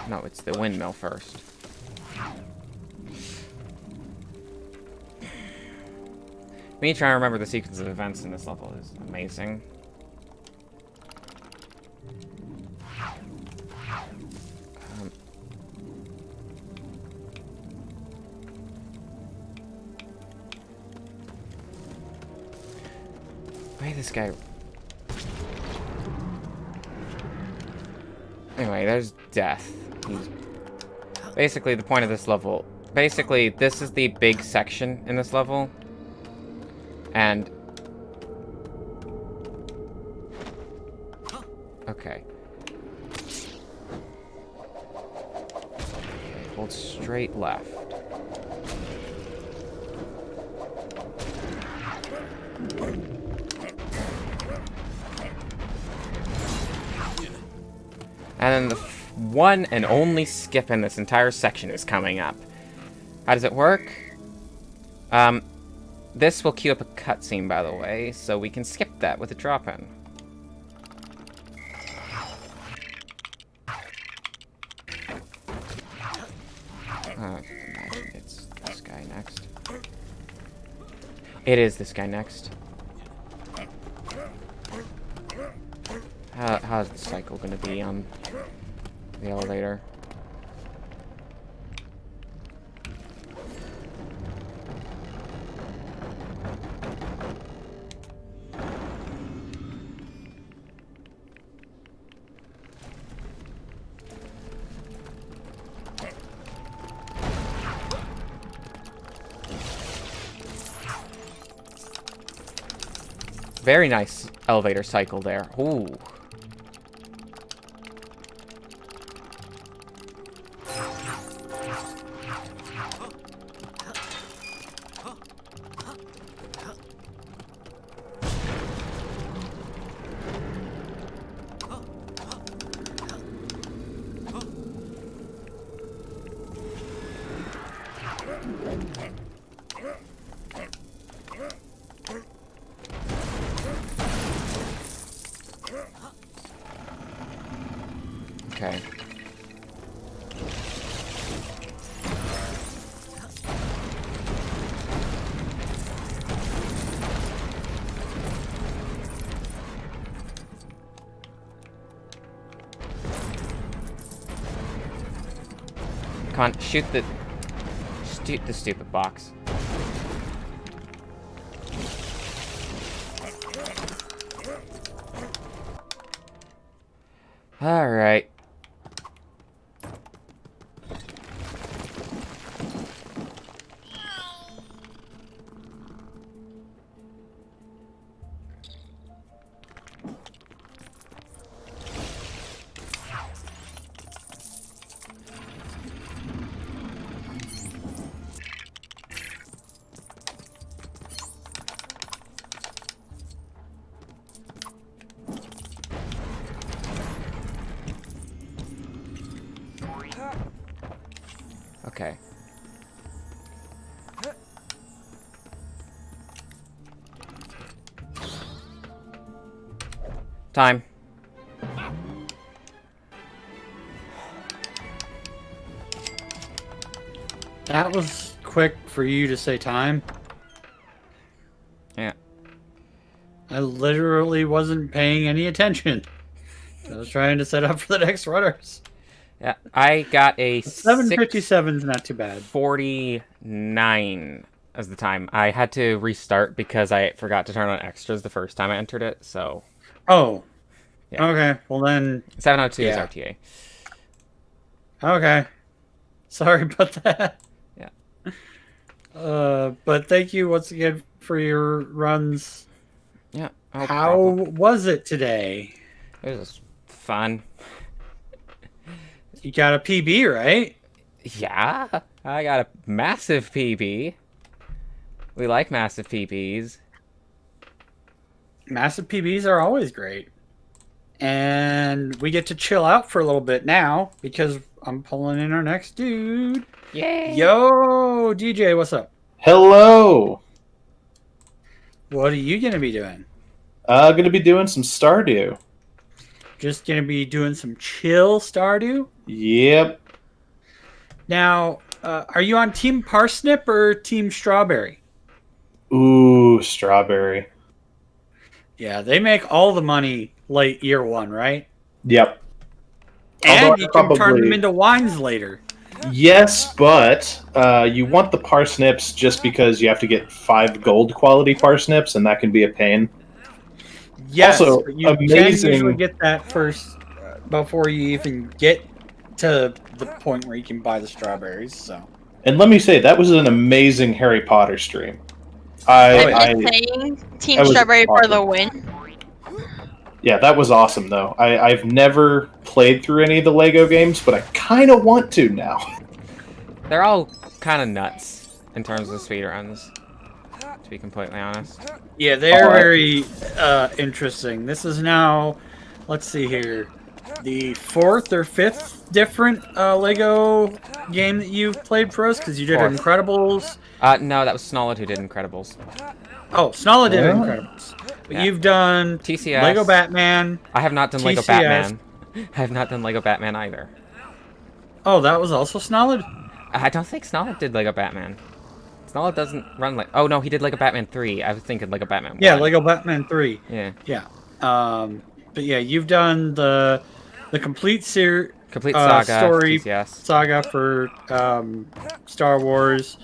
No, it's the windmill first. Me trying to remember the sequence of events in this level is amazing. Why this guy... Anyway, there's death. Basically, the point of this level... Basically, this is the big section in this level. And... Okay. Hold straight left. And then the one and only skip in this entire section is coming up. How does it work? This will queue up a cutscene, by the way, so we can skip that with a drop-in. Imagine it's this guy next. It is this guy next. How's the cycle gonna be on the elevator? Very nice elevator cycle there. Ooh. Okay. Come on, shoot the stupid box. All right. Okay. Time. That was quick for you to say time. Yeah. I literally wasn't paying any attention. I was trying to set up for the next runners. Yeah, I got a 7:57 is not too bad. 49 as the time. I had to restart because I forgot to turn on extras the first time I entered it, so... Oh. Yeah. Okay, well then... 702 yeah. is RTA. Okay. Sorry about that. Yeah. But thank you once again for your runs. Yeah. How was it today? It was fun. You got a PB, right? Yeah, I got a massive PB. We like massive PBs. Massive PBs are always great. And we get to chill out for a little bit now because I'm pulling in our next dude. Yay! Yo, DJ, what's up? Hello. What are you going to be doing? Gonna be doing some Stardew. Just gonna be doing some chill Stardew. Yep. Now, are you on Team Parsnip or Team Strawberry? Ooh, strawberry. Yeah, they make all the money late year one, right? Yep. And Although you I can turn probably- them into wines later. Yes, but you want the parsnips just because you have to get 5 gold quality parsnips, and that can be a pain. Yes, Also, but you can amazing- usually get that first before you even get to the point where you can buy the strawberries. So, And let me say, that was an amazing Harry Potter stream. I'm I just saying, Team that was Strawberry for the awesome. win. Yeah, that was awesome, though. I've never played through any of the Lego games, but I kind of want to now. They're all kind of nuts in terms of speedruns, to be completely honest. yeah, they're Alright. very interesting. This is now, let's see here, the 4th or 5th different Lego game that you've played for us because you did 4th. Incredibles. No, that was Snollet who did Incredibles. Oh, Snala did Oh. Incredibles. But Yeah. you've done TCS. Lego Batman. I have not done Lego TCS. Batman. I have not done Lego Batman either. Oh, that was also Snala? I don't think Snollet did Lego Batman. Snollet doesn't run like. Oh no, he did Lego Batman 3. I was thinking Lego Batman 1. Yeah, Lego Batman 3. Yeah. Yeah. But yeah, you've done the complete Complete saga. story TCS. saga for Star Wars,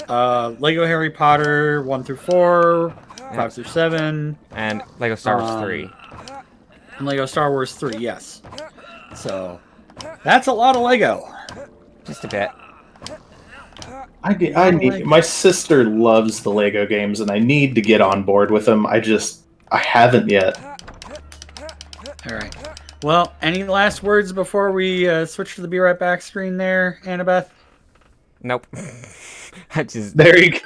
Lego Harry Potter 1 through 4, 5 through 7, And Lego Star Wars 3. and Lego Star Wars 3. Yes. So that's a lot of Lego. Just a bit. I need. My sister loves the Lego games, and I need to get on board with them. I haven't yet. All right. Well, any last words before we switch to the Be Right Back screen there, Annabeth? Nope. I just. There you go.